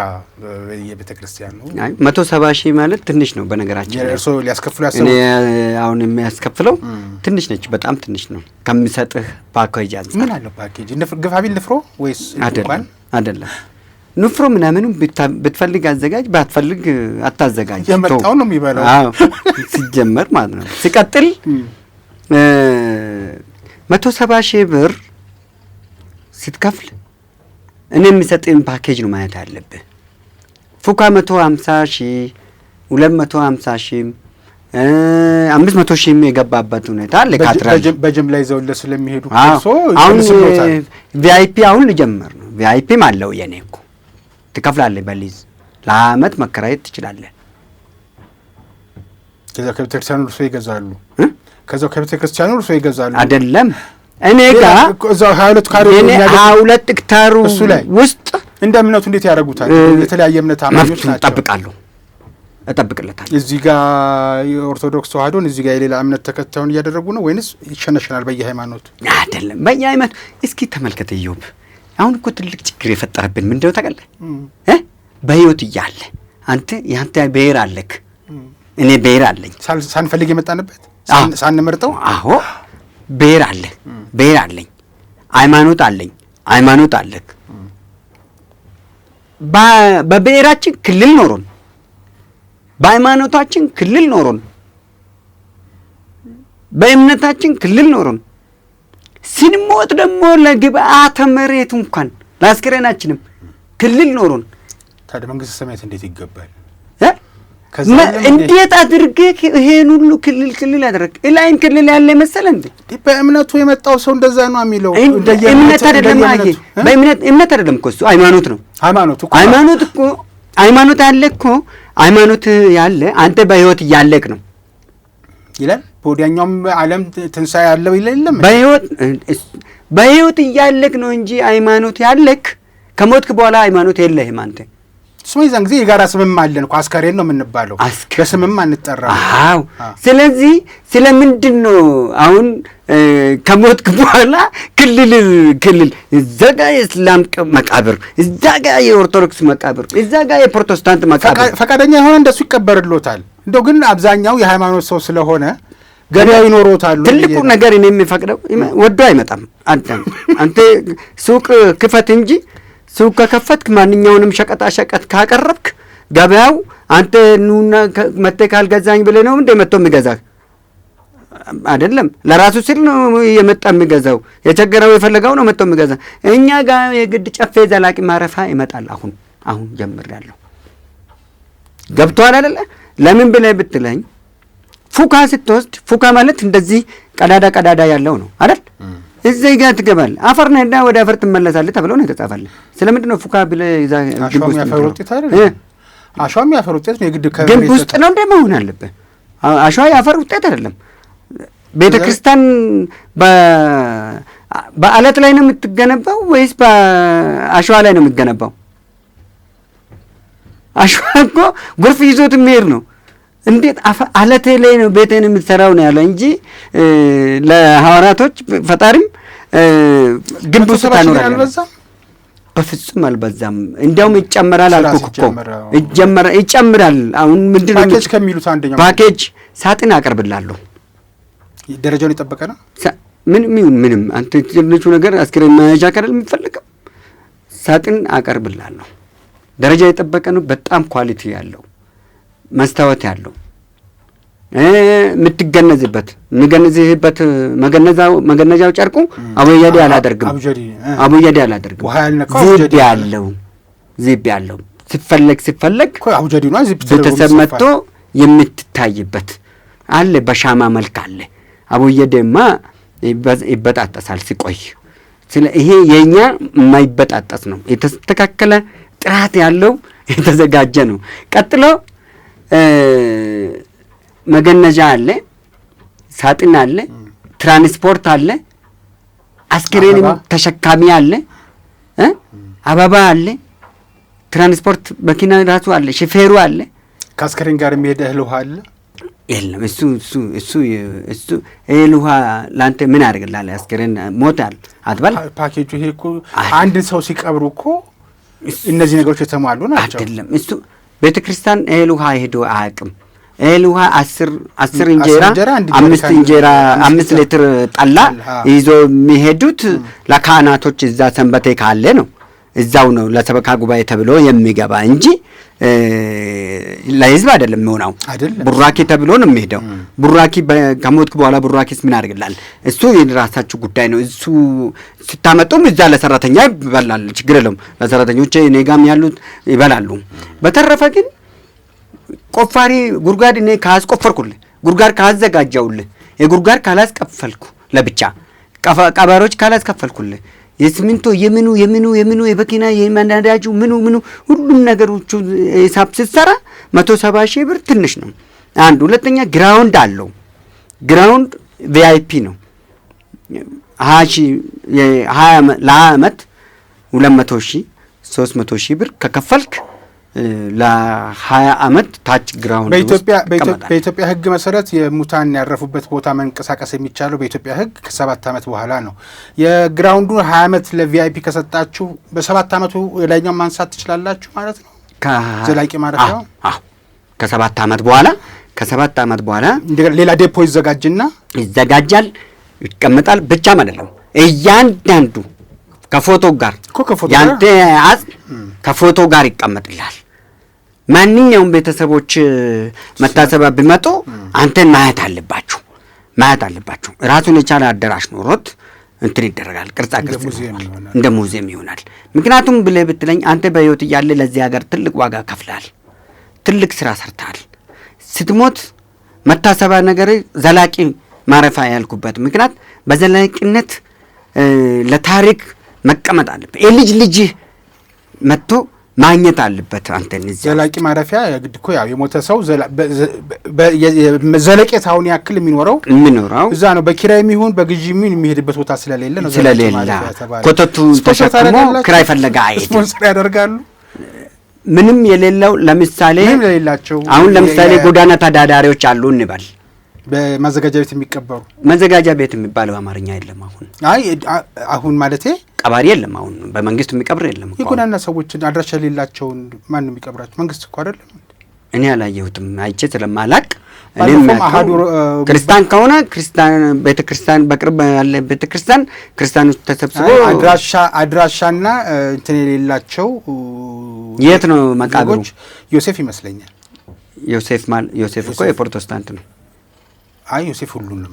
የቤተ ክርስቲያን ነው። አይ 170 ሺህ ማለት ትንሽ ነው። በነገራችን ላይ እርስዎ ሊያስከፍሉ ያሰቡ እኔ አሁን የሚያስከፍለው ትንሽ ነች፣ በጣም ትንሽ ነው ከሚሰጥህ ፓኬጅ አንፃር። ምን አለው ፓኬጅ? ግፋቢል ንፍሮ ወይስ እንኳን አይደለም ንፍሮ ምናምንም ብትፈልግ አዘጋጅ፣ ባትፈልግ አታዘጋጅ። የመጣው ነው የሚበላው። አዎ ሲጀመር ማለት ነው። ሲቀጥል 170 ሺህ ብር ስትከፍል እኔ የሚሰጥህን ፓኬጅ ነው ማየት ያለብህ። ፉካ 150 ሺህ 250 ሺህ 500 ሺህ የገባበት ሁኔታ አለ። ካትራጅ በጅምላ ይዘውልህ ስለሚሄዱ አሁን ቪአይፒ አሁን ልጀምር ነው። ቪአይፒም አለው የኔ እኮ ትከፍላለህ። በሊዝ ለአመት መከራየት ትችላለህ። ከዛው ከቤተክርስቲያኑ እርሶ ይገዛሉ። ከዛው ከቤተክርስቲያኑ እርሶ ይገዛሉ አይደለም። እኔ ጋር እዛው 22 ካሬ እኔ 22 ሄክታሩ ውስጥ እንደ እምነቱ እንዴት ያደርጉታል? የተለያየ እምነት አማኞች ናቸው። እጠብቅለታለሁ። እዚህ ጋር የኦርቶዶክስ ተዋህዶን እዚህ ጋር የሌላ እምነት ተከታዩን እያደረጉ ነው ወይንስ ይሸነሸናል በየሃይማኖቱ? አይደለም በየሃይማኖቱ። እስኪ ተመልከተ ኢዮብ፣ አሁን እኮ ትልቅ ችግር የፈጠረብን ምንድነው ታውቃለህ? በህይወት እያለ አንተ ያንተ ብሔር አለክ፣ እኔ ብሔር አለኝ። ሳንፈልግ የመጣንበት ሳንመርጠው። አዎ ብሔር አለ፣ ብሔር አለኝ፣ ሃይማኖት አለኝ፣ ሃይማኖት አለክ። በብሔራችን ክልል ኖሮን በሃይማኖታችን ክልል ኖሮን በእምነታችን ክልል ኖሮን ስንሞት ደግሞ ለግብአተ መሬት እንኳን ለአስከሬናችንም ክልል ኖሮን ታዲያ መንግስተ ሰማያት እንዴት ይገባል? እንዴት አድርገህ ይሄን ሁሉ ክልል ያደረግ ላይን ክልል ያለ መሰለ እንዴ? በእምነቱ የመጣው ሰው እንደዛ ነው የሚለው። እምነት አይደለም አየ እምነት አይደለም እኮ እሱ ሃይማኖት ነው። ሃይማኖት ያለ እኮ ሃይማኖት ያለ አንተ በህይወት እያለክ ነው ይላል። በወዲያኛውም ዓለም ትንሣኤ ያለው የለም። በህይወት እያለክ ነው እንጂ ሃይማኖት ያለክ ከሞትክ በኋላ ሃይማኖት የለህም አንተ። ስሙ ይዛን ጊዜ የጋራ ስምም አለን እኮ አስከሬን ነው የምንባለው፣ በስምም አንጠራም። አዎ ስለዚህ ስለምንድን ነው አሁን ከሞትክ በኋላ ክልል እዛ ጋ የእስላም መቃብር፣ እዛ ጋ የኦርቶዶክስ መቃብር፣ እዛ ጋ የፕሮቴስታንት መቃብር ፈቃደኛ የሆነ እንደሱ ይቀበርሎታል። እንደው ግን አብዛኛው የሃይማኖት ሰው ስለሆነ ገበያ ይኖሮታል። ትልቁ ነገር እኔ የሚፈቅደው ወዶ አይመጣም። አንተ ሱቅ ክፈት እንጂ ሱቅ ከከፈትክ ማንኛውንም ሸቀጣ ሸቀጥ ካቀረብክ ገበያው አንተ ኑና መጥተህ ካልገዛኝ ብለህ ነው እንደ መጥቶ የሚገዛህ አይደለም። ለራሱ ሲል ነው የመጣ የሚገዛው። የቸገረው የፈለገው ነው መጥቶ የሚገዛ። እኛ ጋር የግድ ጨፌ ዘላቂ ማረፊያ ይመጣል። አሁን ጀምሬያለሁ። ገብቶሃል አይደለ? ለምን ብለህ ብትለኝ ፉካ ስትወስድ ፉካ ማለት እንደዚህ ቀዳዳ ያለው ነው አይደል? እዚህ ጋር ትገባለህ። አፈር ነህና ወደ አፈር ትመለሳለህ ተብሎ ነው የተጻፈልህ። ስለምንድን ነው ፉካ ብለህ እዛ ግንብ ውስጥ አሸዋ የአፈር ውጤት ነው። የግድ ግንብ ውስጥ ነው እንደ መሆን አለብህ። አሸዋ የአፈር ውጤት አይደለም። ቤተ ክርስቲያን በአለት ላይ ነው የምትገነባው ወይስ በአሸዋ ላይ ነው የሚገነባው? አሸዋ እኮ ጎርፍ ይዞት የሚሄድ ነው። እንዴት አለቴ ላይ ነው ቤቴን የምትሰራው ነው ያለው እንጂ ለሐዋራቶች ፈጣሪም ግንብ ውስጥ ታኖራለህ። በፍጹም አልበዛም። እንዲያውም ይጨምራል አልኩህ እኮ ይጨምራል። አሁን ምንድን ነው ፓኬጅ ከሚሉት አንደኛው ፓኬጅ ሳጥን አቀርብላለሁ። ደረጃውን የጠበቀ ነው። ምንም አንተ ትንሹ ነገር አስክሬን መያዣ ከደል የሚፈልገው ሳጥን አቀርብላለሁ። ደረጃ የጠበቀ ነው። በጣም ኳሊቲ ያለው መስታወት ያለው የምትገነዝበት መገነዛው ጨርቁ አቡየዴ አላደርግም። ዚብ ያለው ሲፈለግ ቤተሰብ መጥቶ የምትታይበት አለ። በሻማ መልክ አለ። አቡየዴማ ይበጣጠሳል ሲቆይ። ይሄ የኛ የማይበጣጠስ ነው። የተስተካከለ ጥራት ያለው የተዘጋጀ ነው። ቀጥሎ መገነዣ አለ፣ ሳጥን አለ፣ ትራንስፖርት አለ፣ አስክሬንም ተሸካሚ አለ፣ አበባ አለ፣ ትራንስፖርት መኪና ራሱ አለ፣ ሹፌሩ አለ። ከአስክሬን ጋር የሚሄድ እህል ውሃ አለ የለም? እሱ እህል ውሃ ለአንተ ምን ያደርግልሃል? አስክሬን ሞታል አትበል። ፓኬጁ ይሄ እኮ አንድ ሰው ሲቀብሩ እኮ እነዚህ ነገሮች የተሟሉ ናቸው። አይደለም እሱ ቤተ ክርስቲያን እህል ውሃ ሄዶ አያውቅም። እህል ውሃ 10 እንጀራ 5 ሊትር ጠላ ይዞ የሚሄዱት ለካህናቶች እዛ ሰንበቴ ካለ ነው። እዛው ነው ለሰበካ ጉባኤ ተብሎ የሚገባ እንጂ ለህዝብ አይደለም የሚሆነው። ቡራኪ ተብሎ ነው የሚሄደው። ቡራኪ ከሞትክ በኋላ ቡራኪስ ምን ያደርግላል? እሱ የራሳችሁ ጉዳይ ነው። እሱ ስታመጡም እዛ ለሰራተኛ ይበላል፣ ችግር የለውም። ለሰራተኞች እኔ ጋም ያሉት ይበላሉ። በተረፈ ግን ቆፋሪ ጉድጓድ እኔ ካስቆፈርኩልህ፣ ጉድጓድ ካዘጋጀውልህ፣ የጉድጓድ ካላስከፈልኩ ለብቻ ቀባሮች ካላስከፈልኩልህ የሲሚንቶ የምኑ የበኪና የማንዳዳጁ ምኑ ሁሉም ነገሮቹ ሂሳብ ስትሰራ 170 ሺህ ብር ትንሽ ነው። አንድ ሁለተኛ ግራውንድ አለው። ግራውንድ ቪአይፒ ነው። 20 ለዓመት 200 ሺህ 300 ሺህ ብር ከከፈልክ ለ20 ዓመት ታች ግራውንድ በኢትዮጵያ ሕግ መሰረት የሙታን ያረፉበት ቦታ መንቀሳቀስ የሚቻለው በኢትዮጵያ ሕግ ከ7 ዓመት በኋላ ነው። የግራውንዱ 20 ዓመት ለቪአይፒ ከሰጣችሁ በ7 ዓመቱ ላይኛው ማንሳት ትችላላችሁ ማለት ነው። ዘላቂ ማረፊያው ከ7 ዓመት በኋላ ሌላ ዴፖ ይዘጋጃል፣ ይቀመጣል። ብቻም አይደለም እያንዳንዱ ከፎቶ ጋር ያንተ ከፎቶ ጋር ይቀመጥልሃል። ማንኛውም ቤተሰቦች መታሰቢያ ቢመጡ አንተን ማየት አለባችሁ። ራሱን የቻለ አዳራሽ ኖሮት እንትን ይደረጋል። ቅርጻ ቅርጽ እንደ ሙዚየም ይሆናል። ምክንያቱም ብለህ ብትለኝ አንተ በህይወት እያለ ለዚህ ሀገር ትልቅ ዋጋ ከፍለሃል፣ ትልቅ ስራ ሰርተሃል። ስትሞት መታሰቢያ ነገር ዘላቂ ማረፊያ ያልኩበት ምክንያት በዘላቂነት ለታሪክ መቀመጥ አለበት። የልጅ ልጅህ መጥቶ ማግኘት አለበት። አንተን ዘላቂ ማረፊያ የግድ እኮ ያው የሞተ ሰው ዘለቄታውን ያክል የሚኖረው እዛ ነው። በኪራይም ይሁን በግዢም ይሁን የሚሄድበት ቦታ ስለሌለ ነው። ኮተቱ ተሸክሞ ኪራይ ፈለጋ አይሄድም። ስፖንሰር ያደርጋሉ። ምንም የሌለው ለምሳሌ አሁን ለምሳሌ ጎዳና ተዳዳሪዎች አሉ እንበል። በማዘጋጃ ቤት የሚቀበሩ ማዘጋጃ ቤት የሚባለው አማርኛ የለም። አሁን ማለቴ ቀባሪ የለም። አሁን በመንግስት የሚቀብር የለም። የጎዳና ሰዎችን አድራሻ የሌላቸውን ማን ነው የሚቀብራቸው? መንግስት እኮ አይደለም። እኔ አላየሁትም፣ አይቼ ስለማላቅ። ክርስቲያን ከሆነ ክርስቲያን ቤተክርስቲያን በቅርብ ያለ ቤተክርስቲያን ክርስቲያኖች ተሰብስበው አድራሻና እንትን የሌላቸው የት ነው መቃብሩ? ዮሴፍ ይመስለኛል። ዮሴፍ እኮ የፕሮቴስታንት ነው። ዮሴፍ ሁሉንም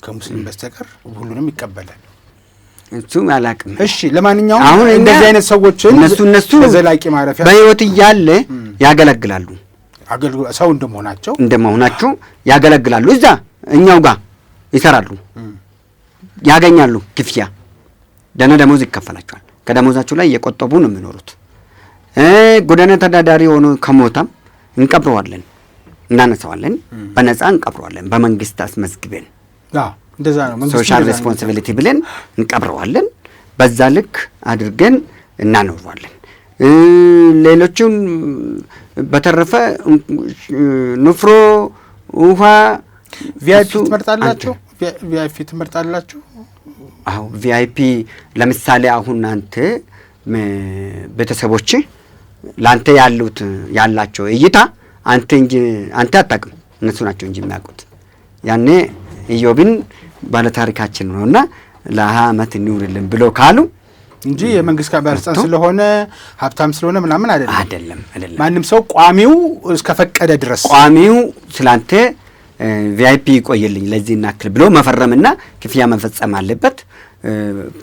ከሙስሊም በስተቀር ሁሉንም ይቀበላል። እሱ አላቅም። እሺ ለማንኛውም አሁን እንደዚህ አይነት ሰዎችን እነሱ ዘላቂ ማረፊያ በህይወት እያለ ያገለግላሉ። ሰው እንደመሆናቸው ያገለግላሉ። እዛ እኛው ጋር ይሰራሉ፣ ያገኛሉ ክፍያ፣ ደህና ደሞዝ ይከፈላቸዋል። ከደሞዛቸው ላይ እየቆጠቡ ነው የሚኖሩት። ጎዳና ተዳዳሪ ሆኖ ከሞታም እንቀብረዋለን፣ እናነሳዋለን፣ በነፃ እንቀብረዋለን። በመንግስት አስመዝግበን እንደዛ ነው ሶሻል ሬስፖንሲቢሊቲ ብለን እንቀብረዋለን። በዛ ልክ አድርገን እናኖረዋለን። ሌሎቹን በተረፈ ንፍሮ፣ ውሃ፣ ቪአይፒ ትመርጣላችሁ? አዎ ቪአይፒ ለምሳሌ አሁን አንተ ቤተሰቦች ለአንተ ያላቸው እይታ አንተ አታውቅም፣ እነሱ ናቸው እንጂ የሚያውቁት። ያኔ ኢዮብን ባለታሪካችን ነውና ለ20 ዓመት እንውልልን ብሎ ካሉ እንጂ የመንግስት ባለስልጣን ስለሆነ ሀብታም ስለሆነ ምናምን አይደለም። ማንም ሰው ቋሚው እስከፈቀደ ድረስ ቋሚው ስላንተ ቪአይፒ ይቆይልኝ ለዚህ እናክል ብሎ መፈረምና ክፍያ መፈጸም አለበት።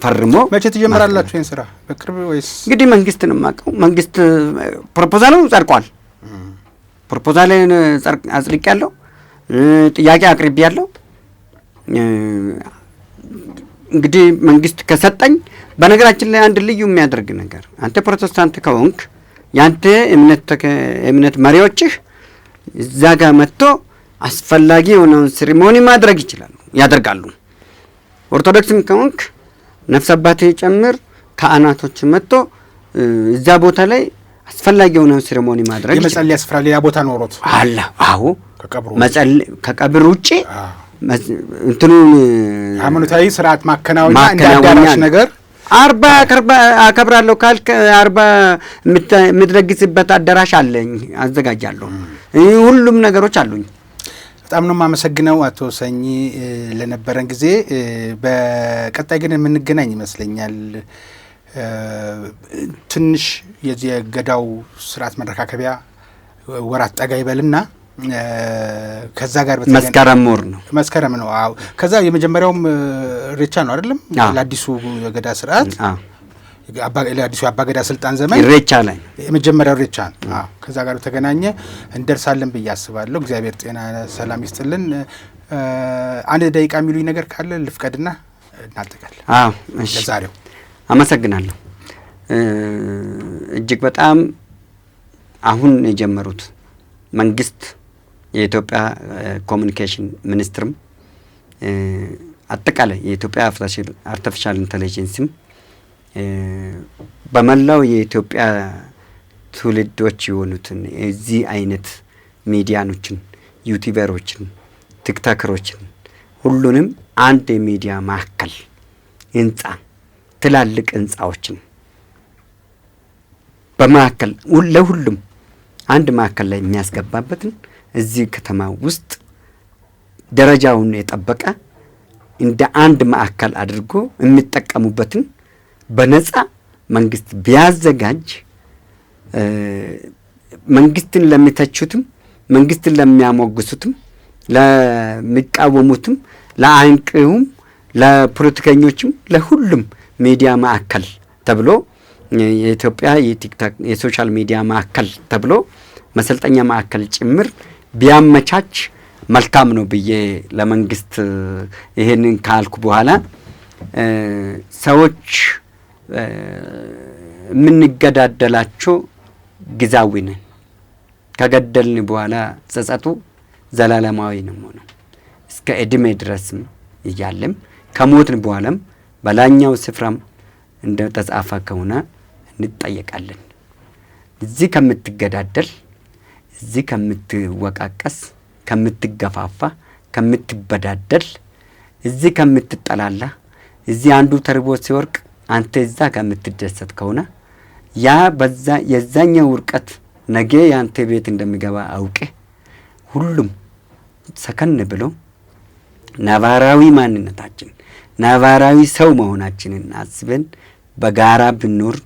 ፈርሞ መቼ ትጀምራላችሁ ይሄን ስራ? በቅርብ ወይስ? እንግዲህ መንግስት ነው የማውቀው። መንግስት ፕሮፖዛሉ ጸድቋል። ፕሮፖዛልን አጽድቄያለሁ፣ ጥያቄ አቅርቤያለሁ። እንግዲህ መንግስት ከሰጠኝ፣ በነገራችን ላይ አንድ ልዩ የሚያደርግ ነገር አንተ ፕሮቴስታንት ከሆንክ ያንተ እምነት መሪዎችህ እዛ ጋር መጥቶ አስፈላጊ የሆነውን ሴሪሞኒ ማድረግ ያደርጋሉ። ኦርቶዶክስም ከሆንክ ነፍስ አባቴ ጨምር ካህናቶች መጥቶ እዛ ቦታ ላይ አስፈላጊ የሆነውን ሴሪሞኒ ማድረግ የመጸለያ ስፍራ ሌላ ቦታ ኖሮት አለ። አዎ ከቀብር ውጪ እንትኑን ሃይማኖታዊ ስርዓት ማከናወኛ እንዳዳራሽ ነገር 40 አከብራለሁ ካልክ 40 የምትደግስበት አዳራሽ አለኝ፣ አዘጋጃለሁ። ሁሉም ነገሮች አሉኝ። በጣም ነው የማመሰግነው አቶ ሰኚ ለነበረን ጊዜ። በቀጣይ ግን የምንገናኝ ይመስለኛል። ትንሽ የዚህ የገዳው ስርዓት መረካከቢያ ወራት ጠጋ ይበልና ከዛ ጋር መስከረም ወር ነው። መስከረም ነው። አዎ ከዛ የመጀመሪያውም ሬቻ ነው አይደለም? ለአዲሱ የገዳ ስርዓት ለአዲሱ አባገዳ ስልጣን ዘመን ሬቻ ላይ የመጀመሪያው ሬቻ ነው። አዎ ከዛ ጋር ተገናኘ እንደርሳለን ብዬ አስባለሁ። እግዚአብሔር ጤና ሰላም ይስጥልን። አንድ ደቂቃ የሚሉኝ ነገር ካለ ልፍቀድና እናጠቃለን። አዎ እሺ፣ ለዛሬው አመሰግናለሁ። እጅግ በጣም አሁን የጀመሩት መንግስት የኢትዮጵያ ኮሚኒኬሽን ሚኒስትርም አጠቃላይ የኢትዮጵያ አርቲፊሻል ኢንተለጀንስም በመላው የኢትዮጵያ ትውልዶች የሆኑትን እዚህ አይነት ሚዲያኖችን፣ ዩቲዩበሮችን፣ ቲክቶከሮችን ሁሉንም አንድ የሚዲያ ማዕከል ህንጻ፣ ትላልቅ ህንጻዎችን በማዕከል ለሁሉም አንድ ማዕከል ላይ የሚያስገባበትን እዚህ ከተማ ውስጥ ደረጃውን የጠበቀ እንደ አንድ ማዕከል አድርጎ የሚጠቀሙበትን በነጻ መንግስት ቢያዘጋጅ መንግስትን ለሚተቹትም መንግስትን ለሚያሞግሱትም ለሚቃወሙትም ለአንቂውም ለፖለቲከኞችም ለሁሉም ሚዲያ ማዕከል ተብሎ የኢትዮጵያ የቲክቶክ የሶሻል ሚዲያ ማዕከል ተብሎ መሰልጠኛ ማዕከል ጭምር ቢያመቻች መልካም ነው ብዬ ለመንግስት ይሄንን ካልኩ በኋላ ሰዎች የምንገዳደላቸው ጊዜያዊ ነን። ከገደልን በኋላ ጸጸቱ ዘላለማዊ ነው ሆኖ እስከ እድሜ ድረስም እያለም ከሞትን በኋላም በላኛው ስፍራም እንደ ተጻፈ ከሆነ እንጠየቃለን። እዚህ ከምትገዳደል፣ እዚህ ከምትወቃቀስ፣ ከምትገፋፋ፣ ከምትበዳደል፣ እዚህ ከምትጠላላ፣ እዚህ አንዱ ተርቦ ሲወርቅ አንተ እዛ ከምትደሰት ከሆነ ያ በዛ የዛኛው ውርቀት ነገ ያንተ ቤት እንደሚገባ አውቄ ሁሉም ሰከን ብሎ ነባራዊ ማንነታችን ነባራዊ ሰው መሆናችንን አስበን በጋራ ብንኖር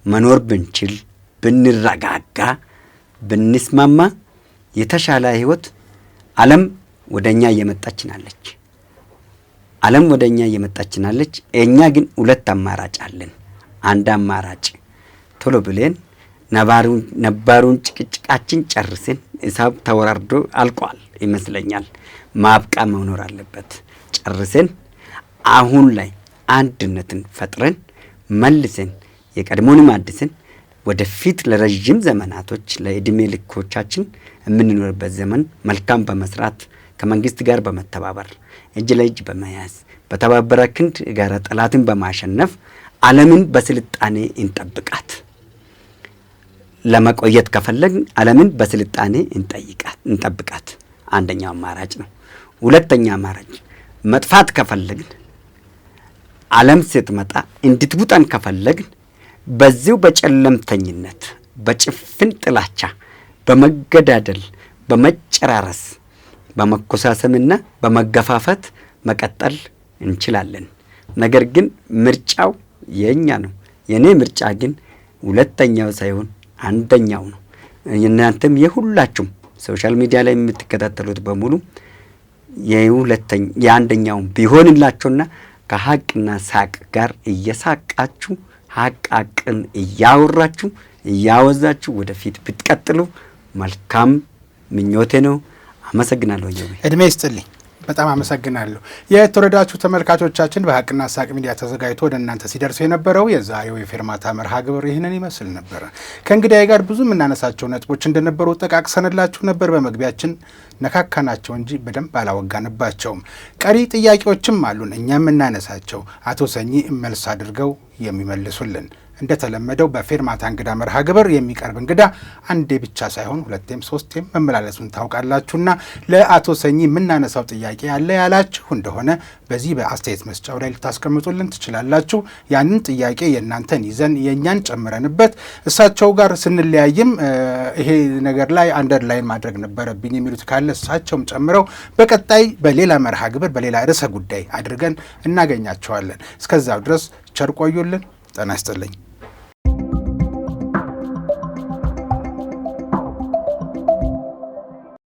መኖር ብንችል ብንረጋጋ ብንስማማ የተሻለ ህይወት ዓለም ወደኛ እየመጣችናለች። ዓለም ወደኛ እየመጣችናለች። እኛ ግን ሁለት አማራጭ አለን። አንድ አማራጭ ቶሎ ብለን ነባሩን ጭቅጭቃችን ጨርሰን ሂሳብ ተወራርዶ አልቋል ይመስለኛል። ማብቃ መኖር አለበት። ጨርሰን አሁን ላይ አንድነትን ፈጥረን መልሰን የቀድሞንም አድሰን ወደፊት ለረጅም ዘመናቶች ለእድሜ ልኮቻችን የምንኖርበት ዘመን መልካም በመስራት ከመንግስት ጋር በመተባበር እጅ ለእጅ በመያዝ በተባበረ ክንድ ጋር ጠላትን በማሸነፍ ዓለምን በስልጣኔ እንጠብቃት። ለመቆየት ከፈለግን ዓለምን በስልጣኔ እንጠብቃት። አንደኛው አማራጭ ነው። ሁለተኛ አማራጭ መጥፋት ከፈለግን ዓለም ስትመጣ እንድትውጠን ከፈለግን በዚሁ በጨለምተኝነት በጭፍን ጥላቻ በመገዳደል በመጨራረስ በመኮሳሰምና በመገፋፈት መቀጠል እንችላለን። ነገር ግን ምርጫው የኛ ነው። የኔ ምርጫ ግን ሁለተኛው ሳይሆን አንደኛው ነው። እናንተም የሁላችሁም ሶሻል ሚዲያ ላይ የምትከታተሉት በሙሉ የአንደኛውን ቢሆንላችሁና ከሀቅና ሳቅ ጋር እየሳቃችሁ ሀቅን እያወራችሁ እያወዛችሁ ወደፊት ብትቀጥሉ መልካም ምኞቴ ነው። አመሰግናለሁ። እድሜ ይስጥልኝ። በጣም አመሰግናለሁ። የተወደዳችሁ ተመልካቾቻችን በሀቅና ሳቅ ሚዲያ ተዘጋጅቶ ወደ እናንተ ሲደርስ የነበረው የዛሬው የፌርማታ መርሃ ግብር ይህንን ይመስል ነበረ። ከእንግዳዬ ጋር ብዙ የምናነሳቸው ነጥቦች እንደነበሩ ጠቃቅሰንላችሁ ነበር። በመግቢያችን ነካካናቸው እንጂ በደንብ አላወጋንባቸውም። ቀሪ ጥያቄዎችም አሉን እኛ የምናነሳቸው አቶ ሰኚ መልስ አድርገው የሚመልሱልን። እንደተለመደው በፌርማታ እንግዳ መርሃ ግብር የሚቀርብ እንግዳ አንዴ ብቻ ሳይሆን ሁለቴም ሶስቴም መመላለሱን ታውቃላችሁና ለአቶ ሰኚ የምናነሳው ጥያቄ ያለ ያላችሁ እንደሆነ በዚህ በአስተያየት መስጫው ላይ ልታስቀምጡልን ትችላላችሁ። ያንን ጥያቄ የእናንተን ይዘን የእኛን ጨምረንበት እሳቸው ጋር ስንለያይም ይሄ ነገር ላይ አንደርላይን ማድረግ ነበረብኝ የሚሉት ካለ እሳቸውም ጨምረው በቀጣይ በሌላ መርሃ ግብር በሌላ ርዕሰ ጉዳይ አድርገን እናገኛቸዋለን። እስከዛው ድረስ ቸር ቆዩልን። ጤና ይስጥልኝ።